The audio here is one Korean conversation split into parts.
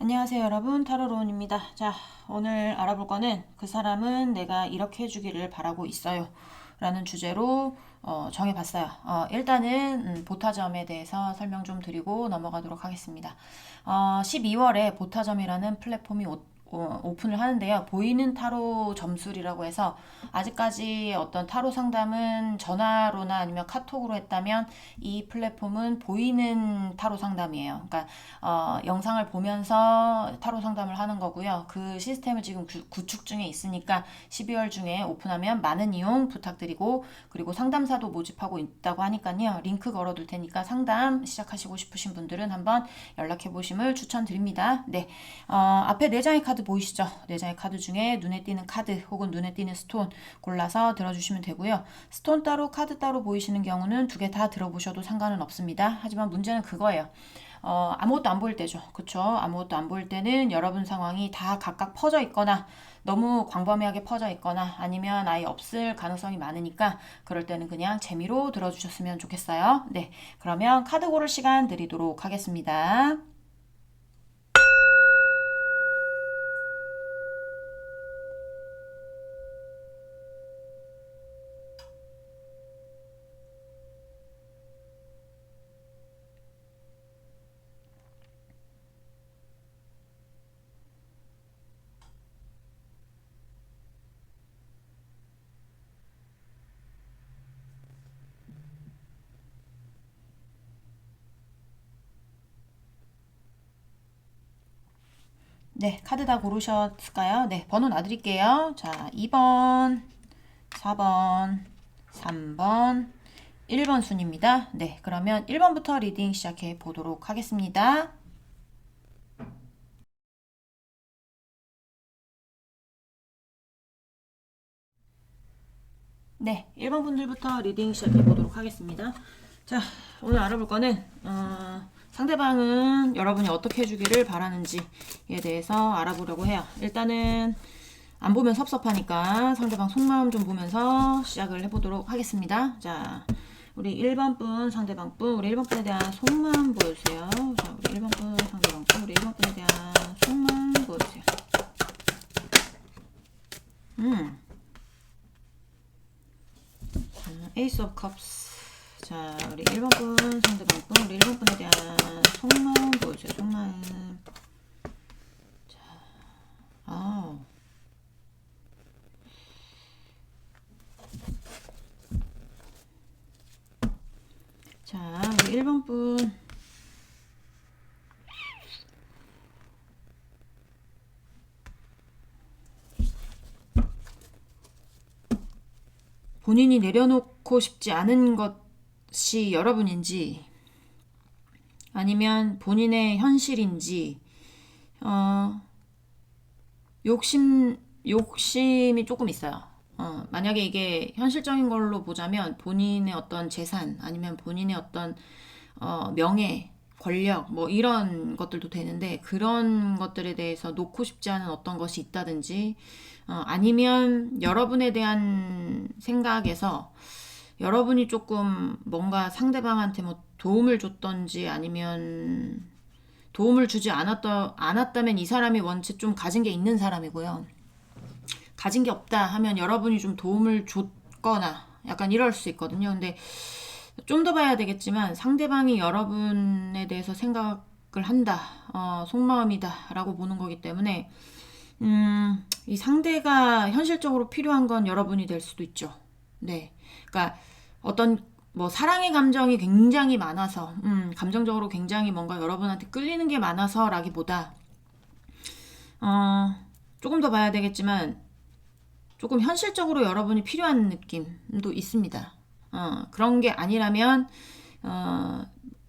안녕하세요 여러분, 타로로운입니다. 자, 오늘 알아볼 거는 그 사람은 내가 이렇게 해주기를 바라고 있어요 라는 주제로 정해봤어요. 일단은 보타점에 대해서 설명 좀 드리고 넘어가도록 하겠습니다. 12월에 보타점이라는 플랫폼이 오픈을 하는데요. 보이는 타로 점술이라고 해서 아직까지 어떤 타로 상담은 전화로나 아니면 카톡으로 했다면 이 플랫폼은 보이는 타로 상담이에요. 그러니까 영상을 보면서 타로 상담을 하는 거고요. 그 시스템을 지금 구축 중에 있으니까 12월 중에 오픈하면 많은 이용 부탁드리고, 그리고 상담사도 모집하고 있다고 하니까요. 링크 걸어둘 테니까 상담 시작하시고 싶으신 분들은 한번 연락해 보심을 추천드립니다. 네, 앞에 4장의 카드 보이시죠? 4장의 카드 중에 눈에 띄는 카드 혹은 눈에 띄는 스톤 골라서 들어주시면 되고요. 스톤 따로 카드 따로 보이시는 경우는 2개 다 들어보셔도 상관은 없습니다. 하지만 문제는 그거예요. 아무것도 안 보일 때죠. 그쵸? 아무것도 안 보일 때는 여러분 상황이 다 각각 퍼져 있거나 너무 광범위하게 퍼져 있거나 아니면 아예 없을 가능성이 많으니까 그럴 때는 그냥 재미로 들어주셨으면 좋겠어요. 네, 그러면 카드 고를 시간 드리도록 하겠습니다. 네, 카드 다 고르셨을까요? 네, 번호 놔드릴게요. 자, 2번, 4번, 3번, 1번 순입니다. 네, 그러면 1번부터 리딩 시작해 보도록 하겠습니다. 네, 1번 분들부터 리딩 시작해 보도록 하겠습니다. 자, 오늘 알아볼 거는 상대방은 여러분이 어떻게 해주기를 바라는지에 대해서 알아보려고 해요. 일단은 안 보면 섭섭하니까 상대방 속마음 좀 보면서 시작을 해보도록 하겠습니다. 자, 우리 1번 분, 상대방 분, 우리 1번 분에 대한 속마음 보여주세요. 자, 우리 1번 분, 상대방 분, 우리 1번 분에 대한 속마음 보여주세요. 에이스 오브 컵스. 자, 우리 1번 분, 상대방 분, 우리 1번 분에 대한 속마음 보여주세요. 속마음. 자, 자, 우리 1번 분. 본인이 내려놓고 싶지 않은 것이 여러분인지 아니면 본인의 현실인지 욕심이 조금 있어요. 만약에 이게 현실적인 걸로 보자면 본인의 어떤 재산 아니면 본인의 어떤 명예, 권력 뭐 이런 것들도 되는데, 그런 것들에 대해서 놓고 싶지 않은 어떤 것이 있다든지 아니면 여러분에 대한 생각에서 여러분이 조금 뭔가 상대방한테 뭐 도움을 줬던지 아니면 도움을 주지 않았다면 이 사람이 원체 좀 가진 게 있는 사람이고요. 가진 게 없다 하면 여러분이 좀 도움을 줬거나 약간 이럴 수 있거든요. 근데 좀 더 봐야 되겠지만 상대방이 여러분에 대해서 생각을 한다, 속마음이다 라고 보는 거기 때문에 이 상대가 현실적으로 필요한 건 여러분이 될 수도 있죠. 네, 그러니까 어떤 뭐 사랑의 감정이 굉장히 많아서 감정적으로 굉장히 뭔가 여러분한테 끌리는 게 많아서 라기보다 조금 더 봐야 되겠지만 조금 현실적으로 여러분이 필요한 느낌도 있습니다. 그런 게 아니라면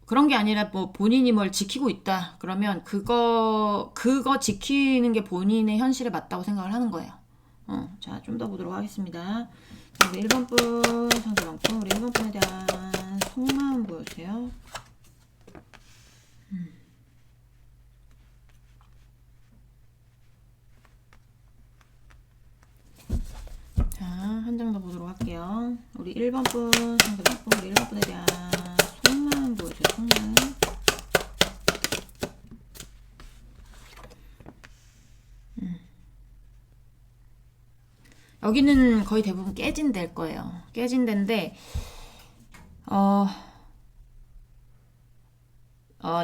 그런 게 아니라 뭐 본인이 뭘 지키고 있다 그러면 그거 지키는 게 본인의 현실에 맞다고 생각을 하는 거예요. 자, 좀 더 보도록 하겠습니다. 우리 1번 분, 상대방 분, 우리 1번 분에 대한 속마음 보여주세요. 자, 한 장 더 보도록 할게요. 우리 1번 분, 상대방 분, 우리 1번 분에 대한 속마음 보여주세요. 속마음. 여기는 거의 대부분 깨진 데일 거예요. 깨진 데인데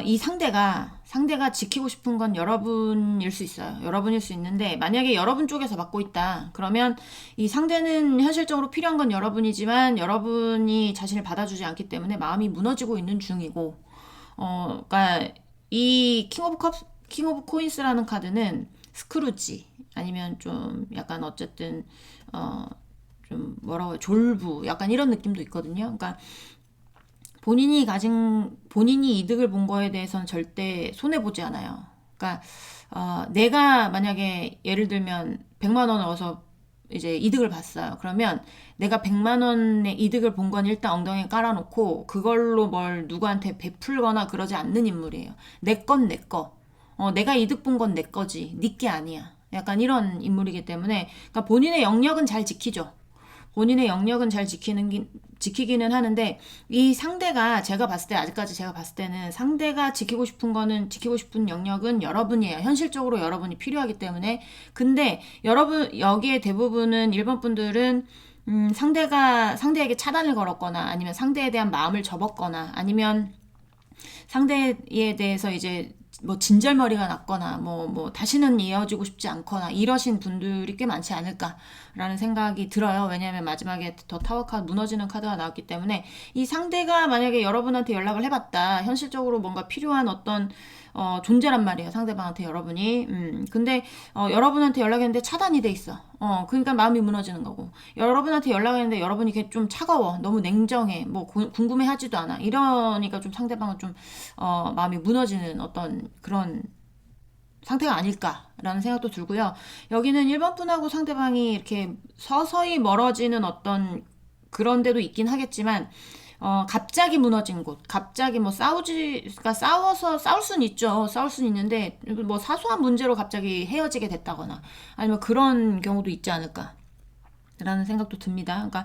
이 상대가 지키고 싶은 건 여러분일 수 있어요. 여러분일 수 있는데, 만약에 여러분 쪽에서 맡고 있다. 그러면 이 상대는 현실적으로 필요한 건 여러분이지만, 여러분이 자신을 받아주지 않기 때문에 마음이 무너지고 있는 중이고, 그러니까 이 킹 오브 코인스라는 카드는 스크루지, 아니면 좀 약간 어쨌든, 좀 뭐라고 해요? 졸부, 약간 이런 느낌도 있거든요. 그러니까 본인이 이득을 본 거에 대해서는 절대 손해보지 않아요. 그러니까, 내가 만약에 예를 들면 100만 원을 얻어서 이제 이득을 봤어요. 그러면 내가 100만 원의 이득을 본 건 일단 엉덩이에 깔아놓고 그걸로 뭘 누구한테 베풀거나 그러지 않는 인물이에요. 내 건 내 거. 내가 이득 본 건 내 거지. 네 게 아니야. 약간 이런 인물이기 때문에, 그러니까 본인의 영역은 잘 지키죠. 본인의 영역은 잘 지키기는 하는데, 이 상대가 아직까지 제가 봤을 때는 상대가 지키고 싶은 영역은 여러분이에요. 현실적으로 여러분이 필요하기 때문에. 근데 여러분, 여기에 대부분은 일본 분들은 상대에게 차단을 걸었거나, 아니면 상대에 대한 마음을 접었거나, 아니면 상대에 대해서 이제 뭐 진절머리가 났거나 뭐 다시는 이어지고 싶지 않거나 이러신 분들이 꽤 많지 않을까라는 생각이 들어요. 왜냐하면 마지막에 더 타워 카드, 무너지는 카드가 나왔기 때문에, 이 상대가 만약에 여러분한테 연락을 해봤다. 현실적으로 뭔가 필요한 어떤 존재란 말이에요. 상대방한테 여러분이. 근데 여러분한테 연락했는데 차단이 돼 있어. 그러니까 마음이 무너지는 거고. 여러분한테 연락했는데 여러분이 이게 좀 차가워. 너무 냉정해. 뭐 궁금해하지도 않아. 이러니까 좀 상대방은 좀 마음이 무너지는 어떤 그런 상태가 아닐까라는 생각도 들고요. 여기는 1번 분하고 상대방이 이렇게 서서히 멀어지는 어떤 그런 데도 있긴 하겠지만, 갑자기 무너진 곳, 갑자기 뭐 싸워서 싸울 수는 있죠. 싸울 수는 있는데, 뭐 사소한 문제로 갑자기 헤어지게 됐다거나, 아니면 그런 경우도 있지 않을까. 라는 생각도 듭니다. 그러니까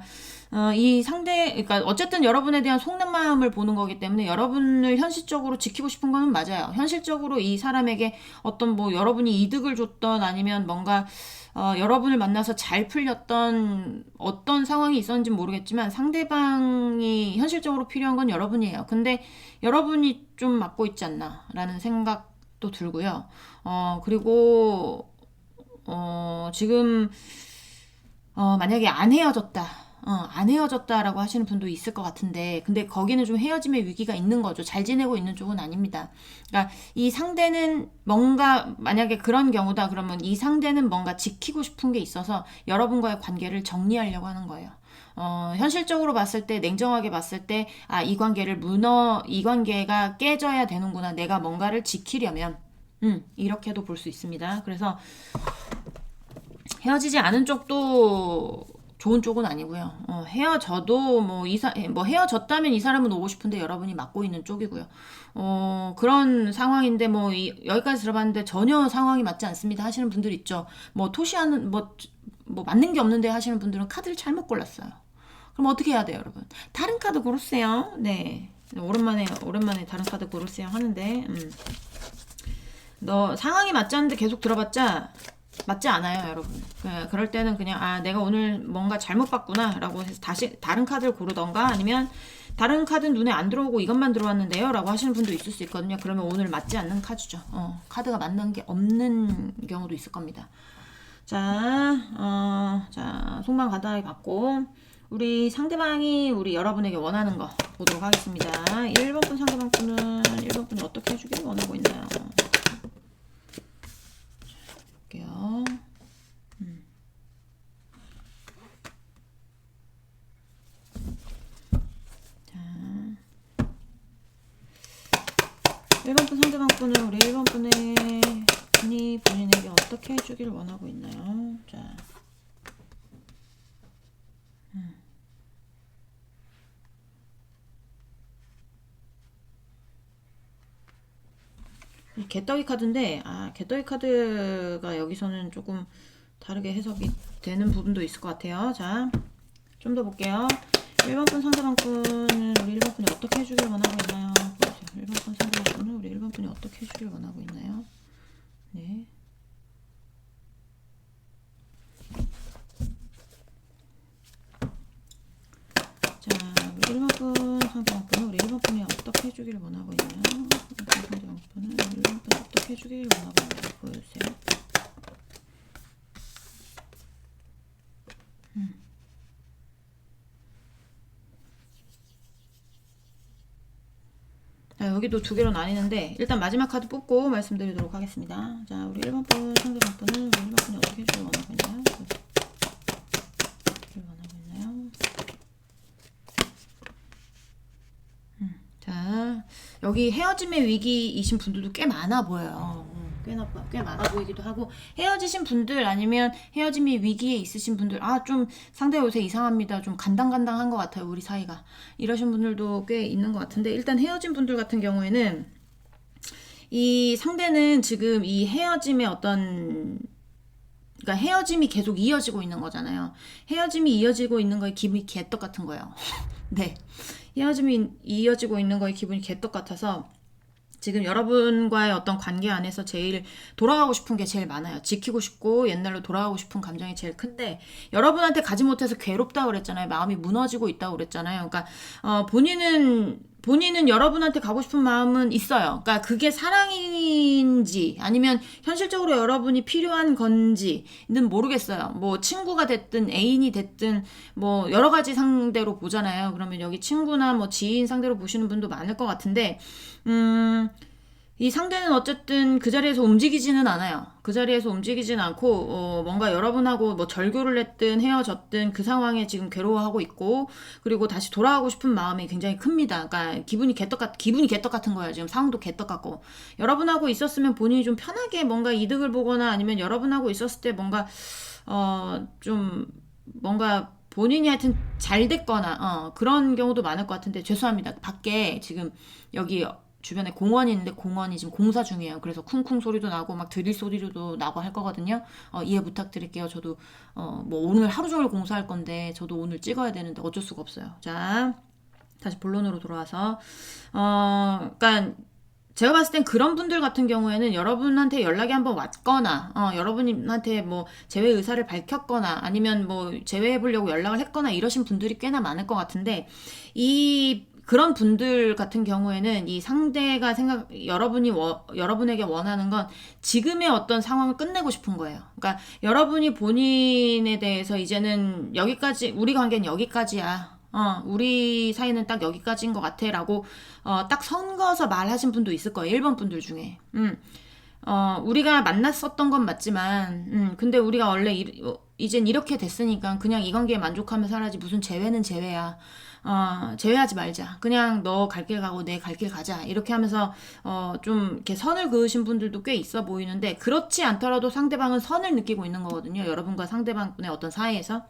그러니까 어쨌든 여러분에 대한 속는 마음을 보는 거기 때문에, 여러분을 현실적으로 지키고 싶은 거는 맞아요. 현실적으로 이 사람에게 어떤 뭐 여러분이 이득을 줬던, 아니면 뭔가 여러분을 만나서 잘 풀렸던 어떤 상황이 있었는지 모르겠지만, 상대방이 현실적으로 필요한 건 여러분이에요. 근데 여러분이 좀 맡고 있지 않나 라는 생각도 들고요. 그리고 지금 만약에 안 헤어졌다라고 하시는 분도 있을 것 같은데, 근데 거기는 좀 헤어짐의 위기가 있는 거죠. 잘 지내고 있는 쪽은 아닙니다. 그러니까 이 상대는 뭔가, 만약에 그런 경우다 그러면 이 상대는 뭔가 지키고 싶은 게 있어서 여러분과의 관계를 정리하려고 하는 거예요. 현실적으로 봤을 때, 냉정하게 봤을 때, 이 관계가 깨져야 되는구나. 내가 뭔가를 지키려면. 이렇게도 볼 수 있습니다. 그래서 헤어지지 않은 쪽도 좋은 쪽은 아니고요. 헤어져도 헤어졌다면 이 사람은 오고 싶은데 여러분이 맡고 있는 쪽이고요. 그런 상황인데 여기까지 들어봤는데 전혀 상황이 맞지 않습니다 하시는 분들 있죠. 토시하는 맞는 게 없는데 하시는 분들은 카드를 잘못 골랐어요. 그럼 어떻게 해야 돼요, 여러분? 다른 카드 고르세요. 네. 오랜만에 다른 카드 고르세요 하는데, 너 상황이 맞지 않는데 계속 들어봤자 맞지 않아요, 여러분. 그럴 때는 그냥 내가 오늘 뭔가 잘못 봤구나 라고 해서 다시 다른 카드를 고르던가, 아니면 다른 카드는 눈에 안 들어오고 이것만 들어왔는데요 라고 하시는 분도 있을 수 있거든요. 그러면 오늘 맞지 않는 카드죠. 카드가 맞는 게 없는 경우도 있을 겁니다. 자, 속마음 간단하게 받고, 우리 상대방이 여러분에게 원하는 거 보도록 하겠습니다. 1번 분 상대방 분은 1번 분이 어떻게 해주길 원하고 있나요? 볼게요. 1번 분 상대방 분은 우리 1번 분이 본인에게 어떻게 해주길 원하고 있나요? 자. 개떡이 카드인데, 개떡이 카드가 여기서는 조금 다르게 해석이 되는 부분도 있을 것 같아요. 자, 좀 더 볼게요. 1번 분 상대방 분은 우리 1번 분이 어떻게 해주길 원하고 있나요? 1번 분 상대방 분은 우리 1번 분이 어떻게 해주길 원하고 있나요? 네. 해주기를 원하고 있나요? 상대 목표는 1번 분 어떻게 해주기를 원하고 있나요? 보여주세요. 자, 여기도 두 개로 나뉘는데 일단 마지막 카드 뽑고 말씀드리도록 하겠습니다. 자, 우리 1번 분 상대방 분은 우리 1번 분이 어떻게 해주기를 원하고 있나요? 자, 여기 헤어짐의 위기이신 분들도 꽤 많아 보여요. 꽤 많아 보이기도 하고, 헤어지신 분들 아니면 헤어짐의 위기에 있으신 분들, 좀 상대가 요새 이상합니다. 좀 간당간당한 것 같아요, 우리 사이가. 이러신 분들도 꽤 있는 것 같은데, 일단 헤어진 분들 같은 경우에는 이 상대는 지금 이 헤어짐의 그러니까 헤어짐이 계속 이어지고 있는 거잖아요. 헤어짐이 이어지고 있는 거에 기분이 개떡 같은 거예요. 네. 헤어짐이 이어지고 있는 거에 기분이 개떡 같아서 지금 여러분과의 어떤 관계 안에서 제일 돌아가고 싶은 게 제일 많아요. 지키고 싶고 옛날로 돌아가고 싶은 감정이 제일 큰데, 여러분한테 가지 못해서 괴롭다고 그랬잖아요. 마음이 무너지고 있다고 그랬잖아요. 그러니까 본인은 여러분한테 가고 싶은 마음은 있어요. 그러니까 그게 사랑인지 아니면 현실적으로 여러분이 필요한 건지는 모르겠어요. 뭐 친구가 됐든 애인이 됐든 뭐 여러 가지 상대로 보잖아요. 그러면 여기 친구나 뭐 지인 상대로 보시는 분도 많을 것 같은데, 이 상대는 어쨌든 그 자리에서 움직이지는 않아요. 그 자리에서 움직이지는 않고 뭔가 여러분하고 뭐 절교를 했든 헤어졌든 그 상황에 지금 괴로워하고 있고, 그리고 다시 돌아가고 싶은 마음이 굉장히 큽니다. 그러니까 기분이 개떡 같은 거예요. 지금 상황도 개떡 같고, 여러분하고 있었으면 본인이 좀 편하게 뭔가 이득을 보거나 아니면 여러분하고 있었을 때 뭔가 좀 뭔가 본인이 하여튼 잘 됐거나 그런 경우도 많을 것 같은데, 죄송합니다. 밖에 지금 여기 주변에 공원이 있는데 공원이 지금 공사 중이에요. 그래서 쿵쿵 소리도 나고 막 드릴 소리도 나고 할 거거든요. 이해 부탁드릴게요. 저도 뭐 오늘 하루 종일 공사할 건데 저도 오늘 찍어야 되는데 어쩔 수가 없어요. 자, 다시 본론으로 돌아와서 그러니까 제가 봤을 땐 그런 분들 같은 경우에는 여러분한테 연락이 한번 왔거나 여러분한테 뭐 재회 의사를 밝혔거나 아니면 뭐 재회해 보려고 연락을 했거나 이러신 분들이 꽤나 많을 것 같은데, 그런 분들 같은 경우에는 이 상대가 여러분에게 원하는 건 지금의 어떤 상황을 끝내고 싶은 거예요. 그러니까 여러분이 본인에 대해서 이제는 여기까지, 우리 관계는 여기까지야. 우리 사이는 딱 여기까지인 것 같아 라고 딱 선거서 말하신 분도 있을 거예요. 1번 분들 중에. 우리가 만났었던 건 맞지만 근데 우리가 원래 이젠 이렇게 됐으니까 그냥 이 관계에 만족하며 살아야지, 무슨 재회는 재회야. 제외하지 말자. 그냥 너 갈 길 가고 내 갈 길 가자. 이렇게 하면서 좀 이렇게 선을 그으신 분들도 꽤 있어 보이는데, 그렇지 않더라도 상대방은 선을 느끼고 있는 거거든요. 여러분과 상대방의 어떤 사이에서.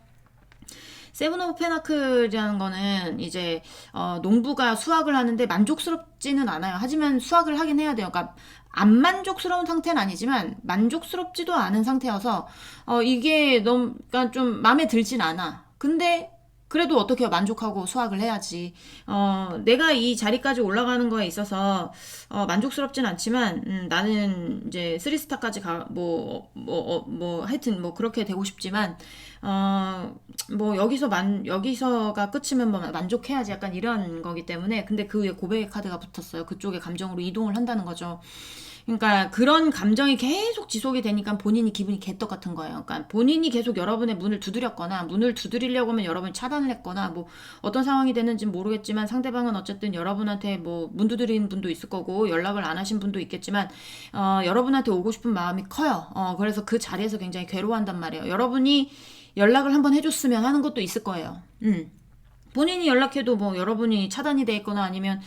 세븐 오브 페나클이라는 거는 이제 농부가 수확을 하는데 만족스럽지는 않아요. 하지만 수확을 하긴 해야 돼요. 그러니까 안 만족스러운 상태는 아니지만 만족스럽지도 않은 상태여서 이게 너무, 그러니까 좀 마음에 들진 않아. 근데 그래도 어떻게 해요? 만족하고 수확을 해야지. 내가 이 자리까지 올라가는 거에 있어서 만족스럽진 않지만 나는 이제 3스타까지 하여튼 뭐 그렇게 되고 싶지만 뭐 여기서가 끝이면 뭐 만족해야지, 약간 이런 거기 때문에. 근데 그 위에 고백의 카드가 붙었어요. 그쪽의 감정으로 이동을 한다는 거죠. 그러니까 그런 감정이 계속 지속이 되니까 본인이 기분이 개떡 같은 거예요. 그러니까 본인이 계속 여러분의 문을 두드렸거나, 문을 두드리려고 하면 여러분이 차단을 했거나, 뭐 어떤 상황이 되는지는 모르겠지만 상대방은 어쨌든 여러분한테 뭐 문 두드리는 분도 있을 거고 연락을 안 하신 분도 있겠지만 여러분한테 오고 싶은 마음이 커요. 그래서 그 자리에서 굉장히 괴로워한단 말이에요. 여러분이 연락을 한번 해줬으면 하는 것도 있을 거예요. 본인이 연락해도 뭐 여러분이 차단이 돼 있거나 아니면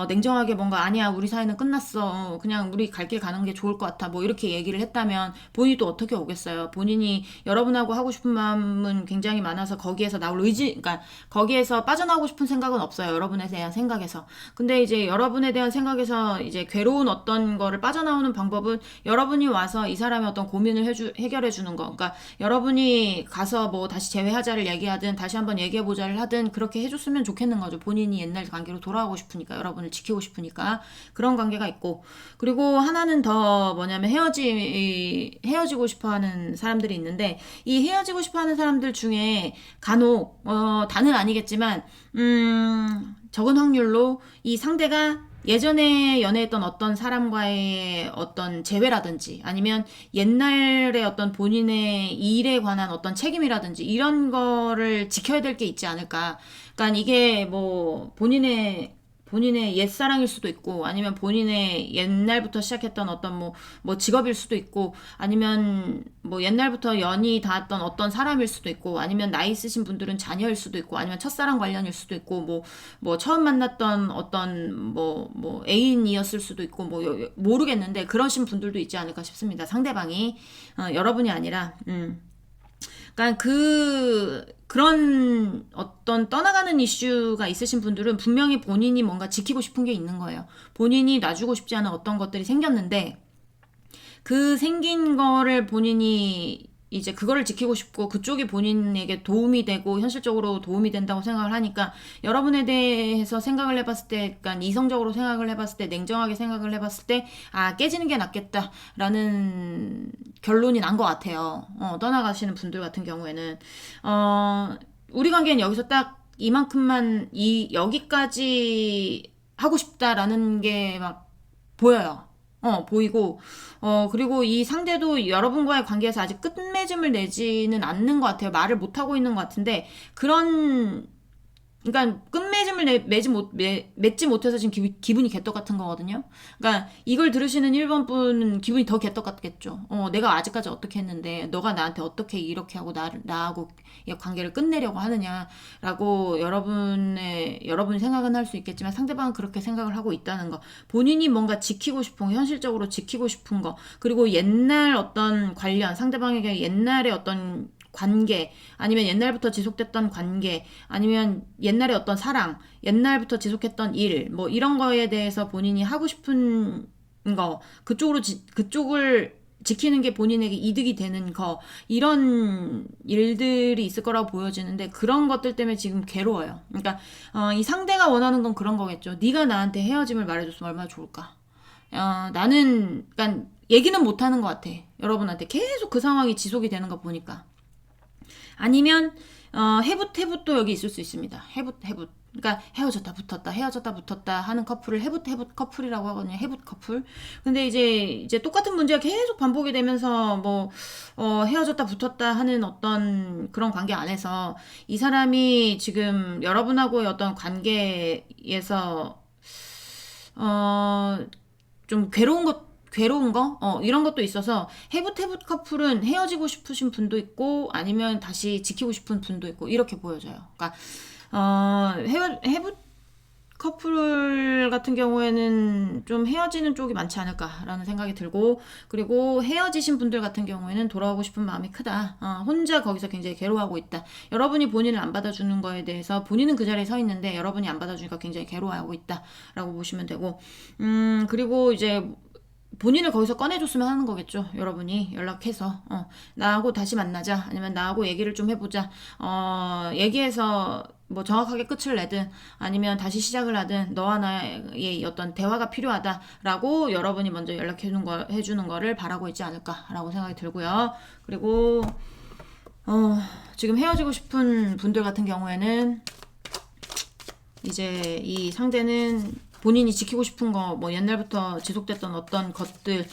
냉정하게 뭔가 아니야, 우리 사이는 끝났어, 그냥 우리 갈 길 가는 게 좋을 것 같아, 뭐 이렇게 얘기를 했다면 본인이 또 어떻게 오겠어요. 본인이 여러분하고 하고 싶은 마음은 굉장히 많아서 거기에서 나올 그러니까 거기에서 빠져나오고 싶은 생각은 없어요. 여러분에 대한 생각에서. 근데 이제 여러분에 대한 생각에서 이제 괴로운 어떤 거를 빠져나오는 방법은 여러분이 와서 이 사람의 어떤 고민을 해결해 주는 거. 그러니까 여러분이 가서 뭐 다시 재회하자를 얘기하든 다시 한번 얘기해보자를 하든 그렇게 해줬으면 좋겠는 거죠. 본인이 옛날 관계로 돌아가고 싶으니까, 여러분을 지키고 싶으니까. 그런 관계가 있고, 그리고 하나는 더 뭐냐면 헤어지고 싶어하는 사람들이 있는데, 이 헤어지고 싶어하는 사람들 중에 간혹 다는 아니겠지만 적은 확률로 이 상대가 예전에 연애했던 어떤 사람과의 어떤 재회라든지 아니면 옛날에 어떤 본인의 일에 관한 어떤 책임이라든지 이런 거를 지켜야 될 게 있지 않을까. 그러니까 이게 뭐 본인의 옛사랑일 수도 있고 아니면 본인의 옛날부터 시작했던 어떤 뭐 직업일 수도 있고 아니면 뭐 옛날부터 연이 닿았던 어떤 사람일 수도 있고 아니면 나이 있으신 분들은 자녀일 수도 있고 아니면 첫사랑 관련일 수도 있고 뭐 처음 만났던 어떤 뭐 애인이었을 수도 있고 뭐 모르겠는데 그러신 분들도 있지 않을까 싶습니다. 상대방이 여러분이 아니라 그러니까 그런 어떤 떠나가는 이슈가 있으신 분들은 분명히 본인이 뭔가 지키고 싶은 게 있는 거예요. 본인이 놔주고 싶지 않은 어떤 것들이 생겼는데 그 생긴 거를 본인이 이제 그거를 지키고 싶고 그쪽이 본인에게 도움이 되고 현실적으로 도움이 된다고 생각을 하니까 여러분에 대해서 생각을 해봤을 때, 그러니까 이성적으로 생각을 해봤을 때, 냉정하게 생각을 해봤을 때, 아, 깨지는 게 낫겠다라는 결론이 난 것 같아요. 떠나가시는 분들 같은 경우에는. 우리 관계는 여기서 딱 이만큼만, 여기까지 하고 싶다라는 게 막 보여요. 보이고, 그리고 이 상대도 여러분과의 관계에서 아직 끝맺음을 내지는 않는 것 같아요. 말을 못하고 있는 것 같은데, 그러니까 끝맺음을 맺지 못해서 지금 기분이 개떡 같은 거거든요. 그러니까 이걸 들으시는 1번 분은 기분이 더 개떡 같겠죠. 내가 아직까지 어떻게 했는데 너가 나한테 어떻게 이렇게 하고 나하고 이 관계를 끝내려고 하느냐라고 여러분이 생각은 할 수 있겠지만 상대방은 그렇게 생각을 하고 있다는 거. 본인이 뭔가 지키고 싶은 거, 현실적으로 지키고 싶은 거, 그리고 옛날 어떤 관련, 상대방에게 옛날에 어떤 관계, 아니면 옛날부터 지속됐던 관계, 아니면 옛날에 어떤 사랑, 옛날부터 지속했던 일, 뭐 이런 거에 대해서 본인이 하고 싶은 거, 그쪽을 지키는 게 본인에게 이득이 되는 거, 이런 일들이 있을 거라고 보여지는데 그런 것들 때문에 지금 괴로워요. 그러니까 이 상대가 원하는 건 그런 거겠죠. 네가 나한테 헤어짐을 말해줬으면 얼마나 좋을까. 그러니까 얘기는 못 하는 것 같아. 여러분한테 계속 그 상황이 지속이 되는 거 보니까. 아니면 해붓도 여기 있을 수 있습니다. 해붓. 그러니까 헤어졌다 붙었다 하는 커플을 해붓 커플이라고 하거든요. 해붓 커플. 근데 이제 똑같은 문제가 계속 반복이 되면서 헤어졌다 붙었다 하는 어떤 그런 관계 안에서 이 사람이 지금 여러분하고의 어떤 관계에서 좀 괴로운 거? 이런 것도 있어서 해붓 커플은 헤어지고 싶으신 분도 있고 아니면 다시 지키고 싶은 분도 있고 이렇게 보여져요. 그러니까 해붓 커플 같은 경우에는 좀 헤어지는 쪽이 많지 않을까라는 생각이 들고 그리고 헤어지신 분들 같은 경우에는 돌아오고 싶은 마음이 크다. 혼자 거기서 굉장히 괴로워하고 있다. 여러분이 본인을 안 받아주는 거에 대해서 본인은 그 자리에 서 있는데 여러분이 안 받아주니까 굉장히 괴로워하고 있다라고 보시면 되고 그리고 이제 본인을 거기서 꺼내줬으면 하는 거겠죠. 여러분이 연락해서 나하고 다시 만나자 아니면 나하고 얘기를 좀 해보자. 얘기해서 뭐 정확하게 끝을 내든 아니면 다시 시작을 하든 너와 나의 어떤 대화가 필요하다라고 여러분이 먼저 해주는 거를 바라고 있지 않을까라고 생각이 들고요. 그리고 지금 헤어지고 싶은 분들 같은 경우에는 이제 이 상대는 본인이 지키고 싶은 거, 뭐 옛날부터 지속됐던 어떤 것들을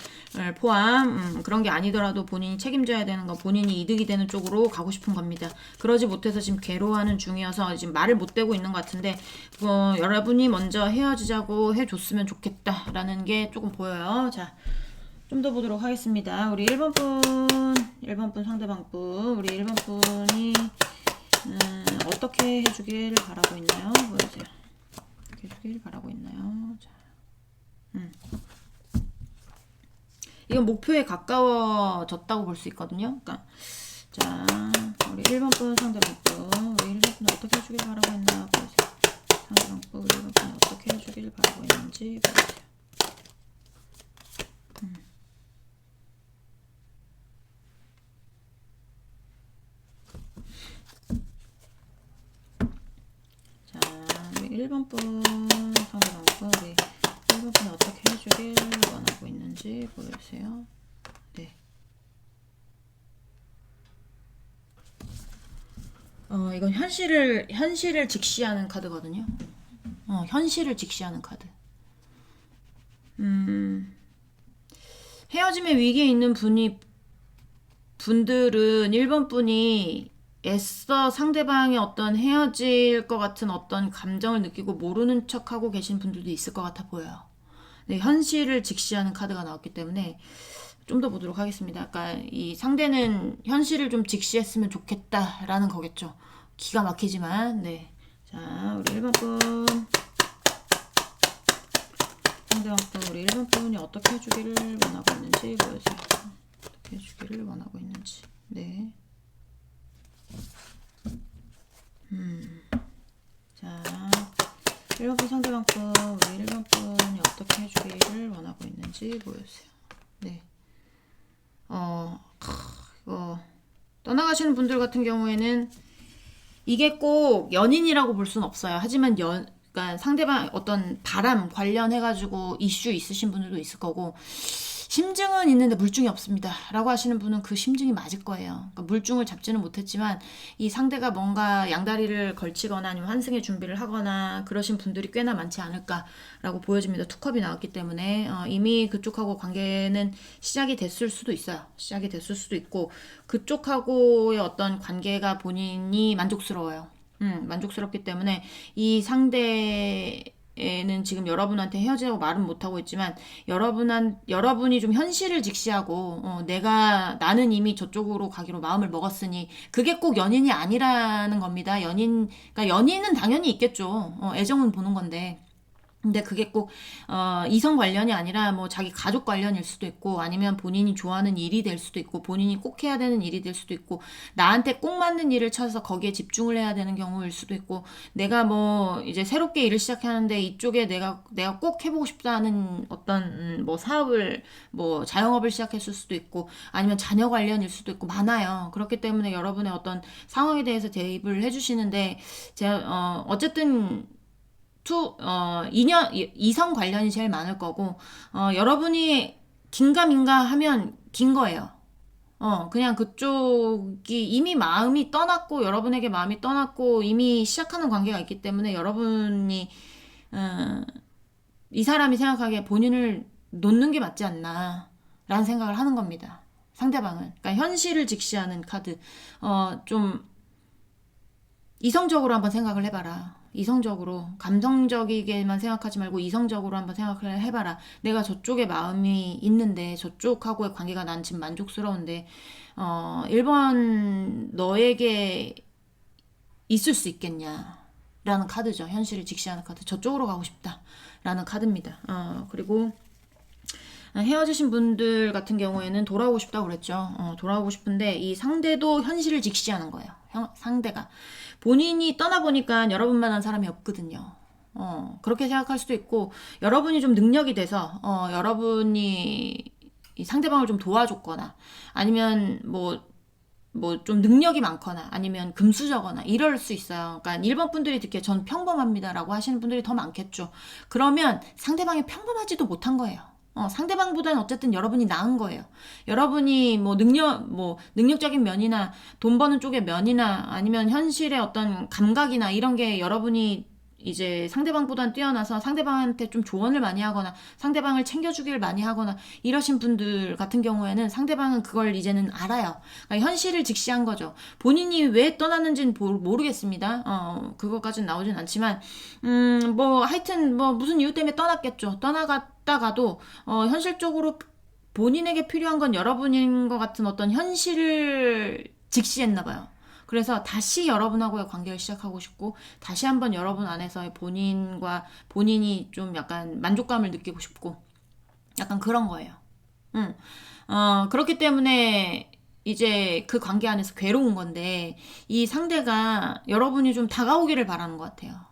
포함, 그런 게 아니더라도 본인이 책임져야 되는 거, 본인이 이득이 되는 쪽으로 가고 싶은 겁니다. 그러지 못해서 지금 괴로워하는 중이어서 지금 말을 못 대고 있는 것 같은데, 여러분이 먼저 헤어지자고 해줬으면 좋겠다라는 게 조금 보여요. 자, 좀 더 보도록 하겠습니다. 우리 1번 분 상대방 분, 우리 1번 분이 어떻게 해주길 바라고 있나요? 보여주세요. 해주길 바라고 있나요? 자, 이건 목표에 가까워졌다고 볼 수 있거든요. 그러니까 자, 우리 1번 분 상대방 분, 우리 1번 분은 어떻게 해주길 바라고 있나 보세요. 상대방 분, 우리 1번 분은 어떻게 해주길 바라고 있는지 보세요. 자, 우리 1번 분 상대방 분, 우리 1번 분은 어떻게 해주길 원하고 있는지 보여주세요. 네. 이건 현실을 직시하는 카드거든요. 현실을 직시하는 카드. 헤어짐의 위기에 있는 분들은 1번 분이 애써 상대방의 어떤 헤어질 것 같은 어떤 감정을 느끼고 모르는 척하고 계신 분들도 있을 것 같아 보여요. 네, 현실을 직시하는 카드가 나왔기 때문에 좀 더 보도록 하겠습니다. 그러니까 이 상대는 현실을 좀 직시했으면 좋겠다라는 거겠죠. 기가 막히지만 네. 자, 우리 1번 분 상대방 분 우리 1번 분이 어떻게 해주기를 원하고 있는지 보여주세요. 어떻게 해주기를 원하고 있는지. 네. 자, 1번 분 상대방 분 우리 1번 분이 어떻게 해주기를 원하고 있는지 보여주세요. 네. 떠나가시는 분들 같은 경우에는 이게 꼭 연인이라고 볼 수는 없어요. 하지만 그러니까 상대방 어떤 바람 관련해가지고 이슈 있으신 분들도 있을 거고, 심증은 있는데 물증이 없습니다 라고 하시는 분은 그 심증이 맞을 거예요. 그러니까 물증을 잡지는 못했지만 이 상대가 뭔가 양다리를 걸치거나 아니면 환승의 준비를 하거나 그러신 분들이 꽤나 많지 않을까라고 보여집니다. 투컵이 나왔기 때문에 이미 그쪽하고 관계는 시작이 됐을 수도 있어요. 시작이 됐을 수도 있고 그쪽하고의 어떤 관계가 본인이 만족스러워요. 만족스럽기 때문에 이 상대는 지금 여러분한테 헤어지라고 말은 못하고 있지만 여러분이 좀 현실을 직시하고 나는 이미 저쪽으로 가기로 마음을 먹었으니 그게 꼭 연인이 아니라는 겁니다. 그러니까 연인은 당연히 있겠죠. 애정은 보는 건데. 근데 그게 꼭 이성 관련이 아니라 뭐 자기 가족 관련일 수도 있고 아니면 본인이 좋아하는 일이 될 수도 있고 본인이 꼭 해야 되는 일이 될 수도 있고 나한테 꼭 맞는 일을 찾아서 거기에 집중을 해야 되는 경우일 수도 있고 내가 뭐 이제 새롭게 일을 시작하는데 이쪽에 내가 꼭 해보고 싶다는 어떤 뭐 사업을 뭐 자영업을 시작했을 수도 있고 아니면 자녀 관련일 수도 있고 많아요. 그렇기 때문에 여러분의 어떤 상황에 대해서 대입을 해주시는데 제가 어쨌든 이성 관련이 제일 많을 거고, 여러분이 긴가민가 하면 긴 거예요. 그냥 그쪽이 이미 마음이 떠났고, 여러분에게 마음이 떠났고, 이미 시작하는 관계가 있기 때문에 여러분이, 이 사람이 생각하기에 본인을 놓는 게 맞지 않나, 라는 생각을 하는 겁니다. 상대방은. 그러니까 현실을 직시하는 카드. 좀, 이성적으로 한번 생각을 해봐라. 이성적으로 감성적이게만 생각하지 말고 이성적으로 한번 생각을 해봐라. 내가 저쪽에 마음이 있는데 저쪽하고의 관계가 난 지금 만족스러운데 1번 너에게 있을 수 있겠냐 라는 카드죠. 현실을 직시하는 카드. 저쪽으로 가고 싶다 라는 카드입니다. 그리고 헤어지신 분들 같은 경우에는 돌아오고 싶다고 그랬죠. 돌아오고 싶은데 이 상대도 현실을 직시하는 거예요. 상대가 본인이 떠나보니까 여러분만한 사람이 없거든요. 그렇게 생각할 수도 있고 여러분이 좀 능력이 돼서 여러분이 이 상대방을 좀 도와줬거나 아니면 뭐 좀 능력이 많거나 아니면 금수저거나 이럴 수 있어요. 그러니까 1번 분들이 듣기에 전 평범합니다라고 하시는 분들이 더 많겠죠. 그러면 상대방이 평범하지도 못한 거예요. 상대방보다는 어쨌든 여러분이 나은 거예요. 여러분이 능력적인 면이나 돈 버는 쪽의 면이나 아니면 현실의 어떤 감각이나 이런 게 여러분이 이제 상대방보다는 뛰어나서 상대방한테 좀 조언을 많이 하거나 상대방을 챙겨주길 많이 하거나 이러신 분들 같은 경우에는 상대방은 그걸 이제는 알아요. 그러니까 현실을 직시한 거죠. 본인이 왜 떠났는지는 모르겠습니다. 그것까지는 나오진 않지만 하여튼 무슨 이유 때문에 떠났겠죠. 떠나갔다가도 현실적으로 본인에게 필요한 건 여러분인 것 같은 어떤 현실을 직시했나 봐요. 그래서 다시 여러분하고의 관계를 시작하고 싶고 다시 한번 여러분 안에서의 본인이 좀 약간 만족감을 느끼고 싶고 약간 그런 거예요. 그렇기 때문에 이제 그 관계 안에서 괴로운 건데 이 상대가 여러분이 좀 다가오기를 바라는 것 같아요.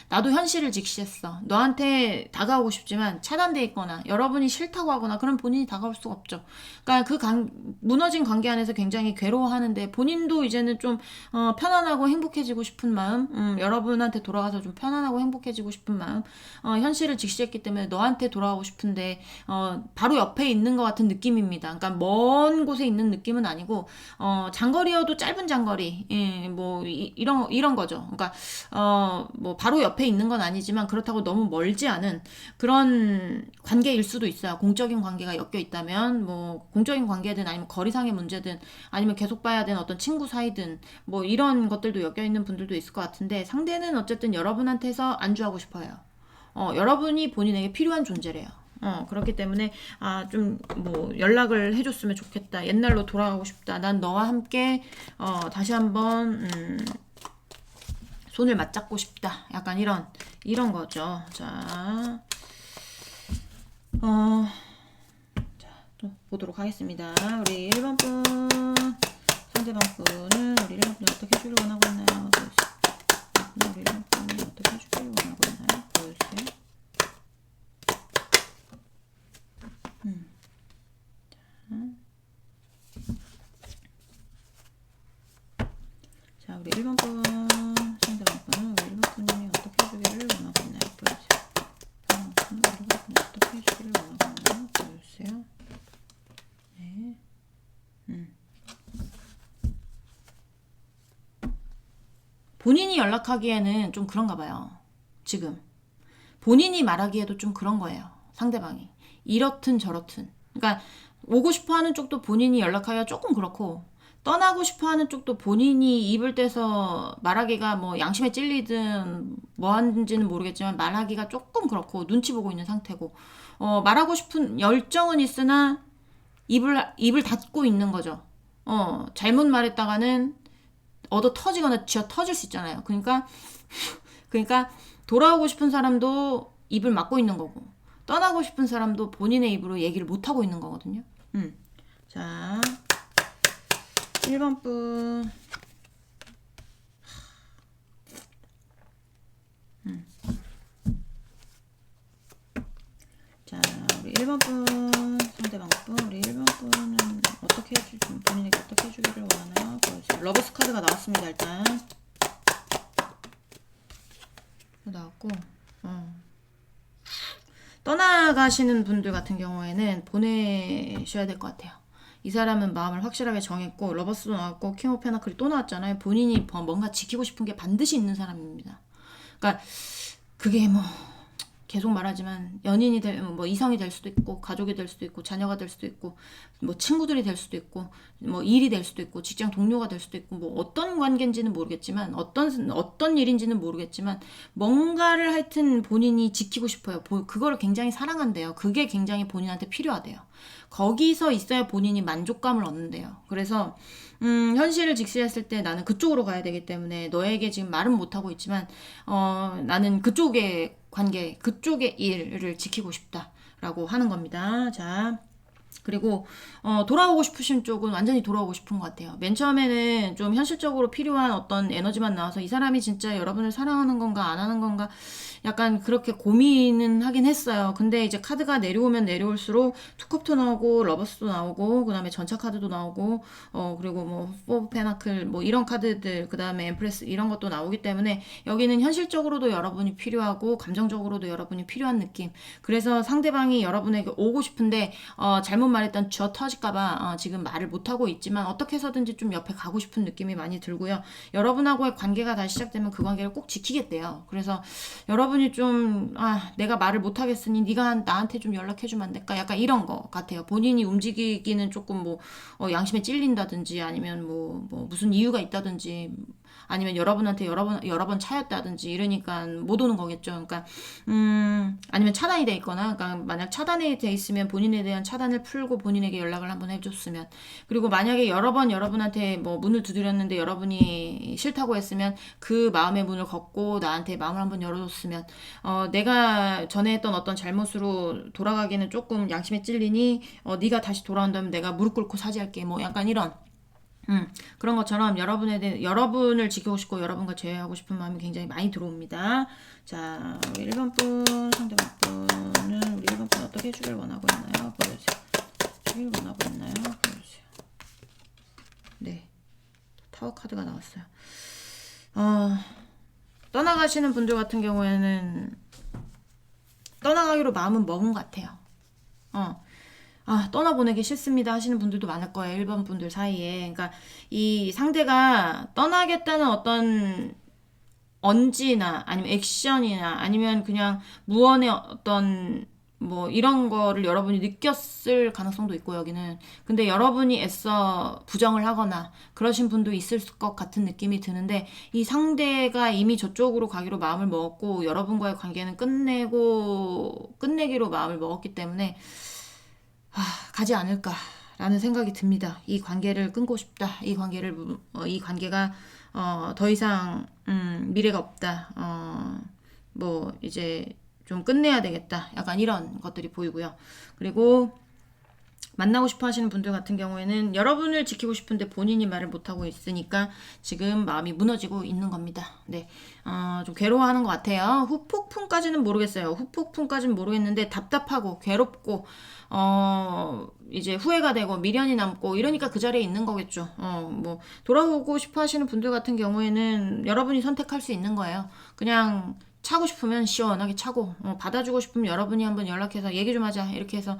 나도 현실을 직시했어. 너한테 다가오고 싶지만 차단돼 있거나 여러분이 싫다고 하거나 그럼 본인이 다가올 수가 없죠. 그러니까 무너진 관계 안에서 굉장히 괴로워하는데 본인도 이제는 좀 편안하고 행복해지고 싶은 마음, 여러분한테 돌아가서 좀 편안하고 행복해지고 싶은 마음, 현실을 직시했기 때문에 너한테 돌아오고 싶은데 바로 옆에 있는 것 같은 느낌입니다. 그러니까 먼 곳에 있는 느낌은 아니고 장거리여도 짧은 장거리, 이런 거죠. 그러니까 뭐 바로 옆에 있는 건 아니지만 그렇다고 너무 멀지 않은 그런 관계일 수도 있어요. 공적인 관계가 엮여 있다면 뭐 공적인 관계든 아니면 거리상의 문제든 아니면 계속 봐야 되는 어떤 친구 사이든 뭐 이런 것들도 엮여 있는 분들도 있을 것 같은데 상대는 어쨌든 여러분한테서 안주하고 싶어요. 여러분이 본인에게 필요한 존재래요. 그렇기 때문에, 좀, 뭐, 연락을 해줬으면 좋겠다. 옛날로 돌아가고 싶다. 난 너와 함께, 다시 한번, 손을 맞잡고 싶다. 약간 이런 거죠. 자, 자, 또 보도록 하겠습니다. 우리 1번 분, 상대방 분은 우리 1번 분이 어떻게 해주길 원하고 있나요? 우리 1번 분이 어떻게 해주길 원하고 있나요? 보여주세요. 자, 우리 1번 분, 상대방 분은 우리 1번 분이 어떻게 해주기를 원하고 있나요? 보여주세요. 1번 분은 우리 1번 분이 어떻게 해주기를 원하고 있나요? 보여주세요. 네. 본인이 연락하기에는 좀 그런가 봐요. 지금. 본인이 말하기에도 좀 그런 거예요. 상대방이. 이렇든 저렇든. 그러니까 오고 싶어 하는 쪽도 본인이 연락하기가 조금 그렇고 떠나고 싶어 하는 쪽도 본인이 입을 떼서 말하기가 뭐 양심에 찔리든 뭐 하는지는 모르겠지만 말하기가 조금 그렇고 눈치 보고 있는 상태고 말하고 싶은 열정은 있으나 입을 닫고 있는 거죠. 잘못 말했다가는 얻어 터지거나 쥐어 터질 수 있잖아요. 그러니까 돌아오고 싶은 사람도 입을 막고 있는 거고 떠나고 싶은 사람도 본인의 입으로 얘기를 못 하고 있는 거거든요. 자, 1번 분. 자, 우리 1번 분, 상대방 분, 우리 1번 분은 어떻게 본인에게 어떻게 해주기를 원하나요? 보여주세요. 러버스 카드가 나왔습니다, 일단. 나왔고, 떠나가시는 분들 같은 경우에는 보내셔야 될 것 같아요. 이 사람은 마음을 확실하게 정했고 러버스도 나왔고 킹 오브 페나클이 또 나왔잖아요. 본인이 뭔가 지키고 싶은 게 반드시 있는 사람입니다. 그러니까 그게 뭐 계속 말하지만 연인이 뭐 이성이 될 수도 있고 가족이 될 수도 있고 자녀가 될 수도 있고 뭐 친구들이 될 수도 있고 뭐 일이 될 수도 있고 직장 동료가 될 수도 있고 뭐 어떤 관계인지는 모르겠지만 어떤 일인지는 모르겠지만 뭔가를 하여튼 본인이 지키고 싶어요. 그거를 굉장히 사랑한대요. 그게 굉장히 본인한테 필요하대요. 거기서 있어야 본인이 만족감을 얻는데요. 그래서 현실을 직시했을 때 나는 그쪽으로 가야 되기 때문에 너에게 지금 말은 못하고 있지만 나는 그쪽의 관계, 그쪽의 일을 지키고 싶다라고 하는 겁니다. 자, 그리고 돌아오고 싶으신 쪽은 완전히 돌아오고 싶은 것 같아요. 맨 처음에는 좀 현실적으로 필요한 어떤 에너지만 나와서 이 사람이 진짜 여러분을 사랑하는 건가 안 하는 건가 약간 그렇게 고민은 하긴 했어요. 근데 이제 카드가 내려오면 내려올수록 투컵도 나오고 러버스도 나오고 그 다음에 전차 카드도 나오고 그리고 뭐 포브 페나클 뭐 이런 카드들 그 다음에 엠프레스 이런 것도 나오기 때문에 여기는 현실적으로도 여러분이 필요하고 감정적으로도 여러분이 필요한 느낌. 그래서 상대방이 여러분에게 오고 싶은데 잘못 말했던 쥐어 터질까봐 지금 말을 못하고 있지만 어떻게 해서든지 좀 옆에 가고 싶은 느낌이 많이 들고요. 여러분하고의 관계가 다시 시작되면 그 관계를 꼭 지키겠대요. 그래서 여러분이 좀 내가 말을 못하겠으니 네가 나한테 좀 연락해주면 안 될까? 약간 이런 거 같아요. 본인이 움직이기는 조금 뭐 양심에 찔린다든지 아니면 뭐 무슨 이유가 있다든지 아니면 여러분한테 여러 번 차였다든지 이러니까 못 오는 거겠죠. 그러니까 아니면 차단이 돼 있거나 그러니까 만약 차단이 돼 있으면 본인에 대한 차단을 풀고 본인에게 연락을 한번 해줬으면 그리고 만약에 여러 번 여러분한테 뭐 문을 두드렸는데 여러분이 싫다고 했으면 그 마음의 문을 걷고 나한테 마음을 한번 열어줬으면 내가 전에 했던 어떤 잘못으로 돌아가기는 조금 양심에 찔리니 네가 다시 돌아온다면 내가 무릎 꿇고 사죄할게 뭐 약간 이런 그런 것처럼 여러분을 지키고 싶고 여러분과 재회하고 싶은 마음이 굉장히 많이 들어옵니다. 자, 우리 1번 분, 상대방 분은 우리 1번 분 어떻게 해주길 원하고 있나요? 보여주세요. 해주길 원하고 있나요? 보여주세요. 네. 타워 카드가 나왔어요. 떠나가시는 분들 같은 경우에는 떠나가기로 마음은 먹은 것 같아요. 떠나보내기 싫습니다 하시는 분들도 많을 거예요. 1번 분들 사이에. 그러니까 이 상대가 떠나겠다는 어떤 언지나 아니면 액션이나 아니면 그냥 무언의 어떤 뭐 이런 거를 여러분이 느꼈을 가능성도 있고 여기는 근데 여러분이 애써 부정을 하거나 그러신 분도 있을 것 같은 느낌이 드는데 이 상대가 이미 저쪽으로 가기로 마음을 먹었고 여러분과의 관계는 끝내기로 마음을 먹었기 때문에 가지 않을까라는 생각이 듭니다. 이 관계를 끊고 싶다. 이 관계가 더 이상 미래가 없다. 뭐 이제 좀 끝내야 되겠다. 약간 이런 것들이 보이고요. 그리고 만나고 싶어 하시는 분들 같은 경우에는 여러분을 지키고 싶은데 본인이 말을 못하고 있으니까 지금 마음이 무너지고 있는 겁니다. 네. 좀 괴로워하는 것 같아요. 후폭풍까지는 모르겠어요. 후폭풍까지는 모르겠는데 답답하고 괴롭고, 이제 후회가 되고 미련이 남고 이러니까 그 자리에 있는 거겠죠. 뭐, 돌아오고 싶어 하시는 분들 같은 경우에는 여러분이 선택할 수 있는 거예요. 그냥 차고 싶으면 시원하게 차고 받아주고 싶으면 여러분이 한번 연락해서 얘기 좀 하자 이렇게 해서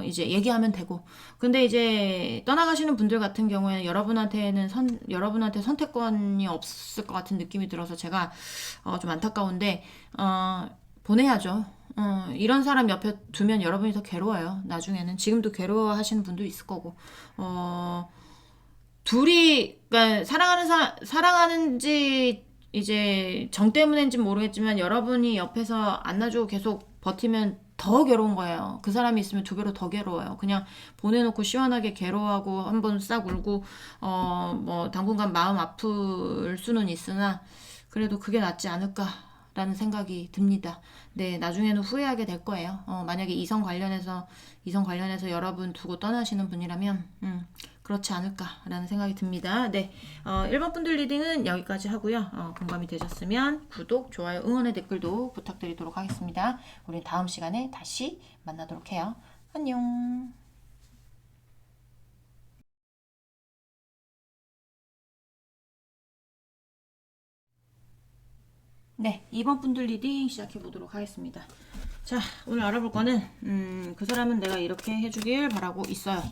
이제 얘기하면 되고 근데 이제 떠나가시는 분들 같은 경우에는 여러분한테 선택권이 없을 것 같은 느낌이 들어서 제가 좀 안타까운데 보내야죠. 이런 사람 옆에 두면 여러분이 더 괴로워요. 나중에는 지금도 괴로워하시는 분도 있을 거고 둘이 그러니까 사랑하는지 이제 정 때문인지 모르겠지만 여러분이 옆에서 안아주고 계속 버티면 더 괴로운 거예요. 그 사람이 있으면 두 배로 더 괴로워요. 그냥 보내놓고 시원하게 괴로워하고 한번 싹 울고 뭐 당분간 마음 아플 수는 있으나 그래도 그게 낫지 않을까라는 생각이 듭니다. 네, 나중에는 후회하게 될 거예요. 만약에 이성 관련해서 여러분 두고 떠나시는 분이라면 그렇지 않을까라는 생각이 듭니다. 네, 1번 분들 리딩은 여기까지 하고요. 공감이 되셨으면 구독, 좋아요, 응원의 댓글도 부탁드리도록 하겠습니다. 우린 다음 시간에 다시 만나도록 해요. 안녕. 네, 2번 분들 리딩 시작해 보도록 하겠습니다. 자, 오늘 알아볼 거는 그 사람은 내가 이렇게 해주길 바라고 있어요.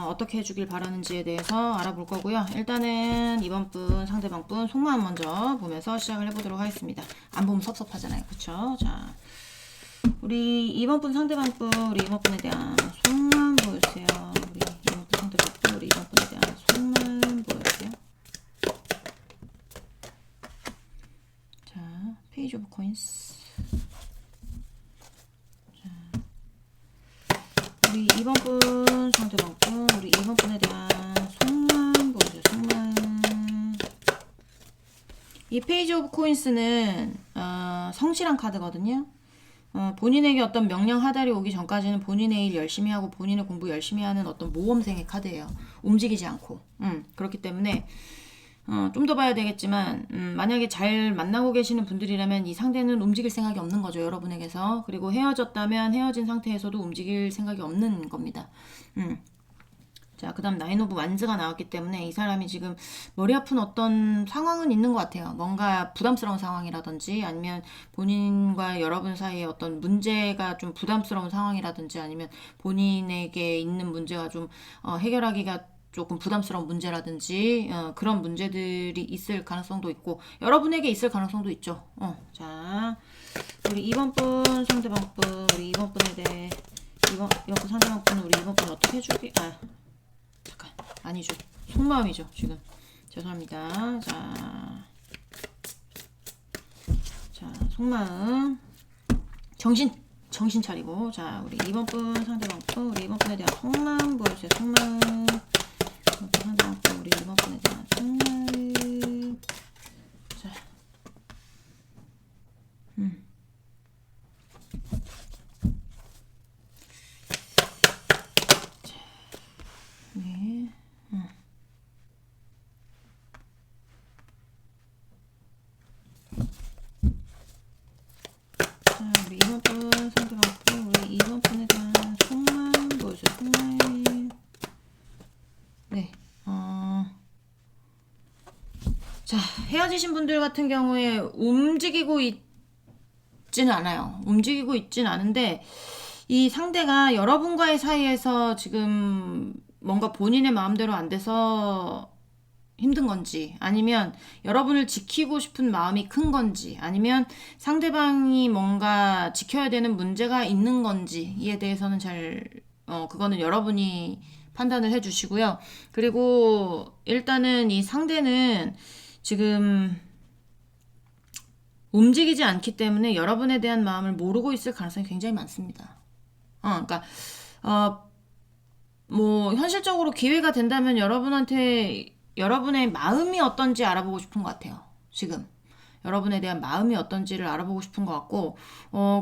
어떻게 해주길 바라는지에 대해서 알아볼 거고요. 일단은 이번 분, 상대방 분 속마음 먼저 보면서 시작을 해보도록 하겠습니다. 안 보면 섭섭하잖아요. 그쵸? 자, 우리 이번 분, 상대방 분, 우리 이번 분에 대한 속마음 보여주세요. 우리 이번 분, 상대방 분, 우리 이번 분에 대한 속마음 보여주세요. 자, 페이지 오브 코인스. 우리 2번 분, 상대방 분, 우리 2번 분에 대한 속마음 보여주세요. 속마음. 이 페이지 오브 코인스는 성실한 카드거든요. 본인에게 어떤 명령 하달이 오기 전까지는 본인의 일 열심히 하고 본인의 공부 열심히 하는 어떤 모험생의 카드예요. 움직이지 않고. 그렇기 때문에 좀 더 봐야 되겠지만 만약에 잘 만나고 계시는 분들이라면 이 상대는 움직일 생각이 없는 거죠. 여러분에게서. 그리고 헤어졌다면 헤어진 상태에서도 움직일 생각이 없는 겁니다. 자, 그 다음 나인 오브 완즈가 나왔기 때문에 이 사람이 지금 머리 아픈 어떤 상황은 있는 것 같아요. 뭔가 부담스러운 상황이라든지 아니면 본인과 여러분 사이에 어떤 문제가 좀 부담스러운 상황이라든지 아니면 본인에게 있는 문제가 좀 해결하기가 조금 부담스러운 문제라든지 그런 문제들이 있을 가능성도 있고 여러분에게 있을 가능성도 있죠. 자, 우리 2번 분 상대방 분 우리 2번 분에 대해 이번 분 상대방 분 우리 2번 분 어떻게 해주기 잠깐 아니죠. 속마음이죠 지금. 죄송합니다. 자 속마음 정신 차리고 자 우리 2번 분 상대방 분 우리 2번 분에 대한 속마음 보여주세요. 속마음 상대방 분 우리 2번 분에 대한 속마음 자 네. 자, 우리 2번 분 상대방 분 우리 2번 분에 대한 속마음 보여주세요. 속마음 네. 자, 헤어지신 분들 같은 경우에 움직이고 있지는 않아요. 움직이고 있진 않은데 이 상대가 여러분과의 사이에서 지금 뭔가 본인의 마음대로 안 돼서 힘든 건지, 아니면 여러분을 지키고 싶은 마음이 큰 건지, 아니면 상대방이 뭔가 지켜야 되는 문제가 있는 건지에 대해서는 그거는 여러분이 판단을 해 주시고요. 그리고 일단은 이 상대는 지금 움직이지 않기 때문에 여러분에 대한 마음을 모르고 있을 가능성이 굉장히 많습니다. 그러니까, 뭐, 현실적으로 기회가 된다면 여러분의 마음이 어떤지 알아보고 싶은 것 같아요. 지금. 여러분에 대한 마음이 어떤지를 알아보고 싶은 것 같고,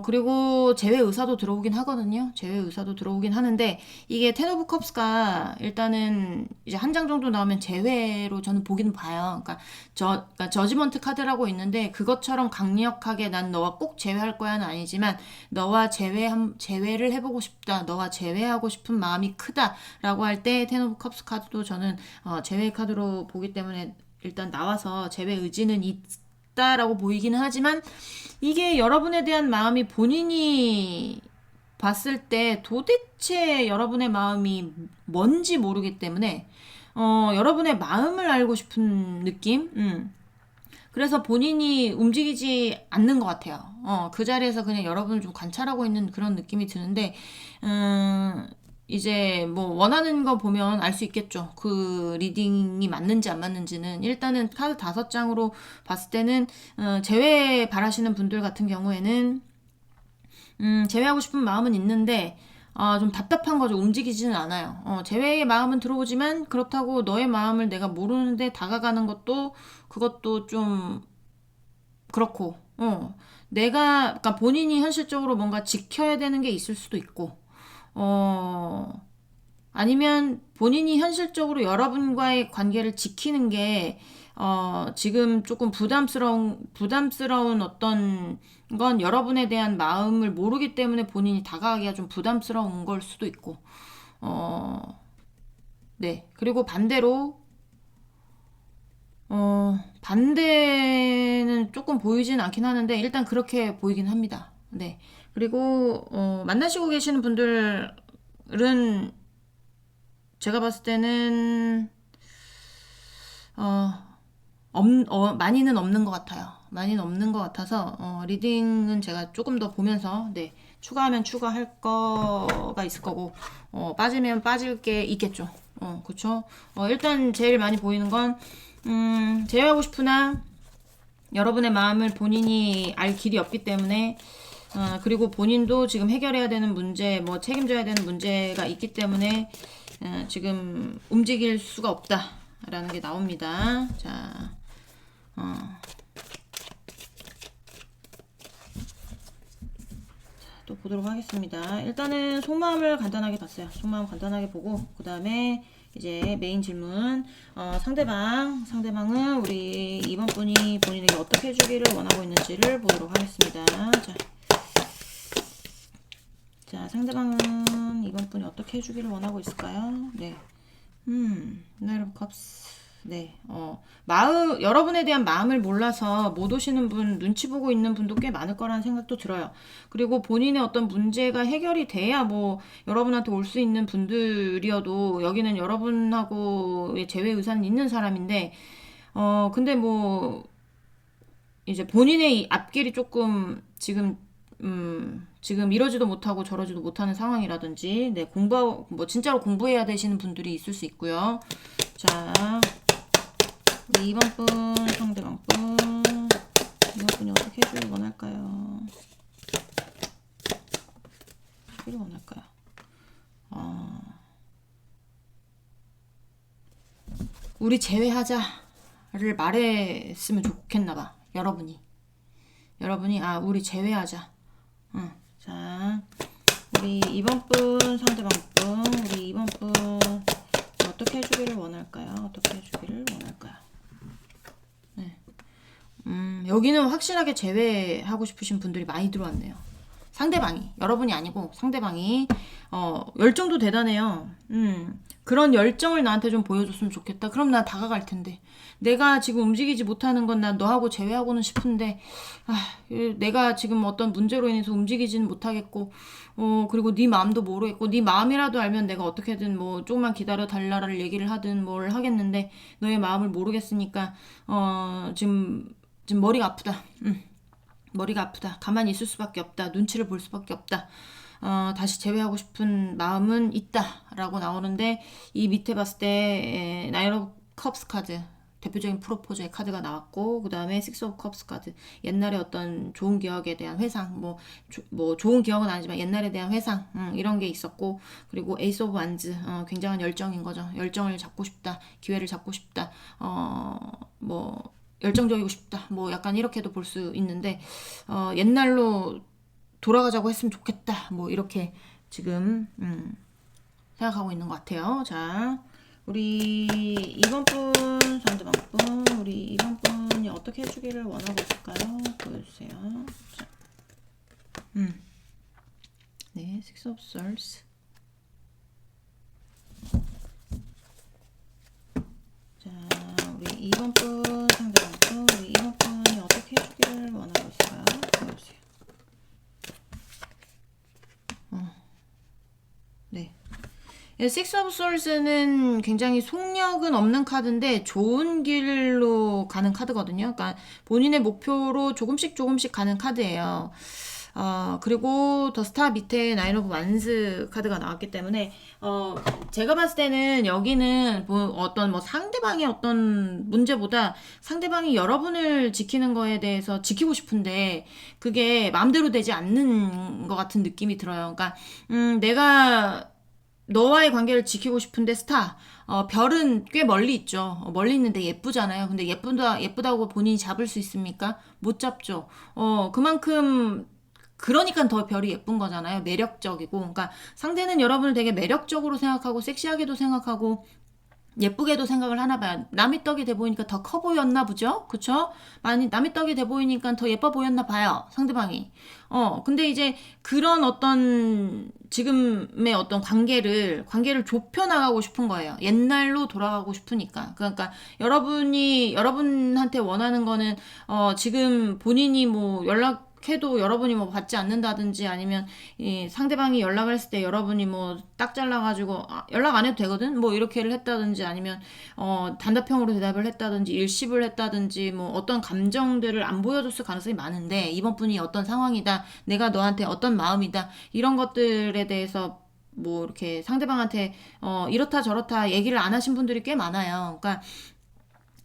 그리고 제외 의사도 들어오긴 하거든요. 제외 의사도 들어오긴 하는데, 이게 텐 오브 컵스가 일단은 이제 한 장 정도 나오면 제외로 저는 보기는 봐요. 그러니까 저지먼트 카드라고 있는데, 그것처럼 강력하게 난 너와 꼭 제외할 거야는 아니지만, 너와 제외를 해보고 싶다. 너와 제외하고 싶은 마음이 크다라고 할 때, 텐 오브 컵스 카드도 저는 제외 카드로 보기 때문에 일단 나와서 제외 의지는 있다라고 보이기는 하지만, 이게 여러분에 대한 마음이 본인이 봤을 때 도대체 여러분의 마음이 뭔지 모르기 때문에 여러분의 마음을 알고 싶은 느낌? 그래서 본인이 움직이지 않는 것 같아요. 그 자리에서 그냥 여러분을 좀 관찰하고 있는 그런 느낌이 드는데, 이제 뭐 원하는 거 보면 알 수 있겠죠. 그 리딩이 맞는지 안 맞는지는. 일단은 카드 5장으로 봤을 때는 제외 바라시는 분들 같은 경우에는 제외하고 싶은 마음은 있는데 좀 답답한 거죠. 움직이지는 않아요. 제외의 마음은 들어오지만 그렇다고 너의 마음을 내가 모르는데 다가가는 그것도 좀 그렇고 그러니까 본인이 현실적으로 뭔가 지켜야 되는 게 있을 수도 있고 아니면 본인이 현실적으로 여러분과의 관계를 지키는 게, 지금 조금 부담스러운 어떤 건 여러분에 대한 마음을 모르기 때문에 본인이 다가가기가 좀 부담스러운 걸 수도 있고, 네. 그리고 반대는 조금 보이진 않긴 하는데, 일단 그렇게 보이긴 합니다. 네. 그리고, 만나시고 계시는 분들은 제가 봤을 때는 많이는 없는 것 같아요. 많이는 없는 것 같아서 리딩은 제가 조금 더 보면서 네 추가하면 추가할 거가 있을 거고 빠지면 빠질 게 있겠죠. 그쵸? 일단 제일 많이 보이는 건 제외하고 싶으나 여러분의 마음을 본인이 알 길이 없기 때문에 그리고 본인도 지금 해결해야 되는 문제, 뭐 책임져야 되는 문제가 있기 때문에 지금 움직일 수가 없다라는 게 나옵니다. 자, 또 보도록 하겠습니다. 일단은 속마음을 간단하게 봤어요. 속마음 간단하게 보고 그 다음에 이제 메인 질문 상대방은 우리 이번 분이 본인에게 어떻게 해주기를 원하고 있는지를 보도록 하겠습니다. 자, 상대방은 이번 분이 어떻게 해주기를 원하고 있을까요? 네. 나이트 오브 컵스. 네. 여러분에 대한 마음을 몰라서 못 오시는 분, 눈치 보고 있는 분도 꽤 많을 거라는 생각도 들어요. 그리고 본인의 어떤 문제가 해결이 돼야 뭐 여러분한테 올 수 있는 분들이어도 여기는 여러분하고의 제외 의사는 있는 사람인데, 근데 뭐 이제 본인의 앞길이 조금 지금 이러지도 못하고 저러지도 못하는 상황이라든지, 네, 뭐, 진짜로 공부해야 되시는 분들이 있을 수 있고요. 자, 우리 이번 분, 상대방 분, 이번 분이 어떻게 해주길 원할까요? 해주길 원할까요? 우리 제외하자를 말했으면 좋겠나봐, 여러분이, 우리 제외하자. 자, 우리 이번 분, 상대방 분, 우리 이번 분 어떻게 해주기를 원할까요? 어떻게 해주기를 원할까요? 네. 여기는 확실하게 제외하고 싶으신 분들이 많이 들어왔네요. 상대방이, 여러분이 아니고 상대방이 열정도 대단해요. 그런 열정을 나한테 좀 보여줬으면 좋겠다. 그럼 나 다가갈 텐데. 내가 지금 움직이지 못하는 건 난 너하고 제외하고는 싶은데, 내가 지금 어떤 문제로 인해서 움직이지는 못하겠고, 그리고 네 마음도 모르겠고, 네 마음이라도 알면 내가 어떻게든 뭐 조금만 기다려 달라를 얘기를 하든 뭘 하겠는데, 너의 마음을 모르겠으니까, 지금 머리가 아프다. 머리가 아프다. 가만히 있을 수밖에 없다. 눈치를 볼 수밖에 없다. 다시 제외하고 싶은 마음은 있다. 라고 나오는데, 이 밑에 봤을 때, 나인 오브 컵스 카드. 대표적인 프로포즈의 카드가 나왔고, 그 다음에 식스 오브 컵스 카드. 옛날에 어떤 좋은 기억에 대한 회상, 뭐 좋은 기억은 아니지만 옛날에 대한 회상, 이런 게 있었고, 그리고 에이스 오브 완즈, 굉장한 열정인 거죠. 열정을 잡고 싶다. 기회를 잡고 싶다. 열정적이고 싶다. 뭐 약간 이렇게도 볼 수 있는데, 옛날로 돌아가자고 했으면 좋겠다. 뭐 이렇게 지금, 생각하고 있는 것 같아요. 자, 우리 2번 분, 상대방 분, 우리 2번 분이 어떻게 해주기를 원하고 있을까요? 보여주세요. 자, 네, Six of Swords. 자, 우리 2번 분, 상대방 분, 우리 2번 분이 어떻게 해주기를 원하고 있을까요? 보여주세요. 네. 식스 오브 솔스는 굉장히 속력은 없는 카드인데 좋은 길로 가는 카드거든요. 그러니까 본인의 목표로 조금씩 가는 카드예요. 그리고 더 스타 밑에 나인 오브 완즈 카드가 나왔기 때문에 제가 봤을 때는 여기는 어떤 상대방의 어떤 문제보다 상대방이 여러분을 지키는 거에 대해서 지키고 싶은데 그게 마음대로 되지 않는 것 같은 느낌이 들어요. 그러니까 내가 너와의 관계를 지키고 싶은데 스타 별은 꽤 멀리 있죠. 멀리 있는데 예쁘잖아요. 근데 예쁘다고 본인이 잡을 수 있습니까? 못 잡죠. 그만큼 그러니까 더 별이 예쁜 거잖아요. 매력적이고. 그러니까 상대는 여러분을 되게 매력적으로 생각하고 섹시하게도 생각하고 예쁘게도 생각을 하나 봐요. 남이 떡이 돼 보이니까 더 커 보였나 보죠? 그쵸? 많이 남이 떡이 돼 보이니까 더 예뻐 보였나 봐요. 상대방이. 근데 이제 그런 어떤 지금의 어떤 관계를 좁혀 나가고 싶은 거예요. 옛날로 돌아가고 싶으니까. 그러니까 여러분한테 원하는 거는 지금 본인이 뭐 해도 여러분이 뭐 받지 않는다든지 아니면 이 상대방이 연락을 했을 때 여러분이 뭐 딱 잘라가지고 연락 안 해도 되거든 뭐 이렇게를 했다든지 아니면 단답형으로 대답을 했다든지 일십을 했다든지 뭐 어떤 감정들을 안 보여줬을 가능성이 많은데 이번 분이 어떤 상황이다 내가 너한테 어떤 마음이다 이런 것들에 대해서 뭐 이렇게 상대방한테 이렇다 저렇다 얘기를 안 하신 분들이 꽤 많아요. 그러니까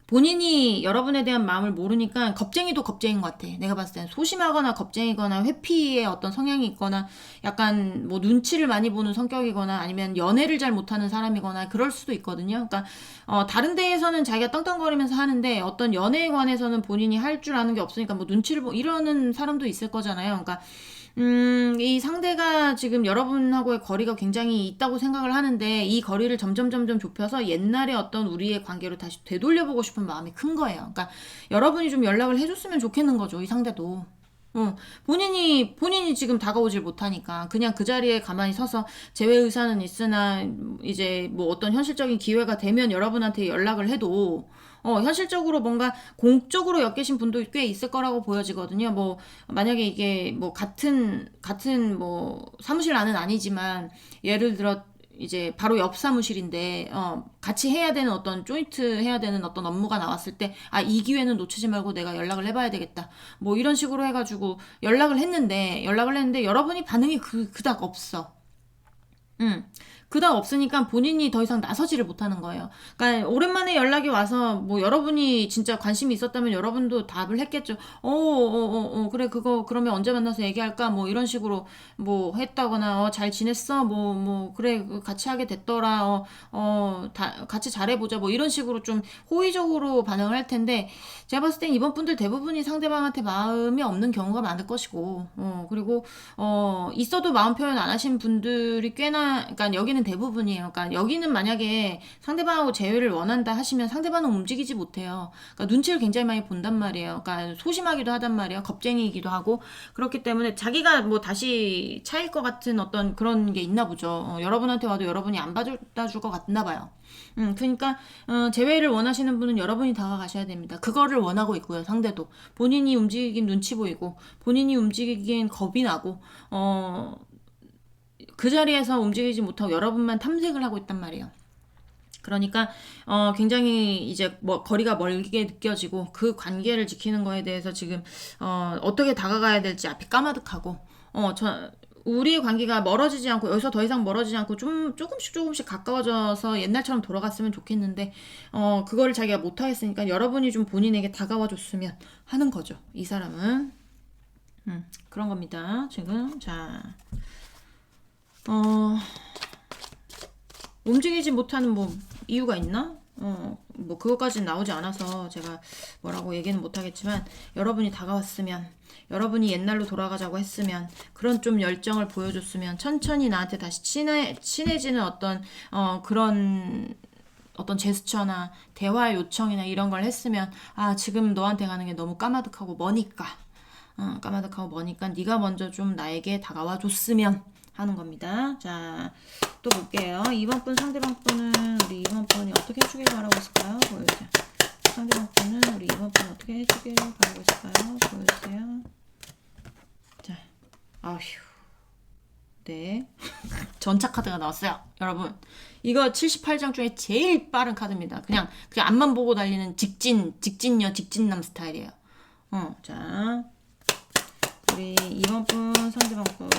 본인이 여러분에 대한 마음을 모르니까 겁쟁이도 겁쟁인 것 같아. 내가 봤을 때는 소심하거나 겁쟁이거나 회피의 어떤 성향이 있거나 약간 뭐 눈치를 많이 보는 성격이거나 아니면 연애를 잘 못하는 사람이거나 그럴 수도 있거든요. 그러니까 다른 데에서는 자기가 떵떵거리면서 하는데 어떤 연애에 관해서는 본인이 할 줄 아는 게 없으니까 뭐 눈치를 이러는 사람도 있을 거잖아요. 그러니까 이 상대가 지금 여러분하고의 거리가 굉장히 있다고 생각을 하는데 이 거리를 점점 좁혀서 옛날에 어떤 우리의 관계로 다시 되돌려보고 싶은 마음이 큰 거예요. 그러니까 여러분이 좀 연락을 해줬으면 좋겠는 거죠. 이 상대도. 본인이 지금 다가오질 못하니까 그냥 그 자리에 가만히 서서 재회 의사는 있으나 이제 뭐 어떤 현실적인 기회가 되면 여러분한테 연락을 해도 현실적으로 뭔가 공적으로 엮이신 분도 꽤 있을 거라고 보여지거든요. 뭐 만약에 이게 뭐 같은 뭐 사무실 안은 아니지만 예를 들어 이제 바로 옆 사무실인데 같이 해야 되는 어떤 조인트 해야 되는 어떤 업무가 나왔을 때 이 기회는 놓치지 말고 내가 연락을 해봐야 되겠다 뭐 이런 식으로 해가지고 연락을 했는데 여러분이 반응이 그닥 없어. 그닥 없으니까 본인이 더 이상 나서지를 못하는 거예요. 그러니까 오랜만에 연락이 와서 뭐 여러분이 진짜 관심이 있었다면 여러분도 답을 했겠죠. 그래 그거 그러면 언제 만나서 얘기할까? 뭐 이런 식으로 뭐 했다거나 잘 지냈어? 뭐 그래 같이 하게 됐더라. 같이 잘해보자. 뭐 이런 식으로 좀 호의적으로 반응을 할 텐데 제가 봤을 땐 이번 분들 대부분이 상대방한테 마음이 없는 경우가 많을 것이고 그리고 있어도 마음 표현 안 하신 분들이 꽤나 그러니까 여기는 관계는 대부분이에요. 그러니까 여기는 만약에 상대방하고 재회를 원한다 하시면 상대방은 움직이지 못해요. 그러니까 눈치를 굉장히 많이 본단 말이에요. 그러니까 소심하기도 하단 말이에요. 겁쟁이이기도 하고. 그렇기 때문에 자기가 뭐 다시 차일 것 같은 어떤 그런 게 있나 보죠. 여러분한테 와도 여러분이 안 받아줄 것 같나 봐요. 그러니까 재회를 원하시는 분은 여러분이 다가가셔야 됩니다. 그거를 원하고 있고요. 상대도 본인이 움직이긴 눈치 보이고 본인이 움직이기엔 겁이 나고 그 자리에서 움직이지 못하고 여러분만 탐색을 하고 있단 말이에요. 그러니까 굉장히 이제 뭐 거리가 멀게 느껴지고 그 관계를 지키는 거에 대해서 지금 어떻게 다가가야 될지 앞이 까마득하고 우리의 관계가 멀어지지 않고 여기서 더 이상 멀어지지 않고 좀 조금씩 가까워져서 옛날처럼 돌아갔으면 좋겠는데 그거를 자기가 못하겠으니까 여러분이 좀 본인에게 다가와 줬으면 하는 거죠. 이 사람은 그런 겁니다. 지금 자 움직이지 못하는 뭐 이유가 있나? 뭐 그것까지는 나오지 않아서 제가 뭐라고 얘기는 못하겠지만 여러분이 다가왔으면 여러분이 옛날로 돌아가자고 했으면 그런 좀 열정을 보여줬으면 천천히 나한테 다시 친해지는 어떤 그런 어떤 제스처나 대화 요청이나 이런 걸 했으면 지금 너한테 가는 게 너무 까마득하고 머니까 네가 먼저 좀 나에게 다가와 줬으면 하는 겁니다. 자, 또 볼게요. 2번 분, 상대방 분은 우리 2번 분이 어떻게 해주길 바라고 있을까요? 보여주세요. 상대방 분은 우리 2번 분 어떻게 해주길 바라고 있을까요? 보여주세요. 자, 아휴. 네. 전차 카드가 나왔어요. 여러분. 이거 78장 중에 제일 빠른 카드입니다. 그냥 앞만 보고 달리는 직진남 스타일이에요. 자. 우리 2번 분, 상대방 분,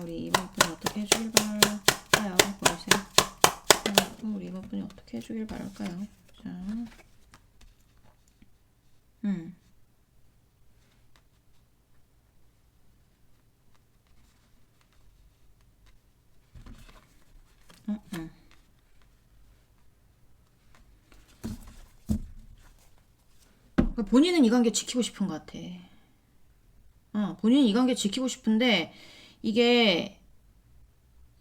우리 2번 분이 어떻게 해주길 바랄까요? 보여주세요. 우리 2번 분이 어떻게 해주길 바랄까요? 자, 본인은 이 관계 지키고 싶은 것 같아. 본인은 이 관계 지키고 싶은데 이게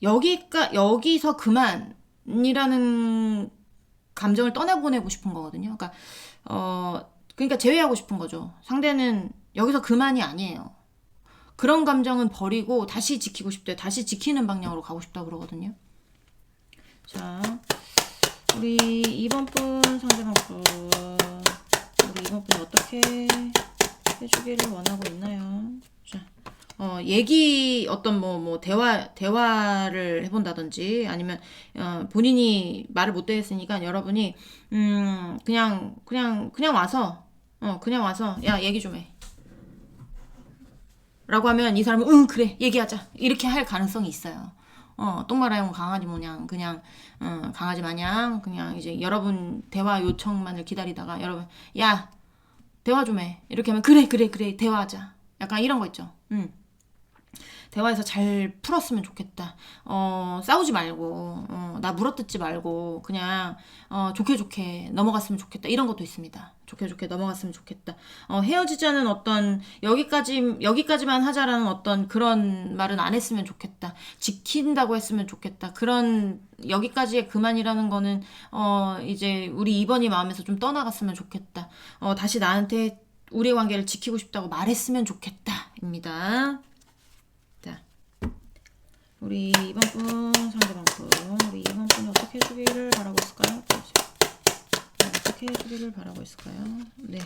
여기서 그만이라는 감정을 떠내보내고 싶은 거거든요. 그러니까 제외하고 싶은 거죠. 상대는 여기서 그만이 아니에요. 그런 감정은 버리고 다시 지키고 싶대요. 다시 지키는 방향으로 가고 싶다고 그러거든요. 자, 우리 2번 분, 상대방 분, 우리 2번 분이 어떻게 해주기를 원하고 있나요? 자, 어떤 대화를 해본다든지 아니면 본인이 말을 못 대했으니까 여러분이 그냥 와서 야 얘기 좀 해. 라고 하면 이 사람은 그래 얘기하자 이렇게 할 가능성이 있어요. 똥마라용 강아지 모양 그냥 강아지 마냥 그냥 이제 여러분 대화 요청만을 기다리다가 여러분 야 대화 좀 해 이렇게 하면 그래 대화하자 약간 이런 거 있죠. 대화에서 잘 풀었으면 좋겠다. 싸우지 말고 나 물어뜯지 말고 그냥 좋게 넘어갔으면 좋겠다. 이런 것도 있습니다. 좋게 넘어갔으면 좋겠다. 헤어지자는 어떤 여기까지만 하자라는 어떤 그런 말은 안 했으면 좋겠다. 지킨다고 했으면 좋겠다. 그런 여기까지의 그만이라는 거는 이제 우리 2번이 마음에서 좀 떠나갔으면 좋겠다. 다시 나한테 우리의 관계를 지키고 싶다고 말했으면 좋겠다입니다. 우리 2번 분, 상대방 분, 우리 2번 분이 어떻게 해주기를 바라고 있을까요? 어떻게 해주기를 바라고 있을까요? 네.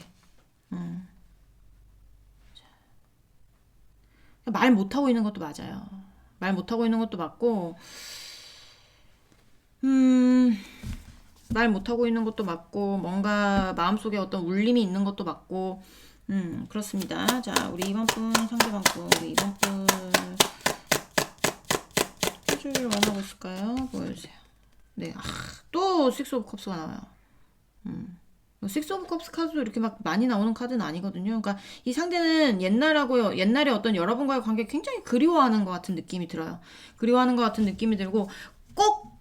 말 못하고 있는 것도 맞아요. 말 못하고 있는 것도 맞고, 말 못하고 있는 것도 맞고, 뭔가 마음속에 어떤 울림이 있는 것도 맞고, 그렇습니다. 자, 우리 2번 분, 상대방 분, 우리 2번 분, 해주기를 원하고 있을까요? 보여주세요. 네, 또 식스 오브 컵스가 나와요. 식스 오브 컵스 카드도 이렇게 막 많이 나오는 카드는 아니거든요. 그러니까 이 상대는 옛날에 어떤 여러분과의 관계 굉장히 그리워하는 것 같은 느낌이 들어요. 그리워하는 것 같은 느낌이 들고 꼭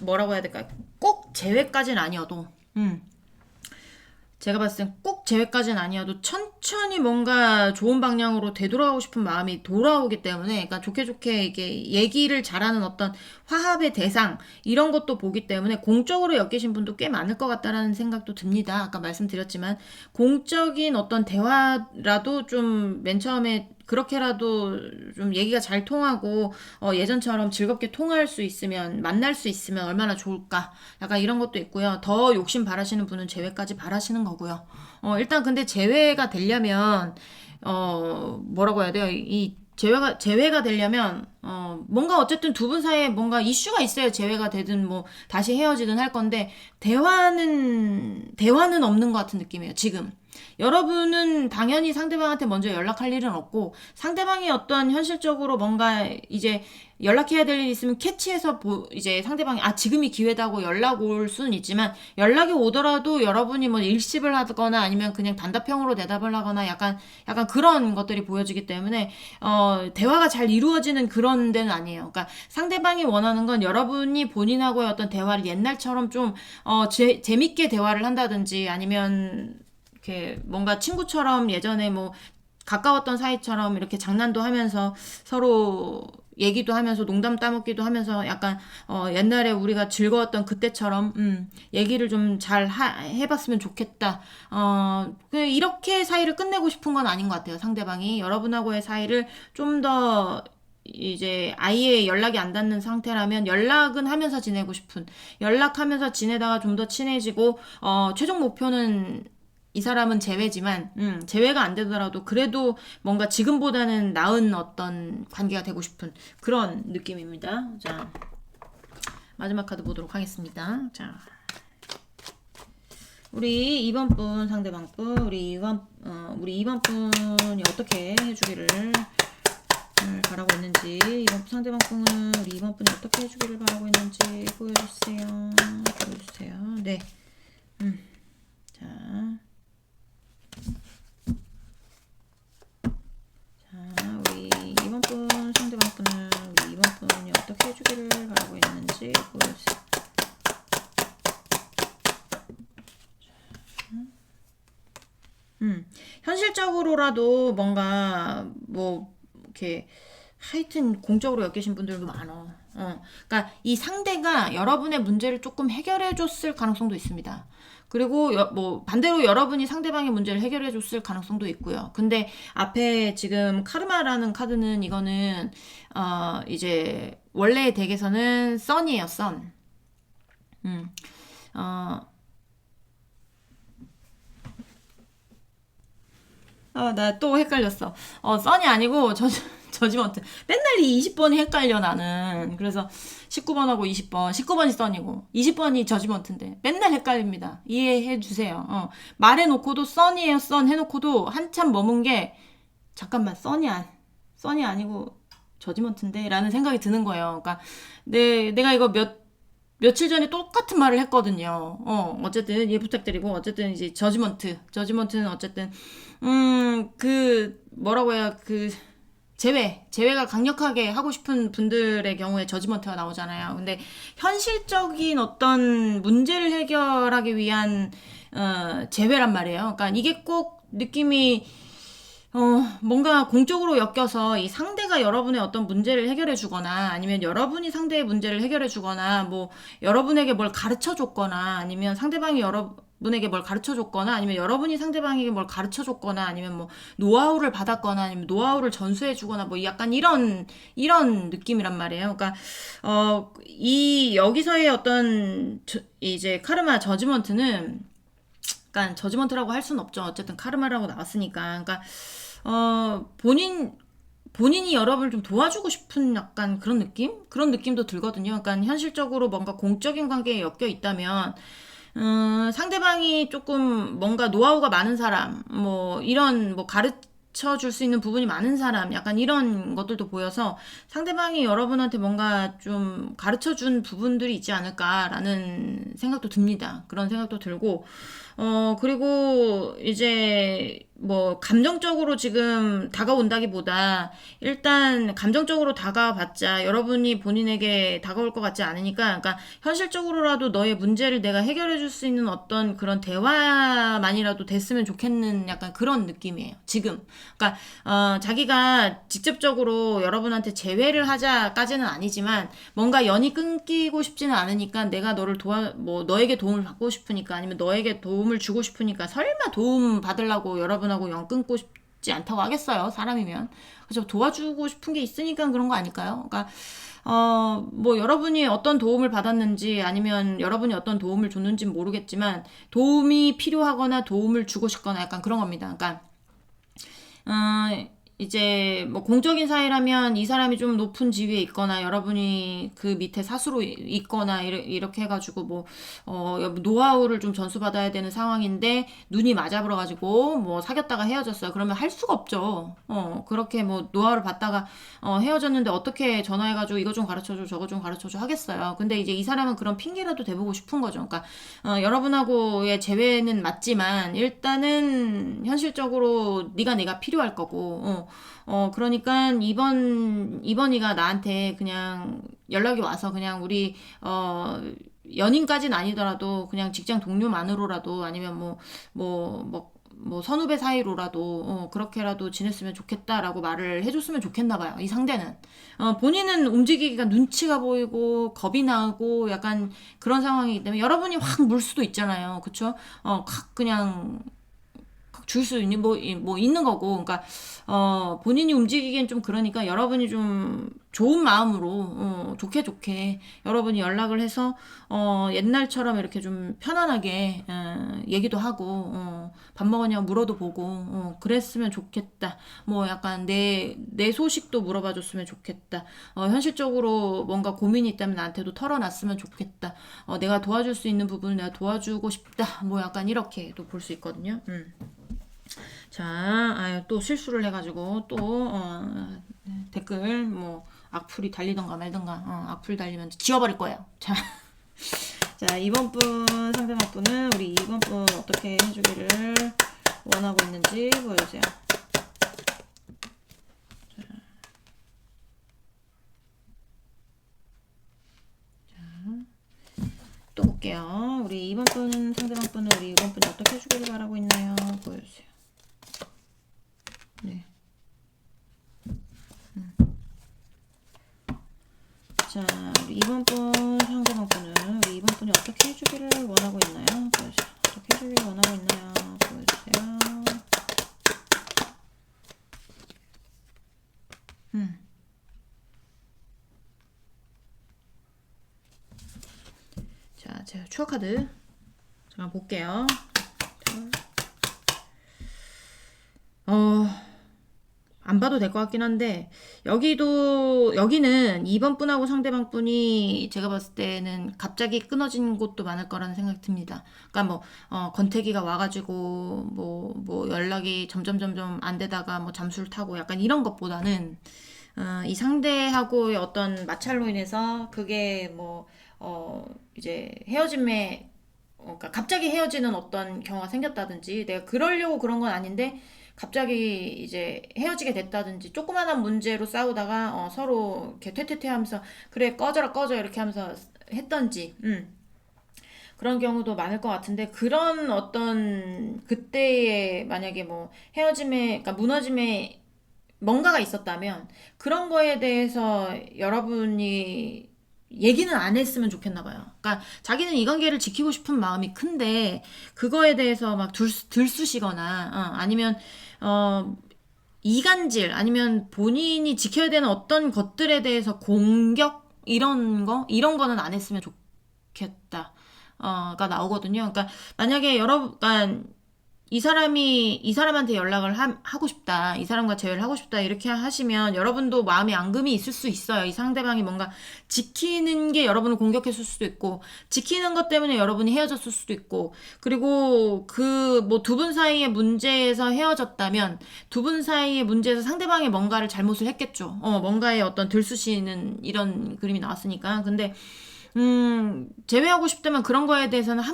뭐라고 해야 될까요? 꼭 재회까지는 아니어도 제가 봤을 땐 꼭 재회까지는 아니어도 천천히 뭔가 좋은 방향으로 되돌아가고 싶은 마음이 돌아오기 때문에, 그러니까 좋게 좋게 이게 얘기를 잘하는 어떤 화합의 대상, 이런 것도 보기 때문에 공적으로 엮이신 분도 꽤 많을 것 같다라는 생각도 듭니다. 아까 말씀드렸지만, 공적인 어떤 대화라도 좀 맨 처음에 그렇게라도 좀 얘기가 잘 통하고 예전처럼 즐겁게 통할 수 있으면, 만날 수 있으면 얼마나 좋을까, 약간 이런 것도 있고요. 더 욕심 바라시는 분은 재회까지 바라시는 거고요. 일단 근데 재회가 되려면 뭐라고 해야 돼요? 이 재회가 되려면 뭔가 어쨌든 두 분 사이에 뭔가 이슈가 있어야 재회가 되든 뭐 다시 헤어지든 할 건데, 대화는 없는 것 같은 느낌이에요 지금. 여러분은 당연히 상대방한테 먼저 연락할 일은 없고, 상대방이 어떤 현실적으로 뭔가 이제 연락해야 될 일이 있으면 캐치해서 이제 상대방이 지금이 기회다고 연락 올 수는 있지만, 연락이 오더라도 여러분이 뭐 일십을 하거나 아니면 그냥 단답형으로 대답을 하거나 약간 그런 것들이 보여지기 때문에 대화가 잘 이루어지는 그런 데는 아니에요. 그러니까 상대방이 원하는 건 여러분이 본인하고의 어떤 대화를 옛날처럼 좀 재밌게 대화를 한다든지, 아니면 이렇게 뭔가 친구처럼 예전에 뭐 가까웠던 사이처럼 이렇게 장난도 하면서 서로 얘기도 하면서 농담 따먹기도 하면서 약간 옛날에 우리가 즐거웠던 그때처럼 얘기를 좀 잘 해봤으면 좋겠다. 이렇게 사이를 끝내고 싶은 건 아닌 것 같아요. 상대방이 여러분하고의 사이를 좀 더 이제 아예 연락이 안 닿는 상태라면 연락은 하면서 지내고 싶은, 연락하면서 지내다가 좀 더 친해지고 최종 목표는 이 사람은 재회지만 재회가 안 되더라도 그래도 뭔가 지금보다는 나은 어떤 관계가 되고 싶은 그런 느낌입니다. 자, 마지막 카드 보도록 하겠습니다. 자, 우리 2번 분, 상대방 분, 우리 2번 분이 어떻게 해주기를 바라고 있는지, 이번 상대방 분은 우리 2번 분이 어떻게 해주기를 바라고 있는지 보여주세요. 네. 자, 우리 2번 분, 상대방 분은 우리 2번 분이 어떻게 해주기를 바라고 있는지 보여주세요. 현실적으로라도 뭔가 뭐 이렇게 하여튼 공적으로 엮이신 분들도 많어. 그러니까 이 상대가 여러분의 문제를 조금 해결해 줬을 가능성도 있습니다. 그리고 뭐 반대로 여러분이 상대방의 문제를 해결해 줬을 가능성도 있고요. 근데 앞에 지금 카르마라는 카드는, 이거는 이제 원래 덱에서는 선이에요, 선. 나 또 헷갈렸어. 써니 아니고 저지먼트. 맨날 이 20번이 헷갈려 나는. 그래서 19번하고 20번. 19번이 써니고 20번이 저지먼트인데 맨날 헷갈립니다. 이해해 주세요. 말해놓고도 써니에요, 써 해놓고도 한참 머문 게, 잠깐만, 써니 아니고 저지먼트인데 라는 생각이 드는 거예요. 그러니까 내가 이거 며칠 전에 똑같은 말을 했거든요. 어쨌든 이해 부탁드리고, 어쨌든 이제 저지먼트는 어쨌든 뭐라고 해야, 재회가 강력하게 하고 싶은 분들의 경우에 저지먼트가 나오잖아요. 근데 현실적인 어떤 문제를 해결하기 위한 재회란 말이에요. 그러니까 이게 꼭 느낌이 뭔가 공적으로 엮여서 이 상대가 여러분의 어떤 문제를 해결해 주거나, 아니면 여러분이 상대의 문제를 해결해 주거나, 뭐 여러분에게 뭘 가르쳐 줬거나, 아니면 상대방이 여러분에게 뭘 가르쳐 줬거나, 아니면 여러분이 상대방에게 뭘 가르쳐 줬거나, 아니면 뭐 노하우를 받았거나, 아니면 노하우를 전수해 주거나, 뭐 약간 이런 느낌이란 말이에요. 그러니까 이 여기서의 어떤 이제 카르마 저지먼트는, 그러니까 저지먼트라고 할 수는 없죠. 어쨌든 카르마라고 나왔으니까. 그러니까 본인이 여러분을 좀 도와주고 싶은 약간 그런 느낌? 그런 느낌도 들거든요. 그러니까 현실적으로 뭔가 공적인 관계에 엮여 있다면, 상대방이 조금 뭔가 노하우가 많은 사람, 뭐 이런 뭐 가르쳐 줄 수 있는 부분이 많은 사람, 약간 이런 것들도 보여서 상대방이 여러분한테 뭔가 좀 가르쳐 준 부분들이 있지 않을까라는 생각도 듭니다. 그런 생각도 들고, 그리고 이제 뭐 감정적으로 지금 다가온다기보다 일단 감정적으로 다가봤자 여러분이 본인에게 다가올 것 같지 않으니까, 그러니까 현실적으로라도 너의 문제를 내가 해결해 줄 수 있는 어떤 그런 대화만이라도 됐으면 좋겠는 약간 그런 느낌이에요 지금. 그러니까 자기가 직접적으로 여러분한테 재회를 하자까지는 아니지만 뭔가 연이 끊기고 싶지는 않으니까, 내가 너를 뭐 너에게 도움을 받고 싶으니까, 아니면 너에게 도움을 주고 싶으니까, 설마 도움 받으려고 여러분하고 연 끊고 싶지 않다고 하겠어요, 사람이면. 그래서 도와주고 싶은 게 있으니까 그런 거 아닐까요? 그러니까 뭐 여러분이 어떤 도움을 받았는지, 아니면 여러분이 어떤 도움을 줬는지 모르겠지만 도움이 필요하거나 도움을 주고 싶거나 약간 그런 겁니다. 그러니까 이제 뭐 공적인 사이라면 이 사람이 좀 높은 지위에 있거나 여러분이 그 밑에 사수로 있거나 이렇게 해가지고 뭐 노하우를 좀 전수받아야 되는 상황인데 눈이 맞아버려가지고 뭐 사귀었다가 헤어졌어요. 그러면 할 수가 없죠. 그렇게 뭐 노하우를 받다가 헤어졌는데 어떻게 전화해가지고 이거 좀 가르쳐줘 저거 좀 가르쳐줘 하겠어요. 근데 이제 이 사람은 그런 핑계라도 대보고 싶은 거죠. 그러니까 여러분하고의 재회는 맞지만 일단은 현실적으로 네가 내가 필요할 거고, 그러니까 이번이가 나한테 그냥 연락이 와서 그냥 우리 연인까지는 아니더라도 그냥 직장 동료만으로라도, 아니면 뭐 선후배 사이로라도 그렇게라도 지냈으면 좋겠다라고 말을 해줬으면 좋겠나 봐요, 이 상대는. 본인은 움직이기가 눈치가 보이고 겁이 나고 약간 그런 상황이기 때문에 여러분이 확 물 수도 있잖아요, 그쵸? 확 그냥 줄 수 있는 뭐 있는 거고. 그러니까 본인이 움직이기엔 좀 그러니까 여러분이 좀 좋은 마음으로 좋게 여러분이 연락을 해서 옛날처럼 이렇게 좀 편안하게 얘기도 하고 밥 먹었냐고 물어도 보고 그랬으면 좋겠다. 뭐 약간 내 소식도 물어봐 줬으면 좋겠다. 현실적으로 뭔가 고민이 있다면 나한테도 털어놨으면 좋겠다. 내가 도와줄 수 있는 부분을 내가 도와주고 싶다. 뭐 약간 이렇게도 볼 수 있거든요. 자, 또 실수를 해가지고 또 댓글 뭐 악플이 달리던가 말던가, 악플 달리면 지워버릴 거예요. 자, 자, 이번 분 상대방 분은 우리 이번 분 어떻게 해주기를 원하고 있는지 보여주세요. 또 볼게요. 우리 이번 분 상대방 분은 우리 이번 분이 어떻게 해주기를 바라고 있나요? 보여주세요. 네. 자, 우리 이번 분 상대방 분은 우리 이번 분이 어떻게 해주기를 원하고 있나요? 보여주세요. 어떻게 해주기를 원하고 있나요? 보여주세요. 자, 제가 추억 카드 잠깐 볼게요. 안 봐도 될 것 같긴 한데, 여기는 2번 분하고 상대방 분이 제가 봤을 때는 갑자기 끊어진 곳도 많을 거라는 생각이 듭니다. 그러니까 뭐 권태기가 와가지고 뭐 연락이 점점 안 되다가 뭐 잠수를 타고 약간 이런 것보다는 이 상대하고의 어떤 마찰로 인해서 그게 뭐 이제 헤어짐에 그러니까 갑자기 헤어지는 어떤 경우가 생겼다든지, 내가 그러려고 그런 건 아닌데 갑자기 이제 헤어지게 됐다든지, 조그마한 문제로 싸우다가 서로 이렇게 퇴퇴퇴하면서 그래 꺼져라 꺼져 이렇게 하면서 했던지, 그런 경우도 많을 것 같은데, 그런 어떤 그때의 만약에 뭐 헤어짐에, 그러니까 무너짐에 뭔가가 있었다면 그런 거에 대해서 여러분이 얘기는 안 했으면 좋겠나 봐요. 그러니까 자기는 이 관계를 지키고 싶은 마음이 큰데 그거에 대해서 막 들쑤시거나 아니면 이간질, 아니면 본인이 지켜야 되는 어떤 것들에 대해서 공격, 이런 거는 안 했으면 좋겠다. 가 나오거든요. 그러니까 만약에 그러니까 이 사람한테 연락을 하고 싶다, 이 사람과 재회를 하고 싶다 이렇게 하시면 여러분도 마음에 앙금이 있을 수 있어요. 이 상대방이 뭔가 지키는 게 여러분을 공격했을 수도 있고, 지키는 것 때문에 여러분이 헤어졌을 수도 있고, 그리고 그 뭐 두 분 사이의 문제에서 헤어졌다면 두 분 사이의 문제에서 상대방이 뭔가를 잘못을 했겠죠. 뭔가의 어떤 들쑤시는 이런 그림이 나왔으니까. 근데 제외하고 싶다면 그런 거에 대해서는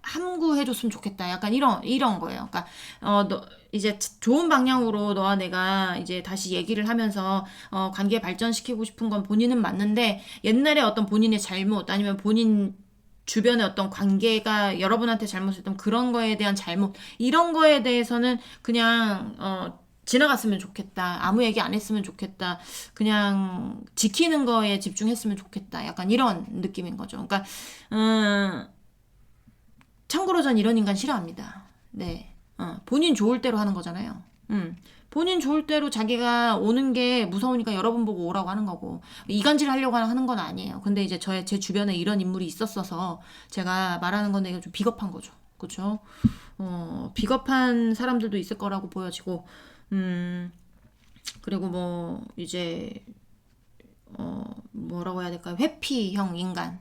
함구해줬으면 좋겠다. 약간 이런 거예요. 그러니까, 너, 이제 좋은 방향으로 너와 내가 이제 다시 얘기를 하면서, 관계 발전시키고 싶은 건 본인은 맞는데, 옛날에 어떤 본인의 잘못, 아니면 본인 주변의 어떤 관계가 여러분한테 잘못했던 그런 거에 대한 잘못, 이런 거에 대해서는 그냥, 지나갔으면 좋겠다. 아무 얘기 안 했으면 좋겠다. 그냥 지키는 거에 집중했으면 좋겠다. 약간 이런 느낌인 거죠. 그러니까, 음, 참고로 전 이런 인간 싫어합니다. 네. 본인 좋을 대로 하는 거잖아요. 본인 좋을 대로 자기가 오는 게 무서우니까 여러분 보고 오라고 하는 거고, 이간질 하려고 하는 건 아니에요. 근데 이제 제 주변에 이런 인물이 있었어서 제가 말하는 건데 이거 좀 비겁한 거죠. 그쵸? 비겁한 사람들도 있을 거라고 보여지고, 그리고 뭐, 이제, 뭐라고 해야 될까요? 회피형 인간.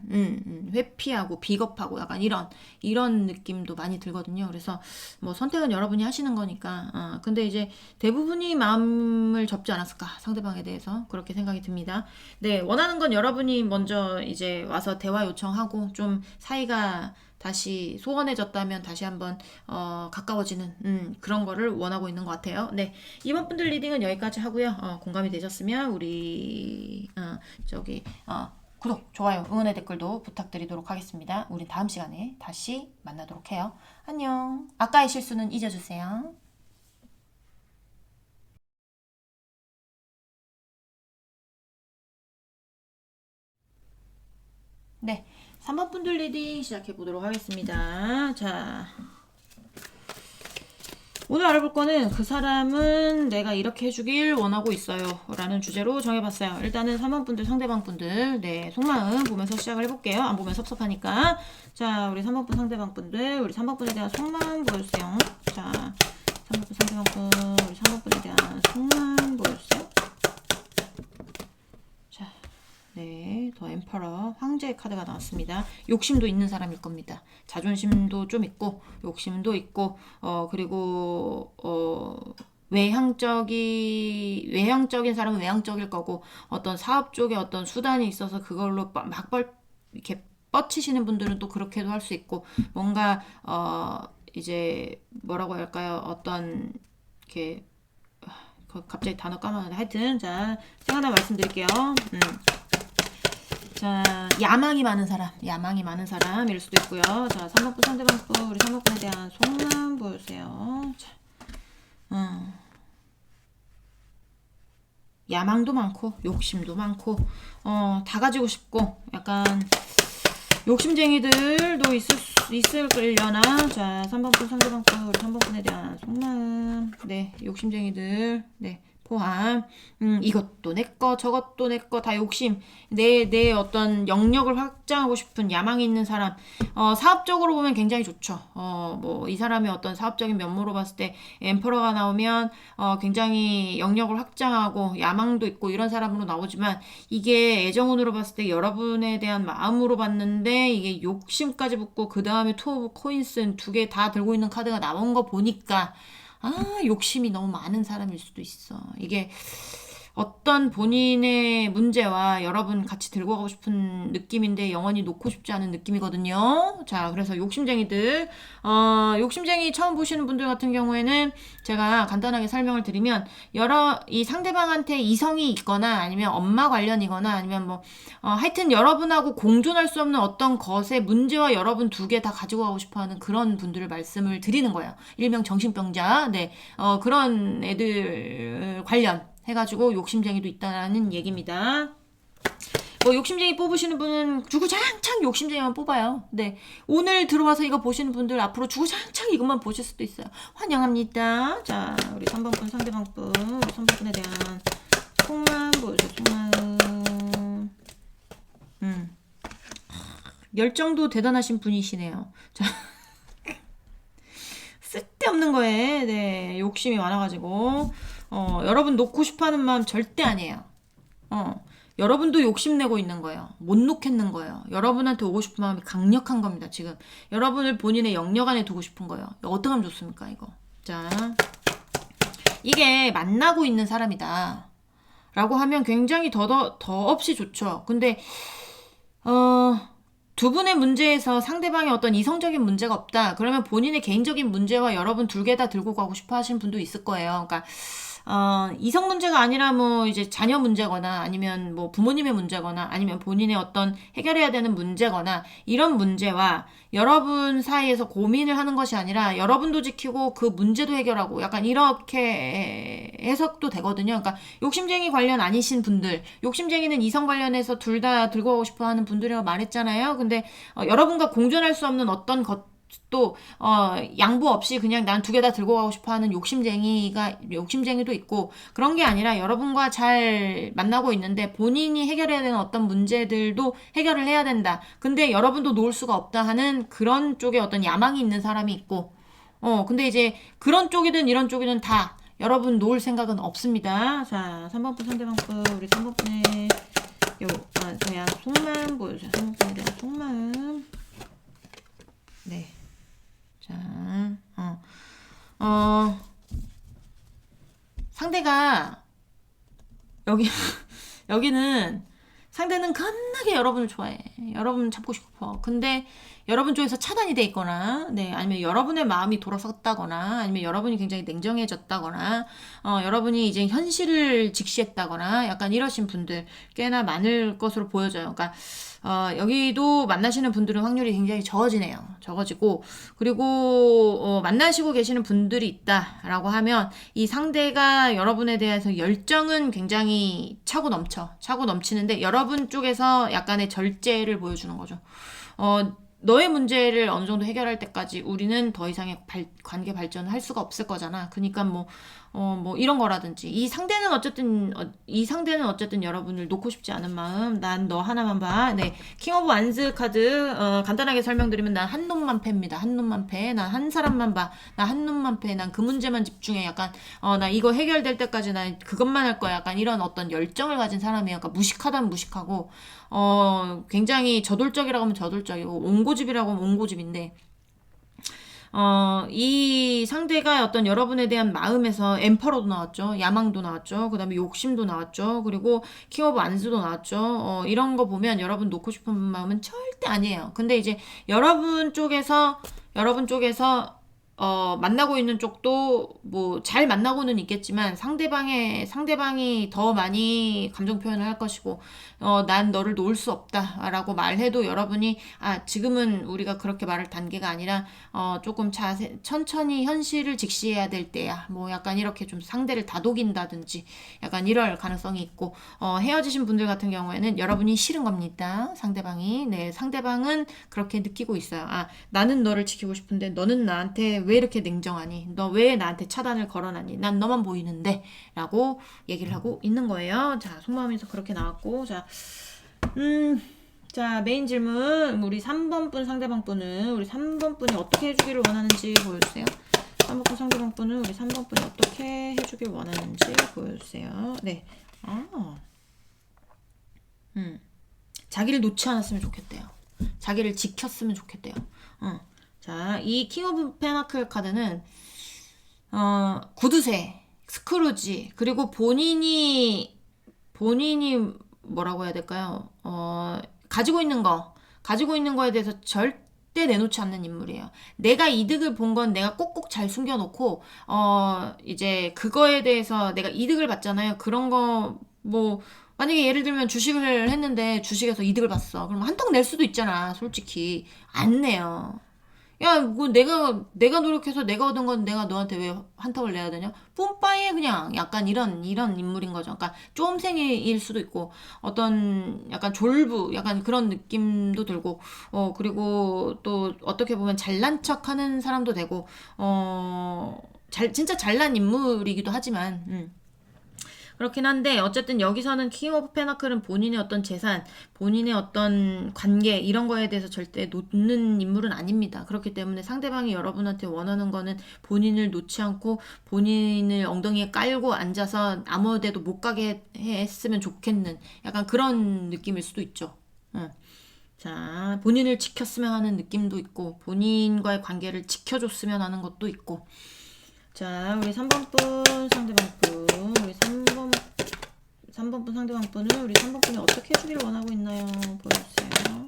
회피하고 비겁하고 약간 이런 느낌도 많이 들거든요. 그래서 뭐 선택은 여러분이 하시는 거니까. 근데 이제 대부분이 마음을 접지 않았을까? 상대방에 대해서. 그렇게 생각이 듭니다. 네, 원하는 건 여러분이 먼저 이제 와서 대화 요청하고 좀 사이가 다시 소원해졌다면 다시 한번 가까워지는 그런 거를 원하고 있는 것 같아요. 네, 이번 분들 리딩은 여기까지 하고요. 공감이 되셨으면 우리 구독, 좋아요, 응원의 댓글도 부탁드리도록 하겠습니다. 우린 다음 시간에 다시 만나도록 해요. 안녕. 아까의 실수는 잊어주세요. 네, 3번 분들 리딩 시작해 보도록 하겠습니다. 자, 오늘 알아볼 거는 그 사람은 내가 이렇게 해주길 원하고 있어요 라는 주제로 정해봤어요. 일단은 3번 분들, 상대방 분들, 네, 속마음 보면서 시작을 해볼게요. 안 보면 섭섭하니까. 자, 우리 3번 분, 상대방 분들, 우리 3번 분에 대한 속마음 보여주세요. 자, 3번 분, 상대방 분, 우리 3번 분에 대한 속마음 보여주세요. 자, 네, 더 엠퍼러 황제의 카드가 나왔습니다. 욕심도 있는 사람일 겁니다. 자존심도 좀 있고 욕심도 있고 그리고 외향적인 사람은 외향적일 거고 어떤 사업 쪽에 어떤 수단이 있어서 그걸로 막 이렇게 뻗치시는 분들은 또 그렇게도 할 수 있고 뭔가 이제 뭐라고 할까요? 어떤 이렇게 갑자기 단어 까먹었는데 하여튼 자 생각나 말씀드릴게요. 자, 야망이 많은 사람일 수도 있고요. 자, 3번 분 상대방 분, 우리 3번 분에 대한 속마음 보여주세요. 자, 야망도 많고, 욕심도 많고, 다 가지고 싶고, 약간, 욕심쟁이들도 있을려나? 자, 3번 분 상대방 분, 우리 3번 분에 대한 속마음. 네, 욕심쟁이들, 네. 포함. 이것도 내 거, 저것도 내 거, 다 욕심. 내 어떤 영역을 확장하고 싶은 야망이 있는 사람. 사업적으로 보면 굉장히 좋죠. 뭐, 이 사람의 어떤 사업적인 면모로 봤을 때, 엠퍼러가 나오면, 굉장히 영역을 확장하고, 야망도 있고, 이런 사람으로 나오지만, 이게 애정운으로 봤을 때 여러분에 대한 마음으로 봤는데, 이게 욕심까지 붙고, 그 다음에 투 오브 코인슨 두 개 다 들고 있는 카드가 나온 거 보니까, 욕심이 너무 많은 사람일 수도 있어. 이게 어떤 본인의 문제와 여러분 같이 들고 가고 싶은 느낌인데 영원히 놓고 싶지 않은 느낌이거든요. 자, 그래서 욕심쟁이들, 욕심쟁이 처음 보시는 분들 같은 경우에는 제가 간단하게 설명을 드리면 이 상대방한테 이성이 있거나 아니면 엄마 관련이거나 아니면 뭐, 하여튼 여러분하고 공존할 수 없는 어떤 것의 문제와 여러분 두 개 다 가지고 가고 싶어 하는 그런 분들을 말씀을 드리는 거예요. 일명 정신병자, 네, 그런 애들 관련. 해가지고 욕심쟁이도 있다는 얘기입니다. 뭐 욕심쟁이 뽑으시는 분은 주구장창 욕심쟁이만 뽑아요. 네, 오늘 들어와서 이거 보시는 분들 앞으로 주구장창 이것만 보실 수도 있어요. 환영합니다. 자, 우리 3번 분, 상대방 분, 우리 3번 분에 대한 속마음 보여주세요. 속마음. 열정도 대단하신 분이시네요. 자, 쓸데없는 거에 네, 욕심이 많아가지고 여러분 놓고 싶어하는 마음 절대 아니에요. 여러분도 욕심내고 있는 거예요. 못 놓겠는 거예요. 여러분한테 오고 싶은 마음이 강력한 겁니다. 지금 여러분을 본인의 영역 안에 두고 싶은 거예요. 어떻게 하면 좋습니까 이거? 자, 이게 만나고 있는 사람이다 라고 하면 굉장히 더 없이 좋죠. 근데 두 분의 문제에서 상대방의 어떤 이성적인 문제가 없다. 그러면 본인의 개인적인 문제와 여러분 둘 개 다 들고 가고 싶어 하시는 분도 있을 거예요. 그러니까, 이성 문제가 아니라 뭐 이제 자녀 문제거나 아니면 뭐 부모님의 문제거나 아니면 본인의 어떤 해결해야 되는 문제거나 이런 문제와 여러분 사이에서 고민을 하는 것이 아니라 여러분도 지키고 그 문제도 해결하고 약간 이렇게 해석도 되거든요. 그러니까 욕심쟁이 관련 아니신 분들, 욕심쟁이는 이성 관련해서 둘 다 들고 가고 싶어 하는 분들이라고 말했잖아요. 근데 여러분과 공존할 수 없는 어떤 또 양보 없이 그냥 난 두 개 다 들고 가고 싶어 하는 욕심쟁이도 있고 그런 게 아니라 여러분과 잘 만나고 있는데 본인이 해결해야 되는 어떤 문제들도 해결을 해야 된다. 근데 여러분도 놓을 수가 없다 하는 그런 쪽에 어떤 야망이 있는 사람이 있고 근데 이제 그런 쪽이든 이런 쪽이든 다 여러분 놓을 생각은 없습니다. 자, 3번 분 상대방 분 우리 3번 분의 그냥 속마음 보여주세요. 3번 분에 대한 속마음. 네. 자, 상대가 여기는 상대는 겁나게 여러분을 좋아해. 여러분 잡고 싶어. 근데 여러분 쪽에서 차단이 돼 있거나, 네, 아니면 여러분의 마음이 돌아섰다거나, 아니면 여러분이 굉장히 냉정해졌다거나, 여러분이 이제 현실을 직시했다거나, 약간 이러신 분들 꽤나 많을 것으로 보여져요. 그러니까, 여기도 만나시는 분들은 확률이 굉장히 적어지네요. 적어지고, 그리고, 만나시고 계시는 분들이 있다라고 하면, 이 상대가 여러분에 대해서 열정은 굉장히 차고 넘치는데, 여러분 쪽에서 약간의 절제를 보여주는 거죠. 너의 문제를 어느 정도 해결할 때까지 우리는 더 이상의 관계 발전을 할 수가 없을 거잖아. 그러니까 뭐 이런 거라든지 이 상대는 어쨌든 여러분을 놓고 싶지 않은 마음. 난 너 하나만 봐. 네, 킹 오브 완즈 카드 간단하게 설명드리면 난 한 놈만 패입니다. 한 놈만 패. 난 한 사람만 봐. 나 한 놈만 패. 난 그 문제만 집중해. 약간 나 이거 해결될 때까지 난 그것만 할 거야. 약간 이런 어떤 열정을 가진 사람이에요. 그러니까 무식하다면 무식하고 굉장히 저돌적이라고 하면 저돌적이고 옹고집이라고 하면 옹고집인데 이 상대가 어떤 여러분에 대한 마음에서 엠퍼러도 나왔죠. 야망도 나왔죠. 그 다음에 욕심도 나왔죠. 그리고 킹 오브 안스도 나왔죠. 이런 거 보면 여러분 놓고 싶은 마음은 절대 아니에요. 근데 이제 여러분 쪽에서 만나고 있는 쪽도 뭐 잘 만나고는 있겠지만 상대방이 더 많이 감정 표현을 할 것이고, 난 너를 놓을 수 없다라고 말해도 여러분이, 지금은 우리가 그렇게 말할 단계가 아니라, 조금 천천히 현실을 직시해야 될 때야. 뭐 약간 이렇게 좀 상대를 다독인다든지 약간 이럴 가능성이 있고, 헤어지신 분들 같은 경우에는 여러분이 싫은 겁니다. 상대방이. 네, 상대방은 그렇게 느끼고 있어요. 나는 너를 지키고 싶은데 너는 나한테 왜 이렇게 냉정하니? 너 왜 나한테 차단을 걸어놨니? 난 너만 보이는데 라고 얘기를 하고 있는 거예요. 자, 속마음에서 그렇게 나왔고, 자, 메인 질문. 우리 3번 분 상대방 분은 우리 3번 분이 어떻게 해주기를 원하는지 보여주세요. 3번 분 상대방 분은 우리 3번 분이 어떻게 해주길 원하는지 보여주세요. 네. 자기를 놓지 않았으면 좋겠대요. 자기를 지켰으면 좋겠대요. 자, 이 킹 오브 페나클 카드는 구두쇠, 스크루지, 그리고 본인이 뭐라고 해야 될까요? 가지고 있는 거에 대해서 절대 내놓지 않는 인물이에요. 내가 이득을 본 건 내가 꼭꼭 잘 숨겨놓고, 이제 그거에 대해서 내가 이득을 봤잖아요. 그런 거, 뭐, 만약에 예를 들면 주식을 했는데 주식에서 이득을 봤어. 그럼 한턱 낼 수도 있잖아. 솔직히. 안 내요. 야, 뭐 내가 노력해서 내가 얻은 건 내가 너한테 왜 한턱을 내야 되냐? 뿜빠이에 그냥 약간 이런 인물인 거죠. 그러니까 쫌생이일 수도 있고 어떤 약간 졸부 약간 그런 느낌도 들고 그리고 또 어떻게 보면 잘난 척하는 사람도 되고 진짜 잘난 인물이기도 하지만 그렇긴 한데 어쨌든 여기서는 킹 오브 페나클은 본인의 어떤 재산, 본인의 어떤 관계 이런 거에 대해서 절대 놓는 인물은 아닙니다. 그렇기 때문에 상대방이 여러분한테 원하는 거는 본인을 놓지 않고 본인을 엉덩이에 깔고 앉아서 아무 데도 못 가게 했으면 좋겠는 약간 그런 느낌일 수도 있죠. 자, 본인을 지켰으면 하는 느낌도 있고 본인과의 관계를 지켜줬으면 하는 것도 있고 자, 우리 3번 분 상대방 분 우리 3번 분 상대방분을 우리 3번분이 어떻게 해주기를 원하고 있나요? 보여주세요.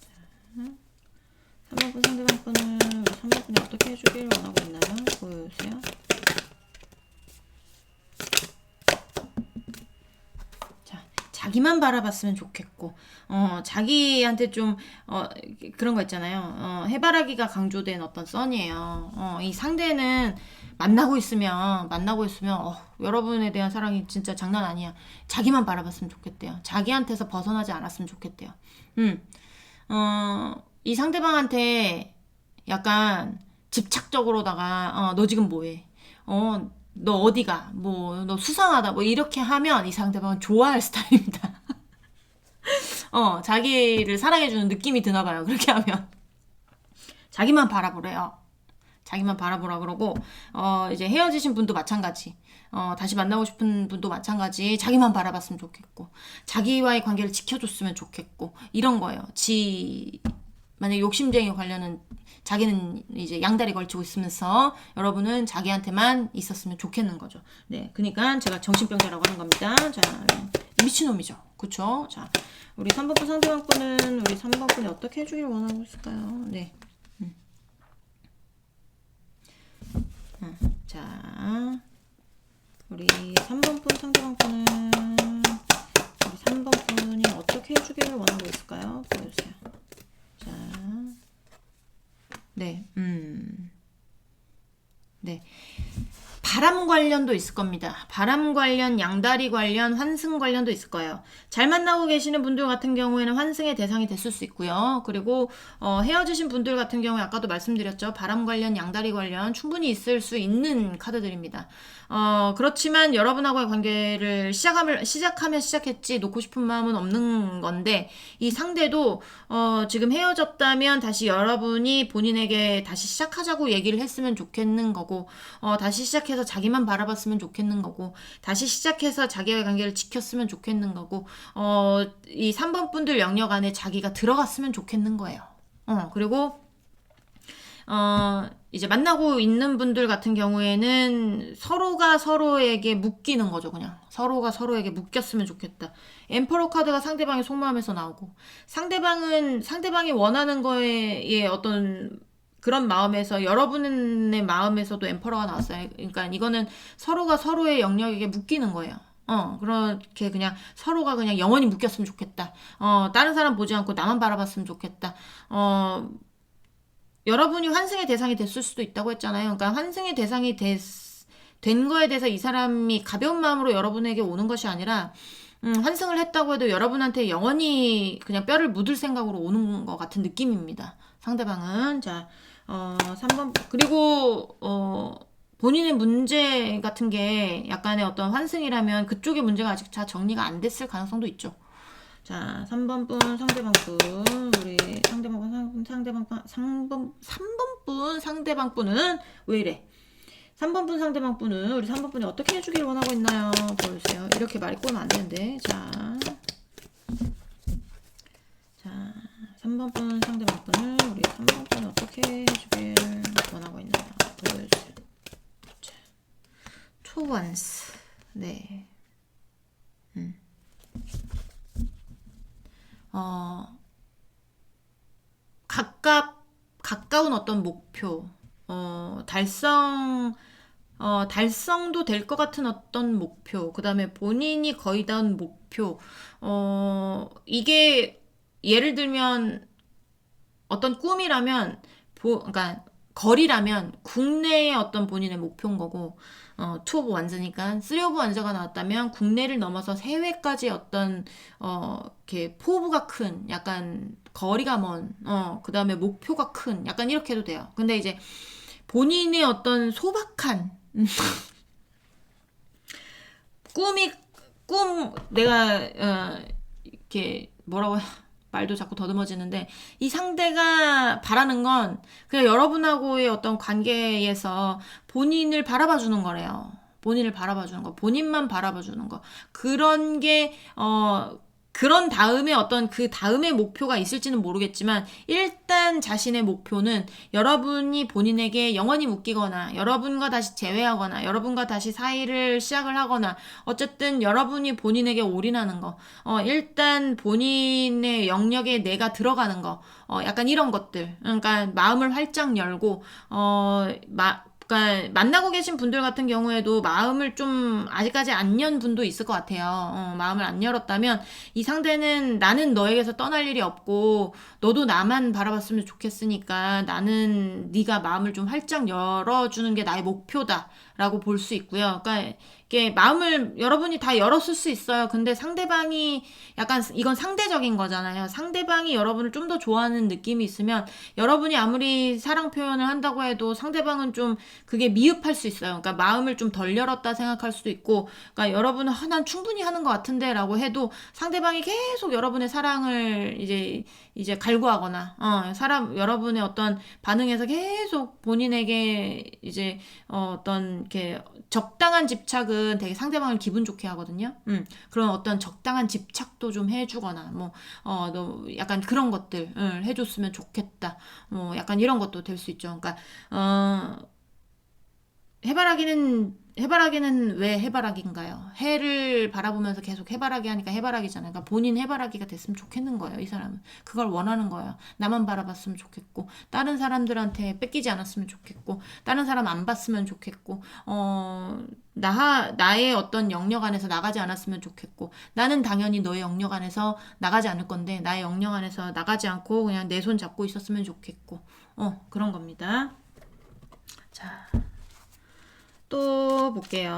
자, 3번분 상대방분을 우리 3번분이 어떻게 해주기를 원하고 있나요? 보여주세요. 자기만 바라봤으면 좋겠고, 자기한테 좀, 그런 거 있잖아요. 해바라기가 강조된 어떤 썬이에요. 이 상대는 만나고 있으면, 여러분에 대한 사랑이 진짜 장난 아니야. 자기만 바라봤으면 좋겠대요. 자기한테서 벗어나지 않았으면 좋겠대요. 이 상대방한테 약간 집착적으로다가, 너 지금 뭐해? 너 어디가? 너 수상하다. 이렇게 하면 이 상대방은 좋아할 스타일입니다. 자기를 사랑해주는 느낌이 드나봐요. 그렇게 하면. 자기만 바라보래요. 자기만 바라보라 그러고, 이제 헤어지신 분도 마찬가지. 다시 만나고 싶은 분도 마찬가지. 자기만 바라봤으면 좋겠고, 자기와의 관계를 지켜줬으면 좋겠고, 이런 거예요. 만약에 욕심쟁이 관련은 자기는 이제 양다리 걸치고 있으면서 여러분은 자기한테만 있었으면 좋겠는 거죠. 네, 그러니까 제가 정신병자라고 하는 겁니다. 자, 미친놈이죠. 그쵸? 자, 우리 3번분 상대방분은 우리 3번분이 어떻게 해주기를 원하고 있을까요? 네. 자, 우리 3번분 상대방분은 우리 3번분이 어떻게 해주기를 원하고 있을까요? 보여주세요. 자, 네, 네. 바람 관련도 있을 겁니다. 바람 관련, 양다리 관련, 환승 관련도 있을 거예요. 잘 만나고 계시는 분들 같은 경우에는 환승의 대상이 됐을 수 있고요. 그리고 헤어지신 분들 같은 경우에 아까도 말씀드렸죠. 바람 관련, 양다리 관련 충분히 있을 수 있는 카드들입니다. 그렇지만 여러분하고의 관계를 시작하면 시작했지 놓고 싶은 마음은 없는 건데, 이 상대도 지금 헤어졌다면 다시 여러분이 본인에게 다시 시작하자고 얘기를 했으면 좋겠는 거고, 다시 시작해서 자기만 바라봤으면 좋겠는 거고, 다시 시작해서 자기와의 관계를 지켰으면 좋겠는 거고, 이 3번 분들 영역 안에 자기가 들어갔으면 좋겠는 거예요. 그리고 이제 만나고 있는 분들 같은 경우에는 서로가 서로에게 묶이는 거죠. 그냥 서로가 서로에게 묶였으면 좋겠다. 엠퍼러 카드가 상대방의 속마음에서 나오고, 상대방이 원하는 거에 어떤 그런 마음에서, 여러분의 마음에서도 엠퍼러가 나왔어요. 그러니까 이거는 서로가 서로의 영역에게 묶이는 거예요. 그렇게 그냥 서로가 그냥 영원히 묶였으면 좋겠다. 다른 사람 보지 않고 나만 바라봤으면 좋겠다. 여러분이 환승의 대상이 됐을 수도 있다고 했잖아요. 그러니까 환승의 대상이 된 거에 대해서 이 사람이 가벼운 마음으로 여러분에게 오는 것이 아니라, 환승을 했다고 해도 여러분한테 영원히 그냥 뼈를 묻을 생각으로 오는 것 같은 느낌입니다. 상대방은. 자, 3번. 그리고, 본인의 문제 같은 게 약간의 어떤 환승이라면 그쪽의 문제가 아직 다 정리가 안 됐을 가능성도 있죠. 자, 3번분 상대방분, 우리 3번분 상대방분은 왜 이래? 3번분 상대방분은 우리 3번분이 어떻게 해주길 원하고 있나요? 보여주세요. 이렇게 말이 꼬면 안 되는데. 자, 3번분 상대방분을 우리 3번분이 어떻게 해주길 원하고 있나요? 보여주세요. 자, 투원스. 네. 가까운 어떤 목표, 달성도 될 것 같은 어떤 목표, 그 다음에 본인이 거의 다 한 목표, 이게 예를 들면 어떤 꿈이라면, 그러니까 거리라면 국내의 어떤 본인의 목표인 거고, 2 오브 완즈니까 3 오브 완즈가 나왔다면 국내를 넘어서 해외까지 어떤 이렇게 포부가 큰, 약간 거리가 먼, 그 다음에 목표가 큰, 약간 이렇게 해도 돼요. 근데 이제 본인의 어떤 소박한 내가 이렇게 뭐라고 말도 자꾸 더듬어지는데, 이 상대가 바라는 건 그냥 여러분하고의 어떤 관계에서 본인을 바라봐 주는 거래요. 본인을 바라봐 주는 거, 본인만 바라봐 주는 거. 그런 게 그런 다음에 어떤 그 다음에 목표가 있을지는 모르겠지만 일단 자신의 목표는 여러분이 본인에게 영원히 묶이거나 여러분과 다시 재회하거나 여러분과 다시 사이를 시작을 하거나 어쨌든 여러분이 본인에게 올인하는 거 일단 본인의 영역에 내가 들어가는 거 약간 이런 것들 그러니까 마음을 활짝 열고 그러니까 만나고 계신 분들 같은 경우에도 마음을 좀 아직까지 안 연 분도 있을 것 같아요. 마음을 안 열었다면 이 상대는 나는 너에게서 떠날 일이 없고 너도 나만 바라봤으면 좋겠으니까 나는 네가 마음을 좀 활짝 열어주는 게 나의 목표다라고 볼 수 있고요. 그러니까 이게 마음을 여러분이 다 열었을 수 있어요. 근데 상대방이 약간 이건 상대적인 거잖아요. 상대방이 여러분을 좀 더 좋아하는 느낌이 있으면 여러분이 아무리 사랑 표현을 한다고 해도 상대방은 좀 그게 미흡할 수 있어요. 그러니까 마음을 좀 덜 열었다 생각할 수도 있고, 그러니까 여러분은 난 충분히 하는 것 같은데라고 해도 상대방이 계속 여러분의 사랑을 이제 갈구하거나, 여러분의 어떤 반응에서 계속 본인에게 이제 어떤 이렇게 적당한 집착은 되게 상대방을 기분 좋게 하거든요. 그런 어떤 적당한 집착도 좀 해주거나, 너 약간 그런 것들 해줬으면 좋겠다. 약간 이런 것도 될 수 있죠. 그러니까 해바라기는 왜 해바라기인가요? 해를 바라보면서 계속 해바라기 하니까 해바라기잖아요. 그러니까 본인 해바라기가 됐으면 좋겠는 거예요, 이 사람은. 그걸 원하는 거예요. 나만 바라봤으면 좋겠고, 다른 사람들한테 뺏기지 않았으면 좋겠고, 다른 사람 안 봤으면 좋겠고, 나의 어떤 영역 안에서 나가지 않았으면 좋겠고, 나는 당연히 너의 영역 안에서 나가지 않을 건데, 나의 영역 안에서 나가지 않고 그냥 내 손 잡고 있었으면 좋겠고, 그런 겁니다. 자. 또 볼게요.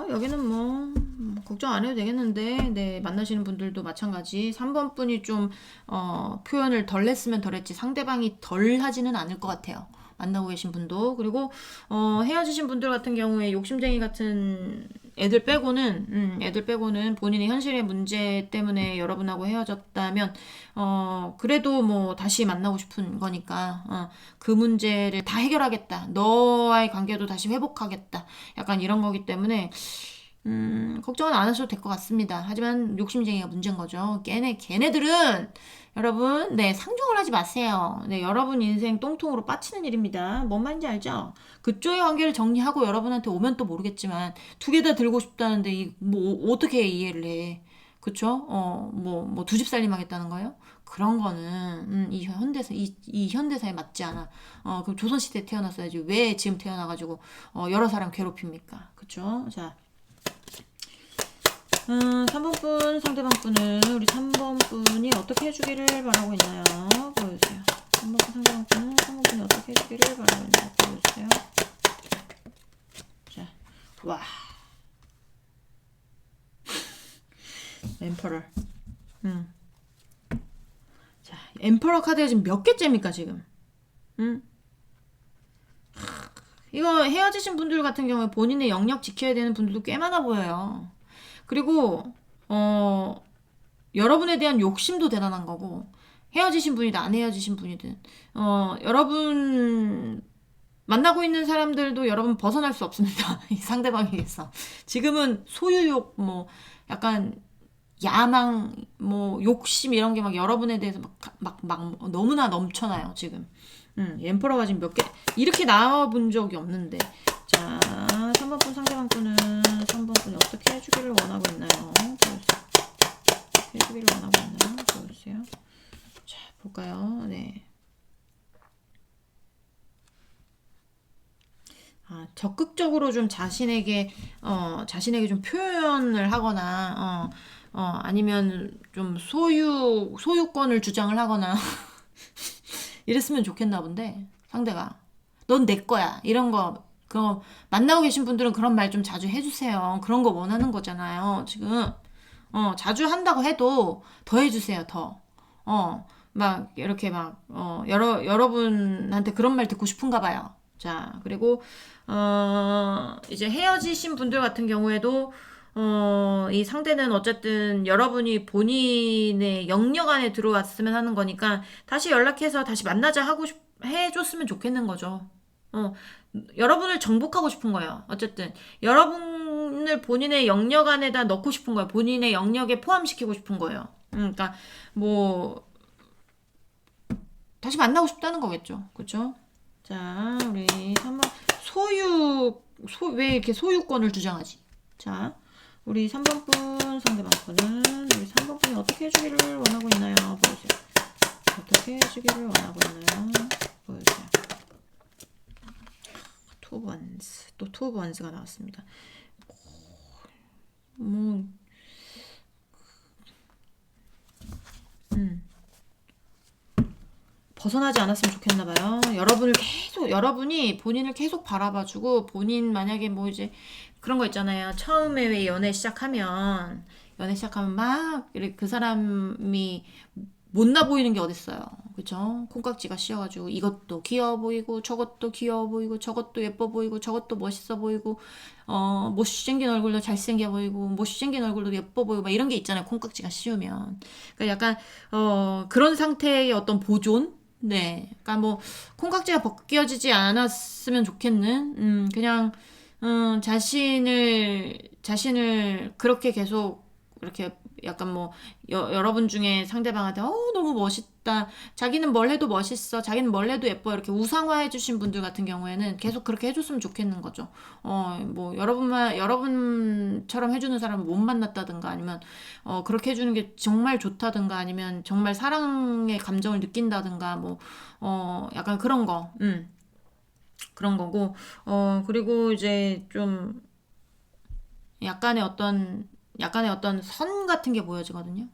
여기는 걱정 안 해도 되겠는데, 네, 만나시는 분들도 마찬가지. 3번 분이 좀, 표현을 덜 했으면 덜 했지, 상대방이 덜 하지는 않을 것 같아요. 만나고 계신 분도. 그리고, 헤어지신 분들 같은 경우에 욕심쟁이 같은 애들 빼고는 본인의 현실의 문제 때문에 여러분하고 헤어졌다면, 그래도 다시 만나고 싶은 거니까, 그 문제를 다 해결하겠다. 너와의 관계도 다시 회복하겠다. 약간 이런 거기 때문에, 걱정은 안 하셔도 될 것 같습니다. 하지만 욕심쟁이가 문제인 거죠. 걔네들은 여러분, 네, 상종을 하지 마세요. 네, 여러분 인생 똥통으로 빠치는 일입니다. 뭔 말인지 알죠? 그쪽의 관계를 정리하고 여러분한테 오면 또 모르겠지만 두 개 다 들고 싶다는데 어떻게 이해를 해? 그쵸? 두 집 살림하겠다는 거예요? 그런 거는 이 현대사에 맞지 않아. 그럼 조선시대에 태어났어야지. 왜 지금 태어나가지고 여러 사람 괴롭힙니까? 그쵸? 자. 3번 분, 상대방 분은 우리 3번 분이 어떻게 해주기를 바라고 있나요? 보여주세요. 3번 분, 상대방 분은 3번 분이 어떻게 해주기를 바라고 있나요? 보여주세요. 자, 와. 엠퍼럴. 자, 엠퍼럴 카드가 지금 몇 개째입니까, 지금? 이거 헤어지신 분들 같은 경우에 본인의 영역 지켜야 되는 분들도 꽤 많아 보여요. 그리고 여러분에 대한 욕심도 대단한 거고 헤어지신 분이든 안 헤어지신 분이든 여러분 만나고 있는 사람들도 여러분 벗어날 수 없습니다. 이 상대방에게서 지금은 소유욕 약간 야망 욕심 이런 게 막 여러분에 대해서 막 너무나 넘쳐나요 지금. 엠퍼러가 지금 몇 개 이렇게 나와본 적이 없는데 자 3번 분 상대방 분은 3번 분이 어떻게 해주기를 원하고 있나요? 보여주세요. 어떻게 해주기를 원하고 있나요? 보여주세요. 자 볼까요? 네. 적극적으로 좀 자신에게 좀 표현을 하거나 아니면 좀 소유권을 주장을 하거나 이랬으면 좋겠나 본데 상대가 넌 내 거야 이런 거 그거 만나고 계신 분들은 그런 말 좀 자주 해주세요. 그런 거 원하는 거잖아요. 지금 자주 한다고 해도 더 해주세요. 막 이렇게 여러분한테 그런 말 듣고 싶은가 봐요. 자 그리고 이제 헤어지신 분들 같은 경우에도 이 상대는 어쨌든 여러분이 본인의 영역 안에 들어왔으면 하는 거니까 다시 연락해서 다시 만나자 해줬으면 좋겠는 거죠. 여러분을 정복하고 싶은 거예요. 어쨌든 여러분은 돈을 본인의 영역 안에다 넣고 싶은 거예요. 본인의 영역에 포함시키고 싶은 거예요. 그러니까 뭐 다시 만나고 싶다는 거겠죠. 그렇죠? 자, 우리 3번 왜 이렇게 소유권을 주장하지? 자, 우리 3번 분 상대방 분은 우리 3번 분이 어떻게 해주기를 원하고 있나요? 보여주세요. 어떻게 해주기를 원하고 있나요? 보여주세요. 투 오브 원스. 또 투 오브 원스가 나왔습니다. 뭐 벗어나지 않았으면 좋겠나봐요. 여러분이 본인을 계속 바라봐주고, 본인 만약에 뭐 이제 그런 거 있잖아요. 처음에 왜 연애 시작하면 막, 이렇게 그 사람이 못나 보이는 게 어딨어요. 그쵸? 콩깍지가 씌어가지고, 이것도 귀여워 보이고, 저것도 귀여워 보이고, 저것도 예뻐 보이고, 저것도 멋있어 보이고, 못생긴 얼굴도 잘생겨 보이고, 못생긴 얼굴도 예뻐 보이고, 막 이런 게 있잖아요. 콩깍지가 씌우면. 그러니까 약간, 그런 상태의 어떤 보존? 네. 그러니까 뭐, 콩깍지가 벗겨지지 않았으면 좋겠는, 그냥, 자신을 그렇게 계속, 이렇게 약간 뭐, 여러분 중에 상대방한테, 너무 멋있다. 자기는 뭘 해도 멋있어. 자기는 뭘 해도 예뻐. 이렇게 우상화해주신 분들 같은 경우에는 계속 그렇게 해줬으면 좋겠는 거죠. 뭐, 여러분처럼 해주는 사람을 못 만났다든가 아니면, 그렇게 해주는 게 정말 좋다든가 아니면 정말 사랑의 감정을 느낀다든가 뭐, 약간 그런 거, 그런 거고, 그리고 이제 좀 약간의 어떤 선 같은 게 보여지거든요.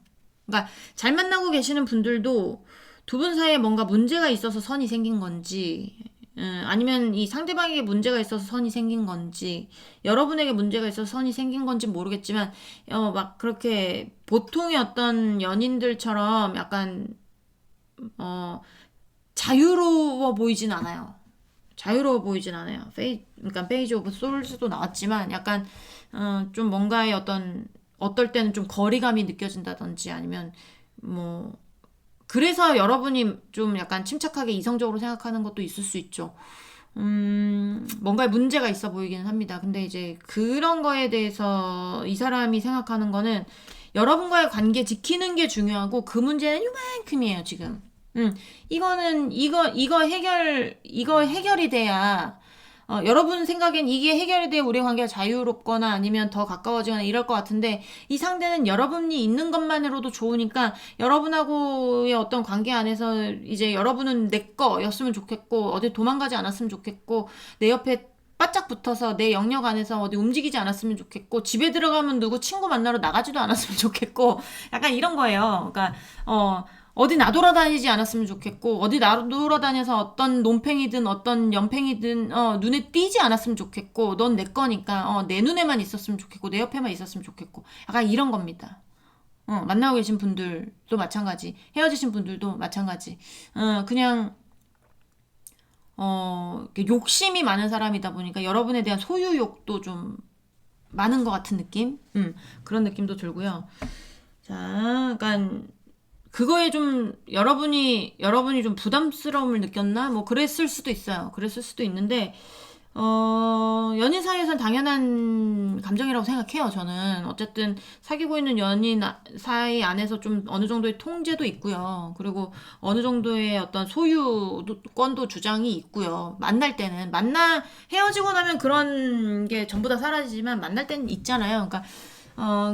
그러니까 잘 만나고 계시는 분들도 두 분 사이에 뭔가 문제가 있어서 선이 생긴 건지, 아니면 이 상대방에게 문제가 있어서 선이 생긴 건지, 여러분에게 문제가 있어서 선이 생긴 건지 모르겠지만, 막 그렇게 보통의 어떤 연인들처럼 약간, 자유로워 보이진 않아요. 그러니까 페이지 오브 소울스도 나왔지만 약간 좀 뭔가의 어떨 때는 좀 거리감이 느껴진다든지 아니면 뭐 그래서 여러분이 좀 약간 침착하게 이성적으로 생각하는 것도 있을 수 있죠. 뭔가에 문제가 있어 보이기는 합니다. 근데 이제 그런 거에 대해서 이 사람이 생각하는 거는 여러분과의 관계 지키는 게 중요하고 그 문제는 요만큼이에요, 지금. 이거 해결이 돼야, 여러분 생각엔 이게 해결이 돼야 우리 관계가 자유롭거나 아니면 더 가까워지거나 이럴 것 같은데, 이 상대는 여러분이 있는 것만으로도 좋으니까, 여러분하고의 어떤 관계 안에서 이제 여러분은 내 거였으면 좋겠고, 어디 도망가지 않았으면 좋겠고, 내 옆에 바짝 붙어서 내 영역 안에서 어디 움직이지 않았으면 좋겠고, 집에 들어가면 누구 친구 만나러 나가지도 않았으면 좋겠고, 약간 이런 거예요. 그러니까, 어디 나돌아다니지 않았으면 좋겠고, 어디 나돌아다녀서 어떤 논팽이든 어떤 연팽이든, 눈에 띄지 않았으면 좋겠고, 넌 내 거니까, 내 눈에만 있었으면 좋겠고, 내 옆에만 있었으면 좋겠고, 약간 이런 겁니다. 만나고 계신 분들도 마찬가지, 헤어지신 분들도 마찬가지. 그냥, 욕심이 많은 사람이다 보니까 여러분에 대한 소유욕도 좀 많은 것 같은 느낌? 그런 느낌도 들고요. 자, 그러니까, 그거에 좀 여러분이 좀 부담스러움을 느꼈나? 뭐 그랬을 수도 있어요. 그랬을 수도 있는데 연인 사이에서는 당연한 감정이라고 생각해요. 저는 어쨌든 사귀고 있는 연인 사이 안에서 좀 어느 정도의 통제도 있고요. 그리고 어느 정도의 어떤 소유권도 주장이 있고요. 헤어지고 나면 그런 게 전부 다 사라지지만 만날 때는 있잖아요. 그러니까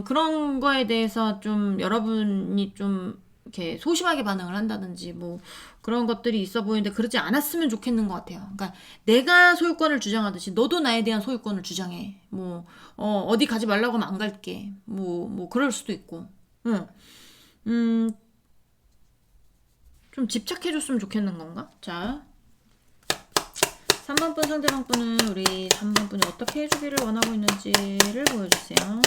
그런 거에 대해서 좀 여러분이 좀 이렇게 소심하게 반응을 한다든지 뭐 그런 것들이 있어 보이는데 그러지 않았으면 좋겠는 것 같아요. 그러니까 내가 소유권을 주장하듯이 너도 나에 대한 소유권을 주장해. 뭐 어디 가지 말라고 하면 안 갈게. 뭐 그럴 수도 있고. 좀 집착해줬으면 좋겠는 건가? 자, 3번 분 상대방 분은 우리 3번 분이 어떻게 해주기를 원하고 있는지를 보여주세요.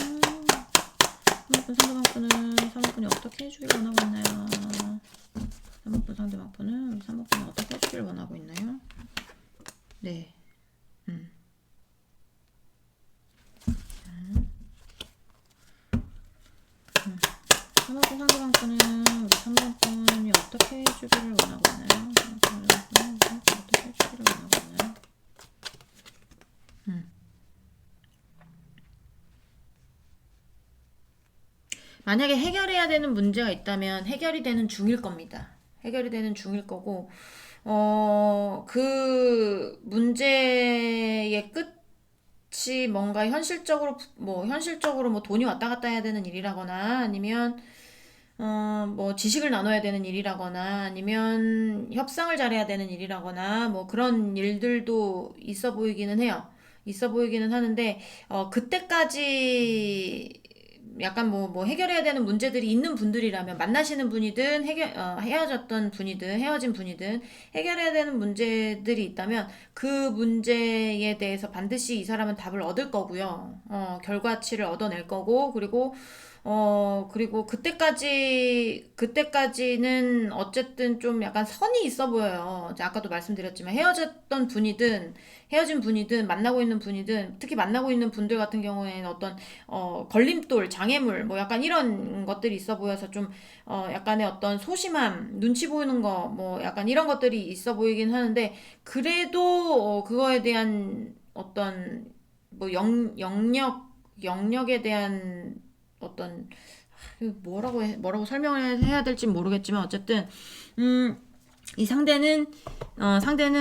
3번 분 상대방 분은 3번 분이 어떻게 해주기를 원하고 있나요? 3번 분 상대방 분은 우리 3번 분이 어떻게 해주기를 원하고 있나요? 네. 3번 분 상대방 분은 우리 3번 분이 어떻게 해주기를 원하고 있나요? 3번 분 상대방 분은 어떻게 해주기를 원하고 있나요? 만약에 해결해야 되는 문제가 있다면 해결이 되는 중일 겁니다. 해결이 되는 중일 거고, 그 문제의 끝이 뭔가 현실적으로 뭐 돈이 왔다 갔다 해야 되는 일이라거나 아니면 뭐 지식을 나눠야 되는 일이라거나 아니면 협상을 잘해야 되는 일이라거나 뭐 그런 일들도 있어 보이기는 해요. 있어 보이기는 하는데 그때까지 약간 뭐 해결해야 되는 문제들이 있는 분들이라면 만나시는 분이든 헤어졌던 분이든 헤어진 분이든 해결해야 되는 문제들이 있다면 그 문제에 대해서 반드시 이 사람은 답을 얻을 거고요. 결과치를 얻어낼 거고 그리고 그때까지는 어쨌든 좀 약간 선이 있어 보여요. 아까도 말씀드렸지만 헤어진 분이든 만나고 있는 분이든 특히 만나고 있는 분들 같은 경우에는 어떤 걸림돌, 장애물 뭐 약간 이런 것들이 있어 보여서 좀 약간의 어떤 소심함, 눈치 보이는 거 뭐 약간 이런 것들이 있어 보이긴 하는데 그래도 그거에 대한 어떤 뭐 영역에 대한 어떤 뭐라고 설명을 해야 될지 모르겠지만 어쨌든 이 상대는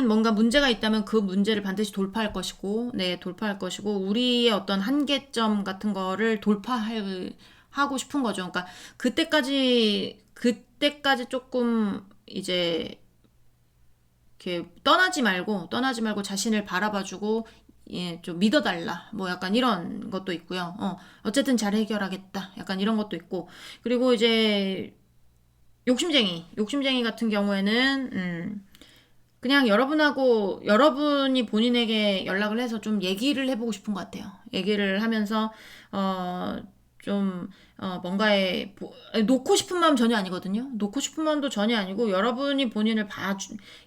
뭔가 문제가 있다면 그 문제를 반드시 돌파할 것이고, 돌파할 것이고, 우리의 어떤 한계점 같은 거를 하고 싶은 거죠. 그러니까, 그때까지 조금, 이제, 이렇게 떠나지 말고 자신을 바라봐주고, 예, 좀 믿어달라. 뭐 약간 이런 것도 있고요. 어쨌든 잘 해결하겠다. 약간 이런 것도 있고. 그리고 이제, 욕심쟁이 같은 경우에는, 그냥 여러분이 본인에게 연락을 해서 좀 얘기를 해보고 싶은 것 같아요. 얘기를 하면서, 놓고 싶은 마음 전혀 아니거든요. 놓고 싶은 마음도 전혀 아니고, 여러분이 본인을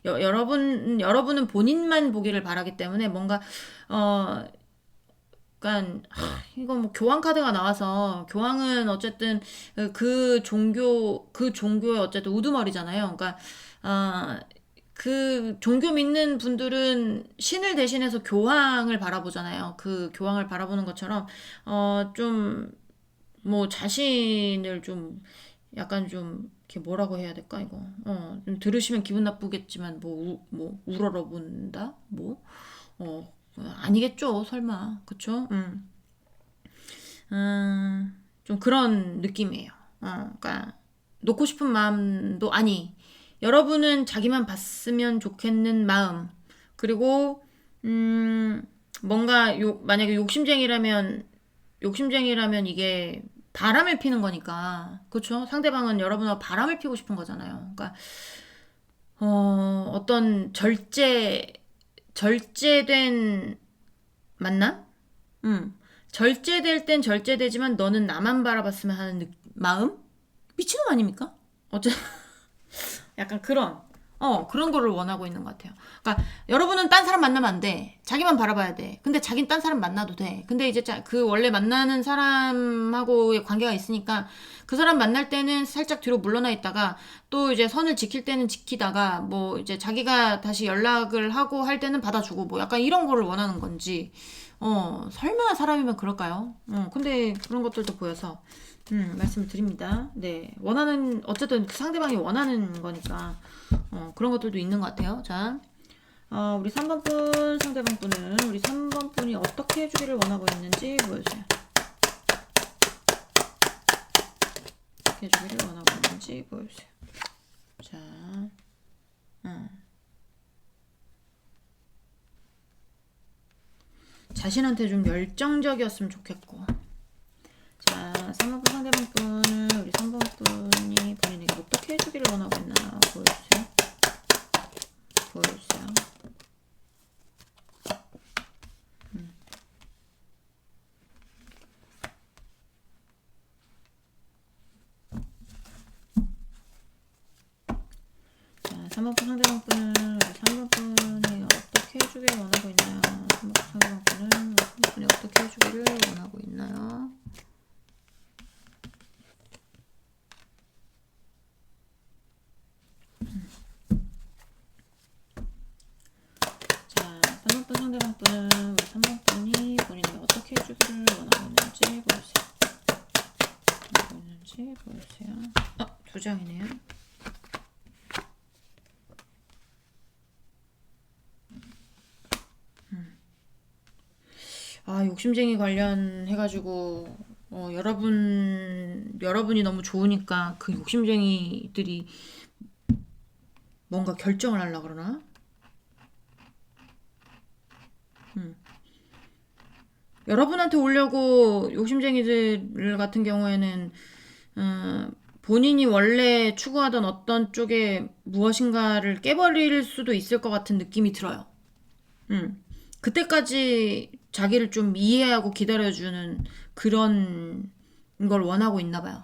여러분은 본인만 보기를 바라기 때문에 뭔가, 그러니까 이거 뭐 교황 카드가 나와서 교황은 어쨌든 그 종교의 어쨌든 우두머리잖아요. 그러니까 그 종교 믿는 분들은 신을 대신해서 교황을 바라보잖아요. 그 교황을 바라보는 것처럼 좀 뭐 자신을 좀 약간 좀 이렇게 뭐라고 해야 될까 이거 좀 들으시면 기분 나쁘겠지만 뭐 우러러 본다 어 아니겠죠 설마 그쵸 좀 그런 느낌이에요. 그러니까 놓고 싶은 마음도 아니 여러분은 자기만 봤으면 좋겠는 마음 그리고 뭔가 만약에 욕심쟁이라면 이게 바람을 피는 거니까 그렇죠? 상대방은 여러분하고 바람을 피고 싶은 거잖아요. 그러니까 어떤 절제된 만남? 절제될 땐 절제되지만 너는 나만 바라봤으면 하는 마음? 미친놈 아닙니까? 약간 그런 거를 원하고 있는 것 같아요. 그러니까 여러분은 딴 사람 만나면 안 돼. 자기만 바라봐야 돼. 근데 자긴 딴 사람 만나도 돼. 근데 이제 그 원래 만나는 사람하고의 관계가 있으니까 그 사람 만날 때는 살짝 뒤로 물러나 있다가 또 이제 선을 지킬 때는 지키다가 뭐 이제 자기가 다시 연락을 하고 할 때는 받아주고 뭐 약간 이런 거를 원하는 건지 설마 사람이면 그럴까요? 근데 그런 것들도 보여서 말씀을 드립니다. 네. 어쨌든 그 상대방이 원하는 거니까, 그런 것들도 있는 것 같아요. 자, 우리 3번 상대방 분은 우리 3번 분이 어떻게 해주기를 원하고 있는지 보여주세요. 어떻게 해주기를 원하고 있는지 보여주세요. 자, 자신한테 좀 열정적이었으면 좋겠고, 자, 3번 상대방 분은 우리 3번 분이 본인에게 어떻게 해주기를 원하고 있나 보여주세요. 자, 3번 분 상대방 분은 우리 3번 분이 어떻게 해주기를 원하고 있나요? 3번 분 상대방 분은 3번 분이 어떻게 해주기를 원하고 있나요? 자, 3번 분 상대방 분은 우리 3번 분이 본인이 어떻게 해주기를 원하고 있는지 보여주세요. 장이지? 보여주세요. 두 장이네요. 욕심쟁이 관련해가지고, 여러분이 너무 좋으니까 그 욕심쟁이들이 뭔가 결정을 하려고 그러나? 여러분한테 오려고 욕심쟁이들 같은 경우에는, 본인이 원래 추구하던 어떤 쪽에 무엇인가를 깨버릴 수도 있을 것 같은 느낌이 들어요. 그때까지 자기를 좀 이해하고 기다려주는 그런 걸 원하고 있나 봐요.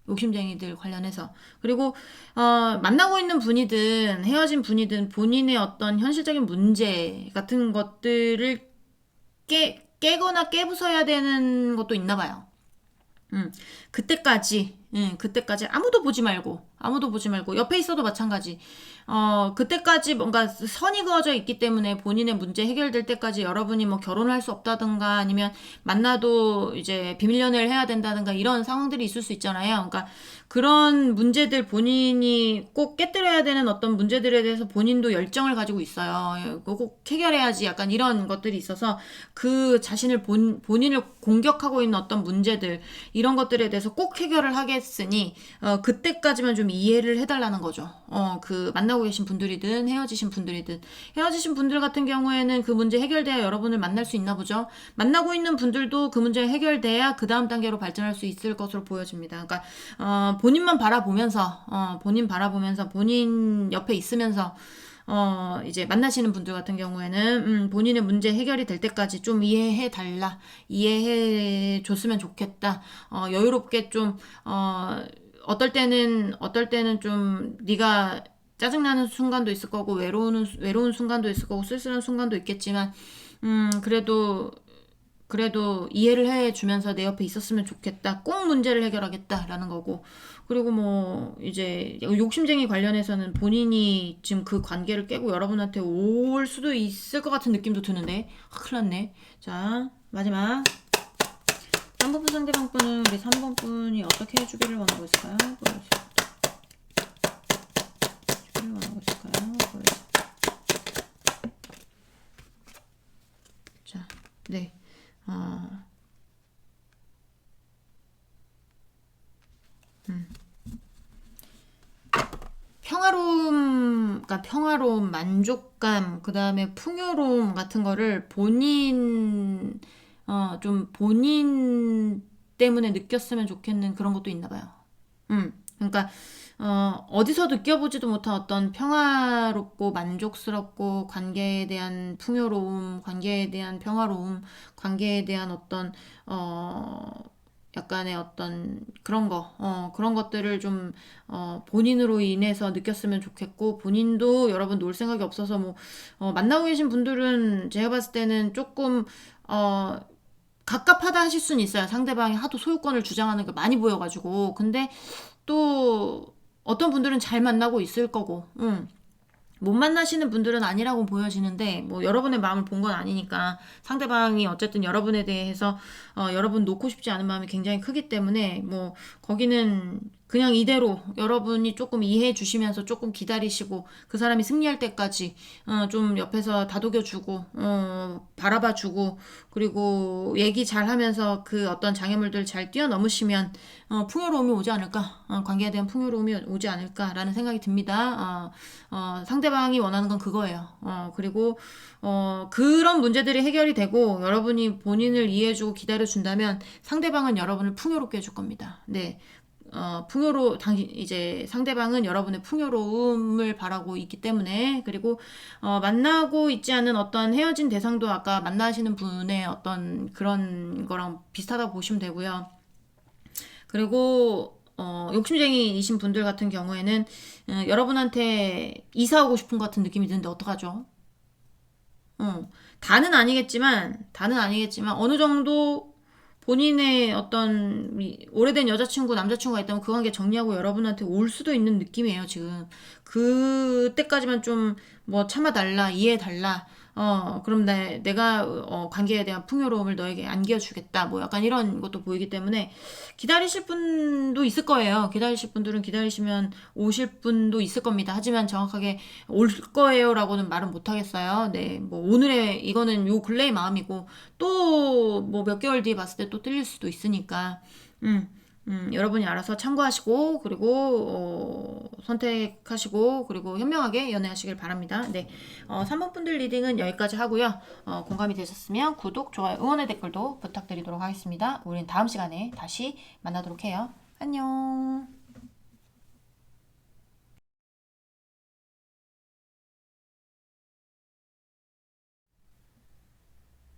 욕심쟁이들 관련해서. 그리고 만나고 있는 분이든 헤어진 분이든 본인의 어떤 현실적인 문제 같은 것들을 깨거나 깨부숴야 되는 것도 있나 봐요. 그때까지 아무도 보지 말고 옆에 있어도 마찬가지. 그때까지 뭔가 선이 그어져 있기 때문에 본인의 문제 해결될 때까지 여러분이 뭐 결혼할 수 없다든가 아니면 만나도 이제 비밀 연애를 해야 된다든가 이런 상황들이 있을 수 있잖아요. 그러니까 그런 문제들 본인이 꼭 깨뜨려야 되는 어떤 문제들에 대해서 본인도 열정을 가지고 있어요. 꼭 해결해야지 약간 이런 것들이 있어서 그 자신을 본인을 공격하고 있는 어떤 문제들 이런 것들에 대해서 꼭 해결을 하겠으니 그때까지만 좀 이해를 해달라는 거죠. 그 만나고 계신 분들이든 헤어지신 분들이든 헤어지신 분들 같은 경우에는 그 문제 해결돼야 여러분을 만날 수 있나 보죠. 만나고 있는 분들도 그 문제 해결돼야 그 다음 단계로 발전할 수 있을 것으로 보여집니다. 그러니까 본인만 바라보면서 본인 옆에 있으면서 이제 만나시는 분들 같은 경우에는 본인의 문제 해결이 될 때까지 좀 이해해 줬으면 좋겠다. 여유롭게 좀 어떨 때는 좀 네가 짜증나는 순간도 있을 거고 외로운 순간도 있을 거고 쓸쓸한 순간도 있겠지만 그래도 이해를 해주면서 내 옆에 있었으면 좋겠다. 꼭 문제를 해결하겠다라는 거고. 그리고 뭐 이제 욕심쟁이 관련해서는 본인이 지금 그 관계를 깨고 여러분한테 올 수도 있을 것 같은 느낌도 드는데 큰일 났네. 자, 마지막 3번분 상대방 분은 우리 3번 분이 어떻게 해주기를 원하고 있을까요? 보여주세요. 해주기를 원하고 있을까요? 보여주세요. 자, 네. 평화로움, 만족감, 그 다음에 풍요로움 같은 거를 본인 때문에 느꼈으면 좋겠는 그런 것도 있나 봐요. 그러니까, 어디서 느껴보지도 못한 어떤 평화롭고 만족스럽고 관계에 대한 풍요로움, 관계에 대한 평화로움, 관계에 대한 어떤, 약간의 어떤 그런 것들을 좀, 본인으로 인해서 느꼈으면 좋겠고, 본인도 여러분 놀 생각이 없어서 뭐, 만나고 계신 분들은 제가 봤을 때는 조금, 갑갑하다 하실 수는 있어요. 상대방이 하도 소유권을 주장하는 게 많이 보여가지고. 근데 또 어떤 분들은 잘 만나고 있을 거고, 못 만나시는 분들은 아니라고 보여지는데 뭐 여러분의 마음을 본 건 아니니까 상대방이 어쨌든 여러분에 대해서 여러분 놓고 싶지 않은 마음이 굉장히 크기 때문에 뭐 거기는 그냥 이대로 여러분이 조금 이해해 주시면서 조금 기다리시고 그 사람이 승리할 때까지 좀 옆에서 다독여주고 바라봐주고 그리고 얘기 잘 하면서 그 어떤 장애물들 잘 뛰어넘으시면 풍요로움이 오지 않을까 관계에 대한 풍요로움이 오지 않을까라는 생각이 듭니다. 상대방이 원하는 건 그거예요. 그리고 그런 문제들이 해결이 되고 여러분이 본인을 이해해주고 기다려준다면 상대방은 여러분을 풍요롭게 해줄 겁니다. 네. 이제 상대방은 여러분의 풍요로움을 바라고 있기 때문에, 그리고, 만나고 있지 않은 어떤 헤어진 대상도 아까 만나시는 분의 어떤 그런 거랑 비슷하다고 보시면 되고요. 그리고, 욕심쟁이이신 분들 같은 경우에는, 여러분한테 이사 오고 싶은 것 같은 느낌이 드는데 어떡하죠? 다는 아니겠지만, 어느 정도 본인의 어떤 오래된 여자친구, 남자친구가 있다면 그 관계 정리하고 여러분한테 올 수도 있는 느낌이에요, 지금. 그때까지만 좀 뭐 참아달라, 이해해달라, 그럼 내가 관계에 대한 풍요로움을 너에게 안겨주겠다. 뭐 약간 이런 것도 보이기 때문에 기다리실 분도 있을 거예요. 기다리실 분들은 기다리시면 오실 분도 있을 겁니다. 하지만 정확하게 올 거예요라고는 말은 못 하겠어요. 네, 뭐 오늘의 이거는 요 근래의 마음이고 또 뭐 몇 개월 뒤에 봤을 때 또 틀릴 수도 있으니까. 여러분이 알아서 참고하시고 그리고 선택하시고 그리고 현명하게 연애하시길 바랍니다. 네, 3번 분들 리딩은 여기까지 하고요. 공감이 되셨으면 구독, 좋아요, 응원의 댓글도 부탁드리도록 하겠습니다. 우린 다음 시간에 다시 만나도록 해요. 안녕.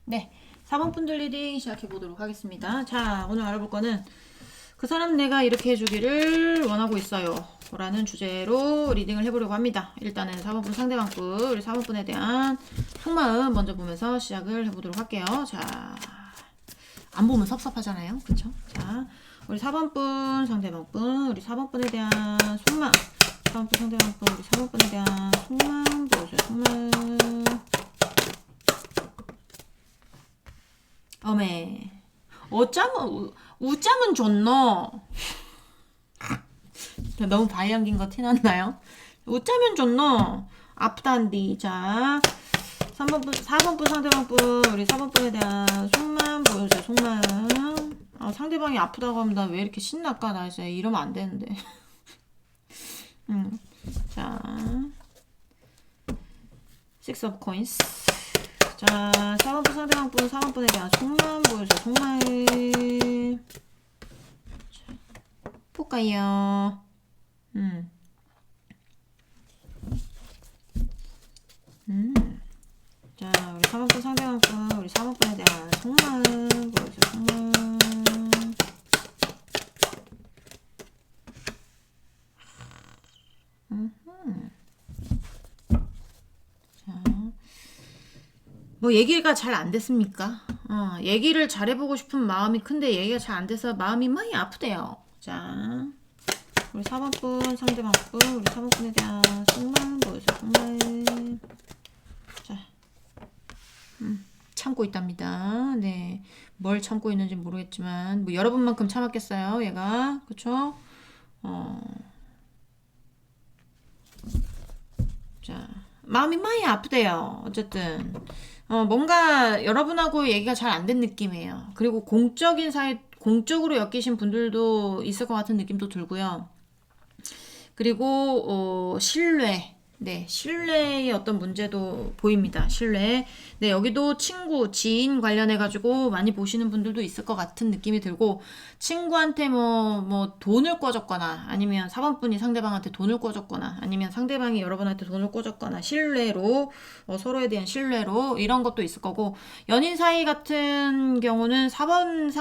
네, 4번 분들 리딩 시작해 보도록 하겠습니다. 자, 오늘 알아볼 거는 그 사람 내가 이렇게 해주기를 원하고 있어요 라는 주제로 리딩을 해보려고 합니다. 일단은 4번분 상대방분, 우리 4번분에 대한 속마음 먼저 보면서 시작을 해보도록 할게요. 자, 안 보면 섭섭하잖아요. 그쵸? 자, 우리 4번분 상대방분, 우리 4번분에 대한 속마음, 4번분 상대방분, 우리 4번분에 대한 속마음 보여줘요. 속마음. 어메, 어쩌면 우짬은 좋노. 너무 바이안긴 거 티났나요? 우짜면 좋노. 아프단디. 자, 4번분 상대방분, 우리 4번분에 대한 속마음 보여줘요. 속마음. 상대방이 아프다고 하면 나 왜 이렇게 신날까? 나 이제 이러면 안 되는데. 자, 6 of coins. 자, 4번분 상대방분, 4번분에 대한 속마음 보여줘요. 속마음. 볼까요? 자, 우리 4번분 상대방분, 우리 4번분에 대한 속마음 보여줘요. 속마음. 자, 뭐 얘기가 잘 안 됐습니까? 얘기를 잘해보고 싶은 마음이 큰데 얘기가 잘 안 돼서 마음이 많이 아프대요. 자, 우리 4번분 상대방분, 우리 4번분에 대한 속마음 보여줘요. 속마음. 자, 참고 있답니다. 네, 뭘 참고 있는지 모르겠지만 뭐 여러분만큼 참았겠어요, 얘가. 그쵸? 자, 마음이 많이 아프대요. 어쨌든 뭔가 여러분하고 얘기가 잘 안 된 느낌이에요. 그리고 공적으로 엮이신 분들도 있을 것 같은 느낌도 들고요. 그리고 신뢰. 네, 신뢰의 어떤 문제도 보입니다. 신뢰. 네, 여기도 친구, 지인 관련해가지고 많이 보시는 분들도 있을 것 같은 느낌이 들고, 친구한테 뭐 돈을 꿔줬거나, 아니면 4번분이 상대방한테 돈을 꿔줬거나, 아니면 상대방이 여러분한테 돈을 꿔줬거나, 신뢰로, 서로에 대한 신뢰로, 이런 것도 있을 거고, 연인 사이 같은 경우는 4번분이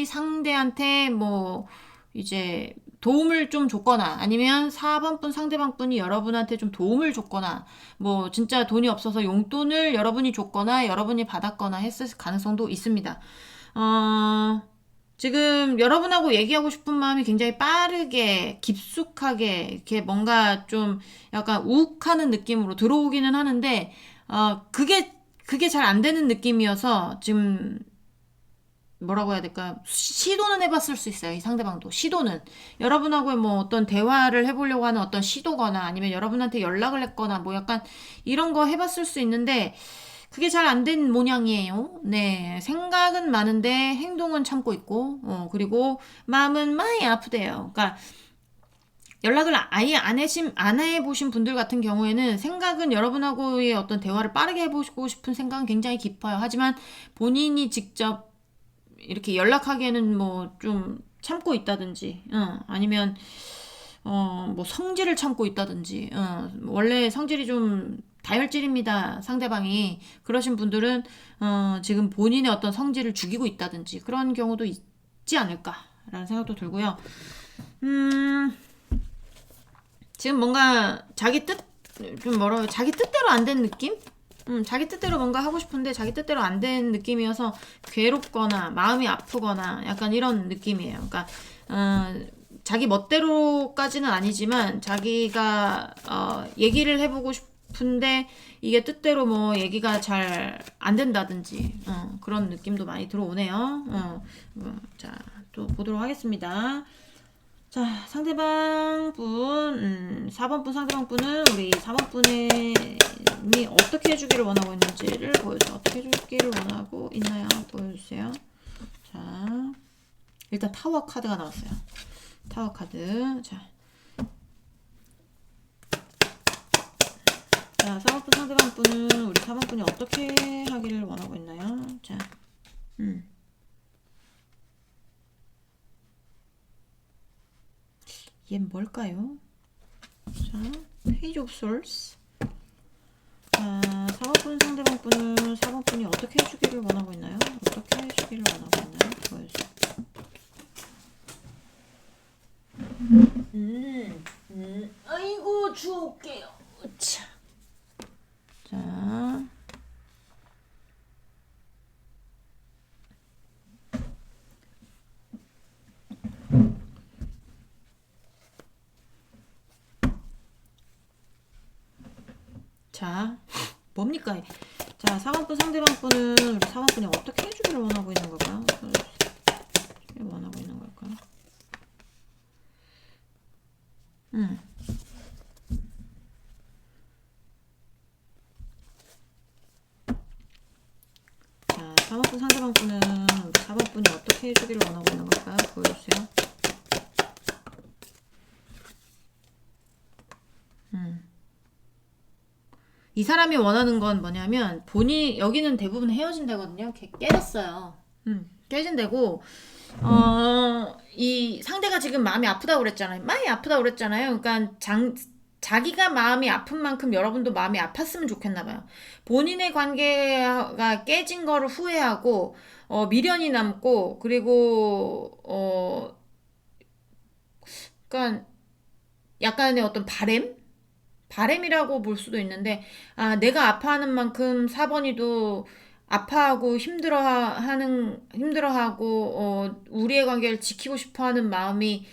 상대한테 이제, 도움을 좀 줬거나 아니면 4번분 상대방분이 여러분한테 좀 도움을 줬거나 뭐 진짜 돈이 없어서 용돈을 여러분이 줬거나 여러분이 받았거나 했을 가능성도 있습니다. 지금 여러분하고 얘기하고 싶은 마음이 굉장히 빠르게 깊숙하게 이렇게 뭔가 좀 약간 욱하는 느낌으로 들어오기는 하는데 그게 잘 안 되는 느낌이어서 지금 뭐라고 해야 될까? 시도는 해봤을 수 있어요. 이 상대방도. 시도는. 여러분하고 뭐 어떤 대화를 해보려고 하는 어떤 시도거나 아니면 여러분한테 연락을 했거나 뭐 약간 이런 거 해봤을 수 있는데 그게 잘 안 된 모양이에요. 네. 생각은 많은데 행동은 참고 있고, 그리고 마음은 많이 아프대요. 그러니까 연락을 아예 안 해보신 분들 같은 경우에는 생각은 여러분하고의 어떤 대화를 빠르게 해보고 싶은 생각은 굉장히 깊어요. 하지만 본인이 직접 이렇게 연락하기에는 뭐 좀 참고 있다든지, 아니면 뭐 성질을 참고 있다든지, 원래 성질이 좀 다혈질입니다. 상대방이. 그러신 분들은 지금 본인의 어떤 성질을 죽이고 있다든지 그런 경우도 있지 않을까라는 생각도 들고요. 지금 뭔가 자기 뜻대로 안 된 느낌? 자기 뜻대로 뭔가 하고 싶은데 자기 뜻대로 안 된 느낌이어서 괴롭거나 마음이 아프거나 약간 이런 느낌이에요. 그러니까 자기 멋대로까지는 아니지만 자기가 얘기를 해보고 싶은데 이게 뜻대로 뭐 얘기가 잘 안 된다든지 그런 느낌도 많이 들어오네요. 자, 또 보도록 하겠습니다. 자, 상대방 분, 4번 분 상대방 분은 우리 4번 분이 어떻게 해주기를 원하고 있는지를 보여주세요. 어떻게 해주기를 원하고 있나요? 보여주세요. 자, 일단 타워 카드가 나왔어요. 타워 카드. 자, 4번 분 상대방 분은 우리 4번 분이 어떻게 하기를 원하고 있나요? 자, 얘는 뭘까요? 자, 페이지 오브 솔스. 자, 4번 분 상대방 분은 4번 분이 어떻게 해주기를 원하고 있나요? 어떻게 해주기를 원하고 있나요? 보여주세요. 아이고, 주울게요. 자. 자, 뭡니까? 자, 4번분 상대방 분은 우리 4번분이 어떻게 해주기를 원하고 있는 걸까요? 원하고 있는 걸까요? 자, 4번분 상대방 분은 우리 4번분이 어떻게 해주기를 원하고 있는 걸까요? 보여주세요. 이 사람이 원하는 건 뭐냐면 여기는 대부분 헤어진다거든요. 깨졌어요. 깨진다고 이 상대가 지금 마음이 아프다고 그랬잖아요. 많이 아프다고 그랬잖아요. 그러니까 자기가 마음이 아픈 만큼 여러분도 마음이 아팠으면 좋겠나 봐요. 본인의 관계가 깨진 거를 후회하고 미련이 남고 그리고 그러니까 약간의 어떤 바램이라고 볼 수도 있는데 내가 아파하는 만큼 4번이도 아파하고 힘들어하고 우리의 관계를 지키고 싶어하는 마음이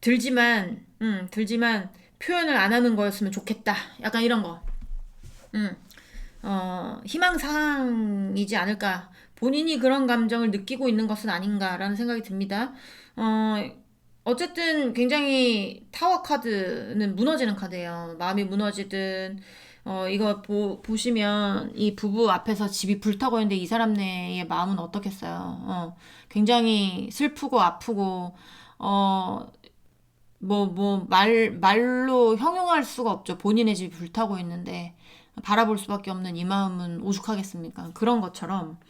들지만 표현을 안 하는 거였으면 좋겠다. 약간 이런 거. 희망사항이지 않을까. 본인이 그런 감정을 느끼고 있는 것은 아닌가라는 생각이 듭니다. 어쨌든 굉장히 타워 카드는 무너지는 카드예요. 마음이 무너지든 이거 보시면 이 부부 앞에서 집이 불타고 있는데 이 사람네의 마음은 어떻겠어요. 굉장히 슬프고 아프고 말로 형용할 수가 없죠. 본인의 집이 불타고 있는데 바라볼 수밖에 없는 이 마음은 오죽하겠습니까? 그런 것처럼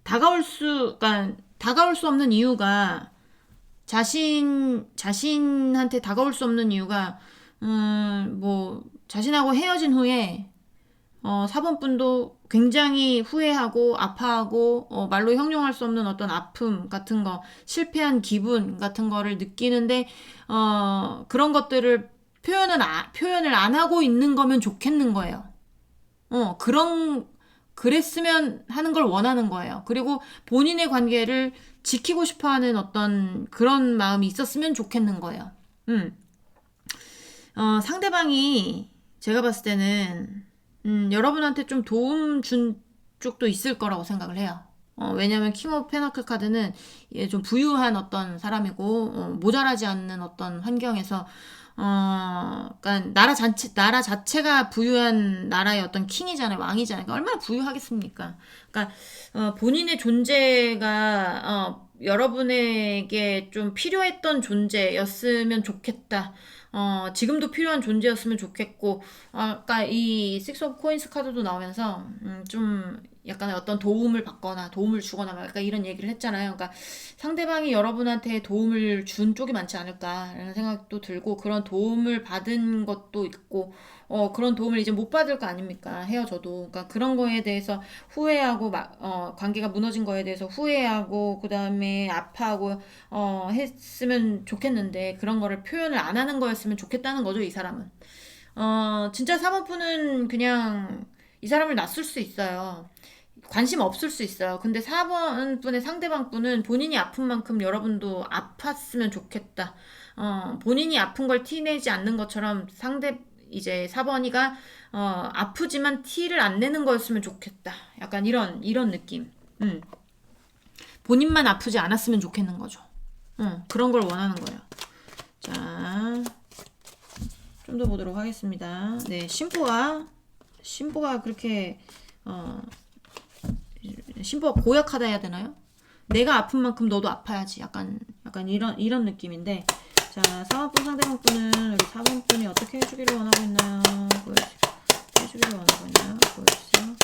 다가올 수 없는 이유가 자신한테 다가올 수 없는 이유가 자신하고 헤어진 후에 4번 분도 굉장히 후회하고 아파하고 말로 형용할 수 없는 어떤 아픔 같은 거, 실패한 기분 같은 거를 느끼는데 그런 것들을 표현을 안 하고 있는 거면 좋겠는 거예요. 그랬으면 하는 걸 원하는 거예요. 그리고 본인의 관계를 지키고 싶어 하는 어떤 그런 마음이 있었으면 좋겠는 거예요. 상대방이 제가 봤을 때는 여러분한테 좀 도움 준 쪽도 있을 거라고 생각을 해요. 왜냐면 킹 오브 페너클 카드는 좀 부유한 어떤 사람이고 모자라지 않는 어떤 환경에서 그러니까 나라 자체가 부유한 나라의 어떤 킹이잖아요, 왕이잖아요. 그러니까 얼마나 부유하겠습니까? 그러니까 본인의 존재가 여러분에게 좀 필요했던 존재였으면 좋겠다. 지금도 필요한 존재였으면 좋겠고, 아까 이 식스 오브 코인스 카드도 나오면서 좀 약간의 어떤 도움을 받거나 도움을 주거나 막 약간 이런 얘기를 했잖아요. 그러니까 상대방이 여러분한테 도움을 준 쪽이 많지 않을까라는 생각도 들고 그런 도움을 받은 것도 있고 그런 도움을 이제 못 받을 거 아닙니까? 헤어져도. 그러니까 그런 거에 대해서 후회하고 관계가 무너진 거에 대해서 후회하고 그다음에 아파하고 했으면 좋겠는데 그런 거를 표현을 안 하는 거였으면 좋겠다는 거죠, 이 사람은. 진짜 4번 분은 그냥 이 사람을 놨을 수 있어요. 관심 없을 수 있어요. 근데 4번 분의 상대방 분은 본인이 아픈 만큼 여러분도 아팠으면 좋겠다. 본인이 아픈 걸 티내지 않는 것처럼 이제 4번이가 아프지만 티를 안 내는 거였으면 좋겠다. 약간 이런 느낌. 본인만 아프지 않았으면 좋겠는 거죠. 그런 걸 원하는 거예요. 자, 좀 더 보도록 하겠습니다. 네, 신부가 그렇게 신부가 고약하다 해야 되나요? 내가 아픈 만큼 너도 아파야지. 약간 이런 느낌인데, 자, 4번분 상대방분은 우리 4번분이 어떻게 해주기를 원하고 있나요? 보여주세요. 해주기를 원하고 있나요? 보여주세요.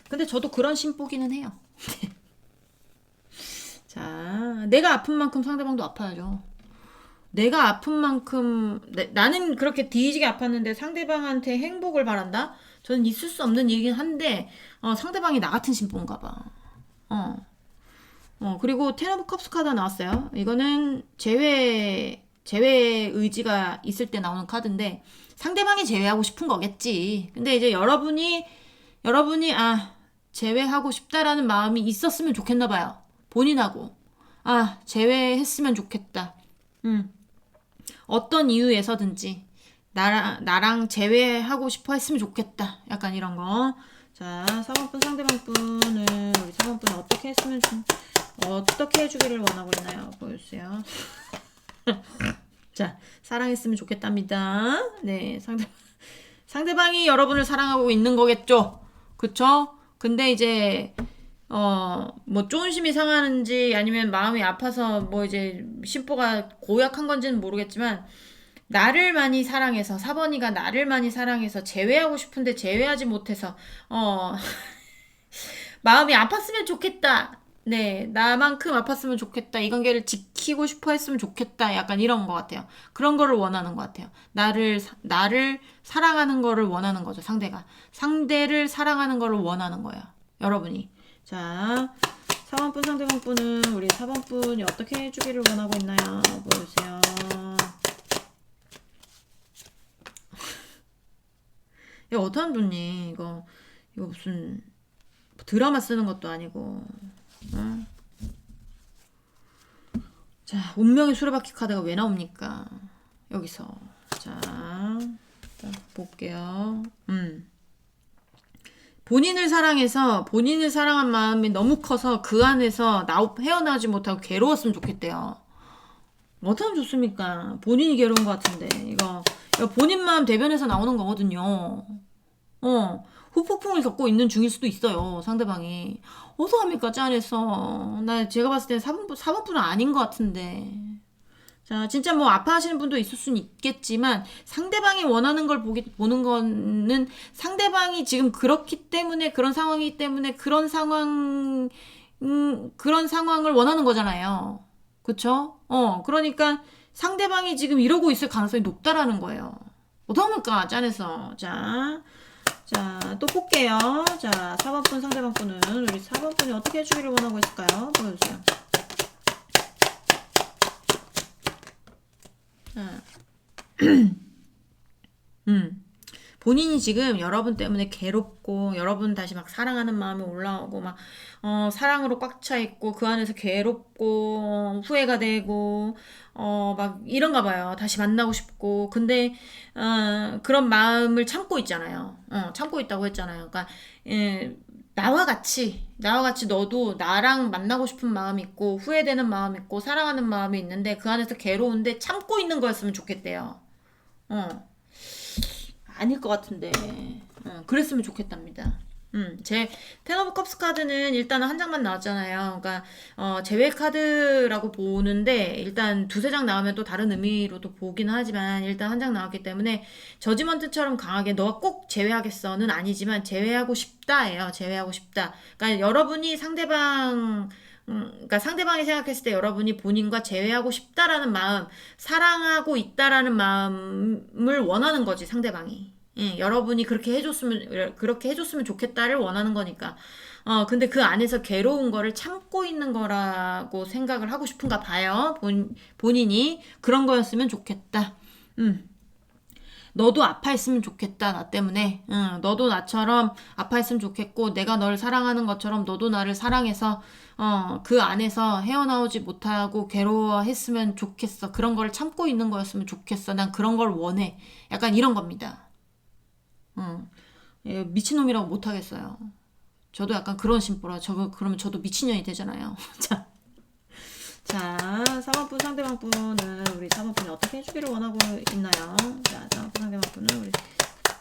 근데 저도 그런 심보기는 해요. 자, 내가 아픈 만큼 상대방도 아파야죠. 내가 아픈 만큼 나는 그렇게 뒤지게 아팠는데 상대방한테 행복을 바란다? 저는 있을 수 없는 얘기긴 한데 상대방이 나 같은 심보인가 봐. 그리고 텐 오브 컵스 카드 나왔어요. 이거는 제외 의지가 있을 때 나오는 카드인데 상대방이 제외하고 싶은 거겠지. 근데 이제 여러분이 제외하고 싶다라는 마음이 있었으면 좋겠나 봐요. 본인하고 제외했으면 좋겠다. 어떤 이유에서든지 나랑 제외하고 싶어 했으면 좋겠다. 약간 이런 거. 자, 4번분 상대방분은 우리 4번분은 어떻게 해주기를 원하고 있나요? 보여주세요. 자, 사랑했으면 좋겠답니다. 네, 상대방이 여러분을 사랑하고 있는 거겠죠? 그쵸? 근데 이제 뭐 존심이 상하는지 아니면 마음이 아파서 뭐 이제 심보가 고약한 건지는 모르겠지만 나를 많이 사랑해서 4번이가 나를 많이 사랑해서 제외하고 싶은데 제외하지 못해서 마음이 아팠으면 좋겠다. 네, 나만큼 아팠으면 좋겠다. 이 관계를 지키고 싶어 했으면 좋겠다. 약간 이런 것 같아요. 그런 거를 원하는 것 같아요. 나를 사랑하는 거를 원하는 거죠. 상대를 사랑하는 거를 원하는 거예요. 여러분이. 자, 4번분 상대방분은 우리 4번분이 어떻게 해주기를 원하고 있나요? 보여주세요. 야, 어떡한 분이 이거 무슨 드라마 쓰는 것도 아니고. 자, 운명의 수레바퀴 카드가 왜 나옵니까? 여기서. 자, 볼게요. 본인을 사랑해서 본인을 사랑한 마음이 너무 커서 그 안에서 헤어나지 못하고 괴로웠으면 좋겠대요. 어떻게 좋습니까? 본인이 괴로운 것 같은데 이거 본인 마음 대변해서 나오는 거거든요. 후폭풍을 겪고 있는 중일 수도 있어요. 상대방이. 어떡합니까? 짠해서. 제가 봤을 때 4번분은 아닌 것 같은데. 자, 진짜 뭐 아파하시는 분도 있을 수는 있겠지만 상대방이 원하는 걸 보는 거는 상대방이 지금 그렇기 때문에 그런 상황이기 때문에 그런 상황을 원하는 거잖아요. 그쵸? 그러니까 상대방이 지금 이러고 있을 가능성이 높다라는 거예요. 어떡합니까? 짠해서. 자, 또 볼게요. 자, 4번분 상대방분은 우리 4번분이 어떻게 해주기를 원하고 있을까요? 보여주세요. 본인이 지금 여러분 때문에 괴롭고 여러분 다시 막 사랑하는 마음이 올라오고 막 사랑으로 꽉 차 있고 그 안에서 괴롭고 후회가 되고 막 이런가 봐요. 다시 만나고 싶고 근데 그런 마음을 참고 있잖아요. 참고 있다고 했잖아요. 그러니까 나와 같이 너도 나랑 만나고 싶은 마음이 있고 후회되는 마음이 있고 사랑하는 마음이 있는데 그 안에서 괴로운데 참고 있는 거였으면 좋겠대요. 아닐 것 같은데 그랬으면 좋겠답니다. 제 텐 오브 컵스 카드는 일단은 한 장만 나왔잖아요. 그러니까 제외 카드라고 보는데 일단 두세 장 나오면 또 다른 의미로도 보긴 하지만 일단 한 장 나왔기 때문에 저지먼트처럼 강하게 너가 꼭 제외하겠어는 아니지만 제외하고 싶다예요. 제외하고 싶다. 그러니까 여러분이 그러니까 상대방이 생각했을 때 여러분이 본인과 제외하고 싶다라는 마음, 사랑하고 있다라는 마음을 원하는 거지, 상대방이. 여러분이 그렇게 해줬으면 좋겠다를 원하는 거니까. 근데 그 안에서 괴로운 거를 참고 있는 거라고 생각을 하고 싶은가 봐요. 본인이. 그런 거였으면 좋겠다. 너도 아파했으면 좋겠다, 나 때문에. 응, 너도 나처럼 아파했으면 좋겠고, 내가 널 사랑하는 것처럼 너도 나를 사랑해서, 그 안에서 헤어나오지 못하고 괴로워했으면 좋겠어. 그런 걸 참고 있는 거였으면 좋겠어. 난 그런 걸 원해. 약간 이런 겁니다. 응. 예, 미친놈이라고 못하겠어요. 저도 약간 그런 심보라. 저거, 그러면 저도 미친년이 되잖아요. 자, 자, 3번분 상대방분은 우리 3번분이 어떻게 해주기를 원하고 있나요? 자, 3번분 상대방분은 우리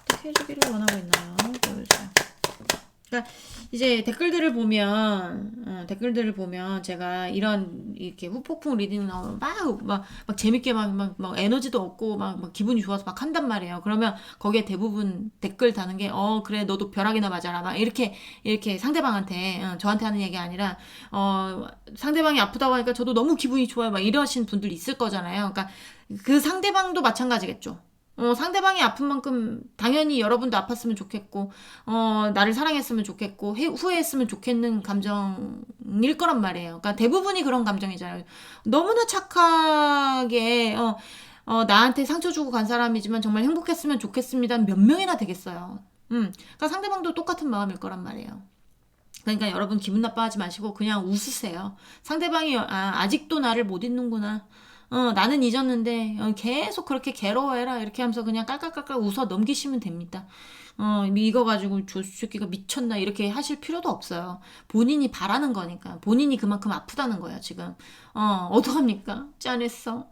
어떻게 해주기를 원하고 있나요? 보여주세요. 그러니까 이제 댓글들을 보면 제가 이런 이렇게 후폭풍 리딩 나오면 막 재밌게 막 에너지도 없고 막 기분이 좋아서 막 한단 말이에요. 그러면 거기에 대부분 댓글 다는 게 그래 너도 벼락이나 맞아라 막 이렇게 상대방한테 저한테 하는 얘기 아니라 상대방이 아프다고 하니까 저도 너무 기분이 좋아요 막 이러신 분들 있을 거잖아요. 그러니까 그 상대방도 마찬가지겠죠. 상대방이 아픈 만큼 당연히 여러분도 아팠으면 좋겠고, 나를 사랑했으면 좋겠고, 후회했으면 좋겠는 감정일 거란 말이에요. 그러니까 대부분이 그런 감정이잖아요. 너무나 착하게, 나한테 상처 주고 간 사람이지만 정말 행복했으면 좋겠습니다. 몇 명이나 되겠어요. 그러니까 상대방도 똑같은 마음일 거란 말이에요. 그러니까 여러분 기분 나빠하지 마시고 그냥 웃으세요. 상대방이 아직도 나를 못 잊는구나. 나는 잊었는데 계속 그렇게 괴로워해라 이렇게 하면서 그냥 깔깔깔깔 웃어 넘기시면 됩니다. 이거 가지고 저 새끼가 미쳤나 이렇게 하실 필요도 없어요. 본인이 바라는 거니까. 본인이 그만큼 아프다는 거야 지금. 어떡합니까? 짠했어.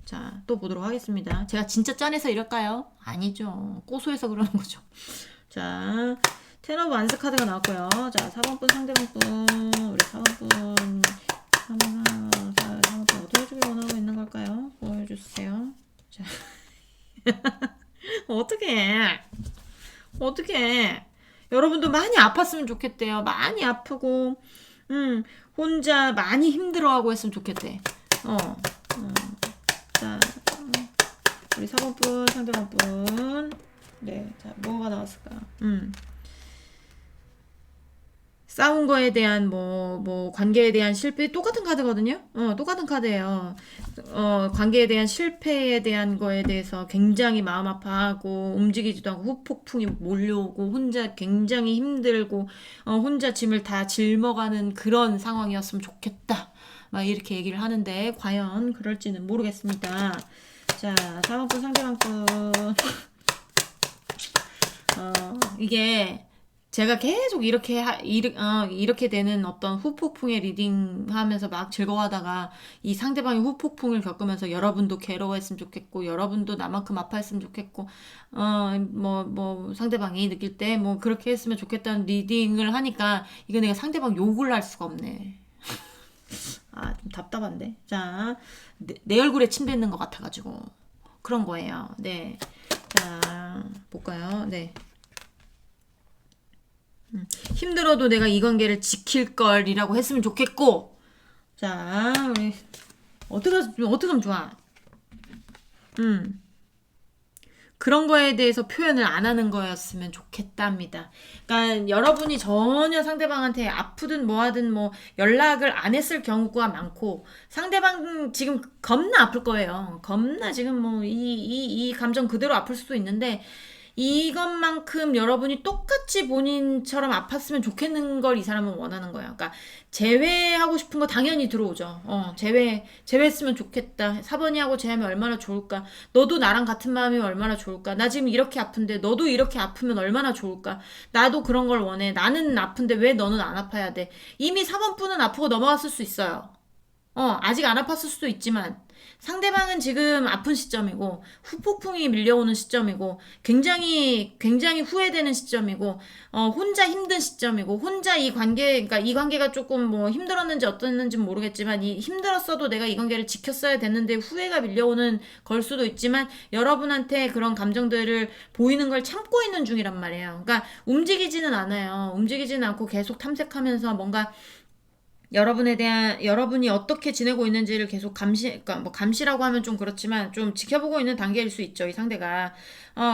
자, 또 보도록 하겠습니다. 제가 진짜 짠해서 이럴까요? 아니죠. 고소해서 그러는 거죠. 자, 텐 오브 완스 카드가 나왔고요. 자, 4번분 상대방분 우리 4번분 4번분 어떻게 해주길 원하고 있는 걸까요? 보여주세요. 자, 어떻게 여러분도 많이 아팠으면 좋겠대요. 많이 아프고 혼자 많이 힘들어하고 했으면 좋겠대. 자, 우리 4번분 상대방분 네, 자, 뭐가 나왔을까? 싸운 거에 대한 관계에 대한 실패 똑같은 카드거든요. 똑같은 카드예요. 관계에 대한 실패에 대한 거에 대해서 굉장히 마음 아파하고 움직이지도 않고 후폭풍이 몰려오고 혼자 굉장히 힘들고 혼자 짐을 다 짊어가는 그런 상황이었으면 좋겠다. 막 이렇게 얘기를 하는데 과연 그럴지는 모르겠습니다. 자, 4번분 상대방분 이게 제가 계속 이렇게 되는 어떤 후폭풍의 리딩 하면서 막 즐거워하다가 이 상대방이 후폭풍을 겪으면서 여러분도 괴로워했으면 좋겠고, 여러분도 나만큼 아파했으면 좋겠고, 상대방이 느낄 때 그렇게 했으면 좋겠다는 리딩을 하니까 이거 내가 상대방 욕을 할 수가 없네. 좀 답답한데. 자, 내 얼굴에 침 뱉는 것 같아가지고. 그런 거예요. 네. 자, 볼까요? 네. 힘들어도 내가 이 관계를 지킬 걸이라고 했으면 좋겠고, 자, 우리 어떻게 하면 좋아? 그런 거에 대해서 표현을 안 하는 거였으면 좋겠답니다. 그러니까 여러분이 전혀 상대방한테 아프든 뭐하든 연락을 안 했을 경우가 많고 상대방 지금 겁나 아플 거예요. 겁나 지금 이 감정 그대로 아플 수도 있는데 이것만큼 여러분이 똑같이 본인처럼 아팠으면 좋겠는 걸 이 사람은 원하는 거예요. 그러니까 제외하고 싶은 거 당연히 들어오죠. 제외했으면 좋겠다. 4번이 하고 제외하면 얼마나 좋을까. 너도 나랑 같은 마음이면 얼마나 좋을까. 나 지금 이렇게 아픈데 너도 이렇게 아프면 얼마나 좋을까. 나도 그런 걸 원해. 나는 아픈데 왜 너는 안 아파야 돼. 이미 4번분은 아프고 넘어갔을 수 있어요. 아직 안 아팠을 수도 있지만 상대방은 지금 아픈 시점이고 후폭풍이 밀려오는 시점이고 굉장히 굉장히 후회되는 시점이고 혼자 힘든 시점이고 혼자 그러니까 이 관계가 조금 힘들었는지 어땠는지는 모르겠지만 힘들었어도 내가 이 관계를 지켰어야 됐는데 후회가 밀려오는 걸 수도 있지만 여러분한테 그런 감정들을 보이는 걸 참고 있는 중이란 말이에요. 그러니까 움직이지는 않아요. 움직이지는 않고 계속 탐색하면서 뭔가 여러분이 어떻게 지내고 있는지를 계속 그러니까 감시라고 하면 좀 그렇지만 좀 지켜보고 있는 단계일 수 있죠, 이 상대가.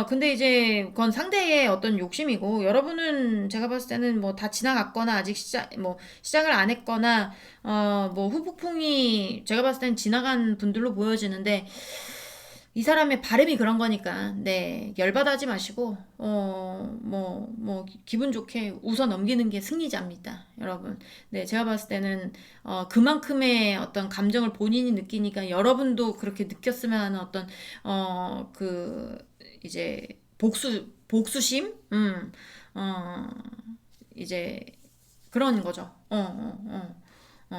근데 이제 그건 상대의 어떤 욕심이고, 여러분은 제가 봤을 때는 다 지나갔거나 아직 시작을 안 했거나, 후폭풍이 제가 봤을 때는 지나간 분들로 보여지는데, 이 사람의 바람이 그런 거니까, 네, 열받아 하지 마시고, 기분 좋게 웃어 넘기는 게 승리자입니다, 여러분. 네, 제가 봤을 때는, 그만큼의 어떤 감정을 본인이 느끼니까 여러분도 그렇게 느꼈으면 하는 어떤, 이제, 복수심? 어, 이제, 그런 거죠.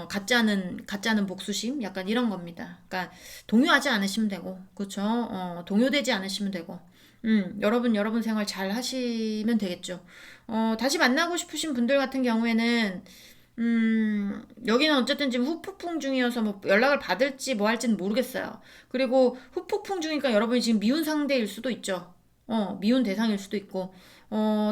가짜는 복수심? 약간 이런 겁니다. 그러니까, 동요하지 않으시면 되고, 그쵸? 동요되지 않으시면 되고, 여러분 생활 잘 하시면 되겠죠. 다시 만나고 싶으신 분들 같은 경우에는, 여기는 어쨌든 지금 후폭풍 중이어서 뭐 연락을 받을지 뭐 할지는 모르겠어요. 그리고 후폭풍 중이니까 여러분이 지금 미운 상대일 수도 있죠. 미운 대상일 수도 있고,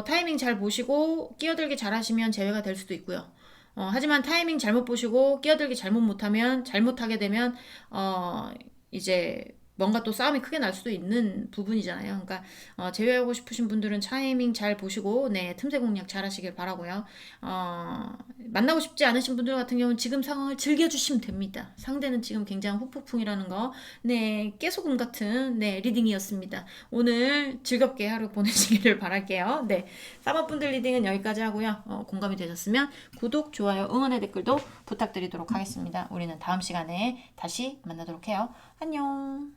타이밍 잘 보시고 끼어들기 잘 하시면 제외가 될 수도 있고요. 하지만 타이밍 잘못 보시고 끼어들기 잘못하게 되면, 이제 뭔가 또 싸움이 크게 날 수도 있는 부분이잖아요. 그러니까, 제외하고 싶으신 분들은 타이밍 잘 보시고, 네, 틈새 공략 잘 하시길 바라고요. 만나고 싶지 않으신 분들 같은 경우는 지금 상황을 즐겨주시면 됩니다. 상대는 지금 굉장히 후폭풍이라는 거, 네, 깨소금 같은, 네, 리딩이었습니다. 오늘 즐겁게 하루 보내시기를 바랄게요. 네, 사모분들 리딩은 여기까지 하고요. 공감이 되셨으면 구독, 좋아요, 응원의 댓글도 부탁드리도록 하겠습니다. 우리는 다음 시간에 다시 만나도록 해요. 안녕.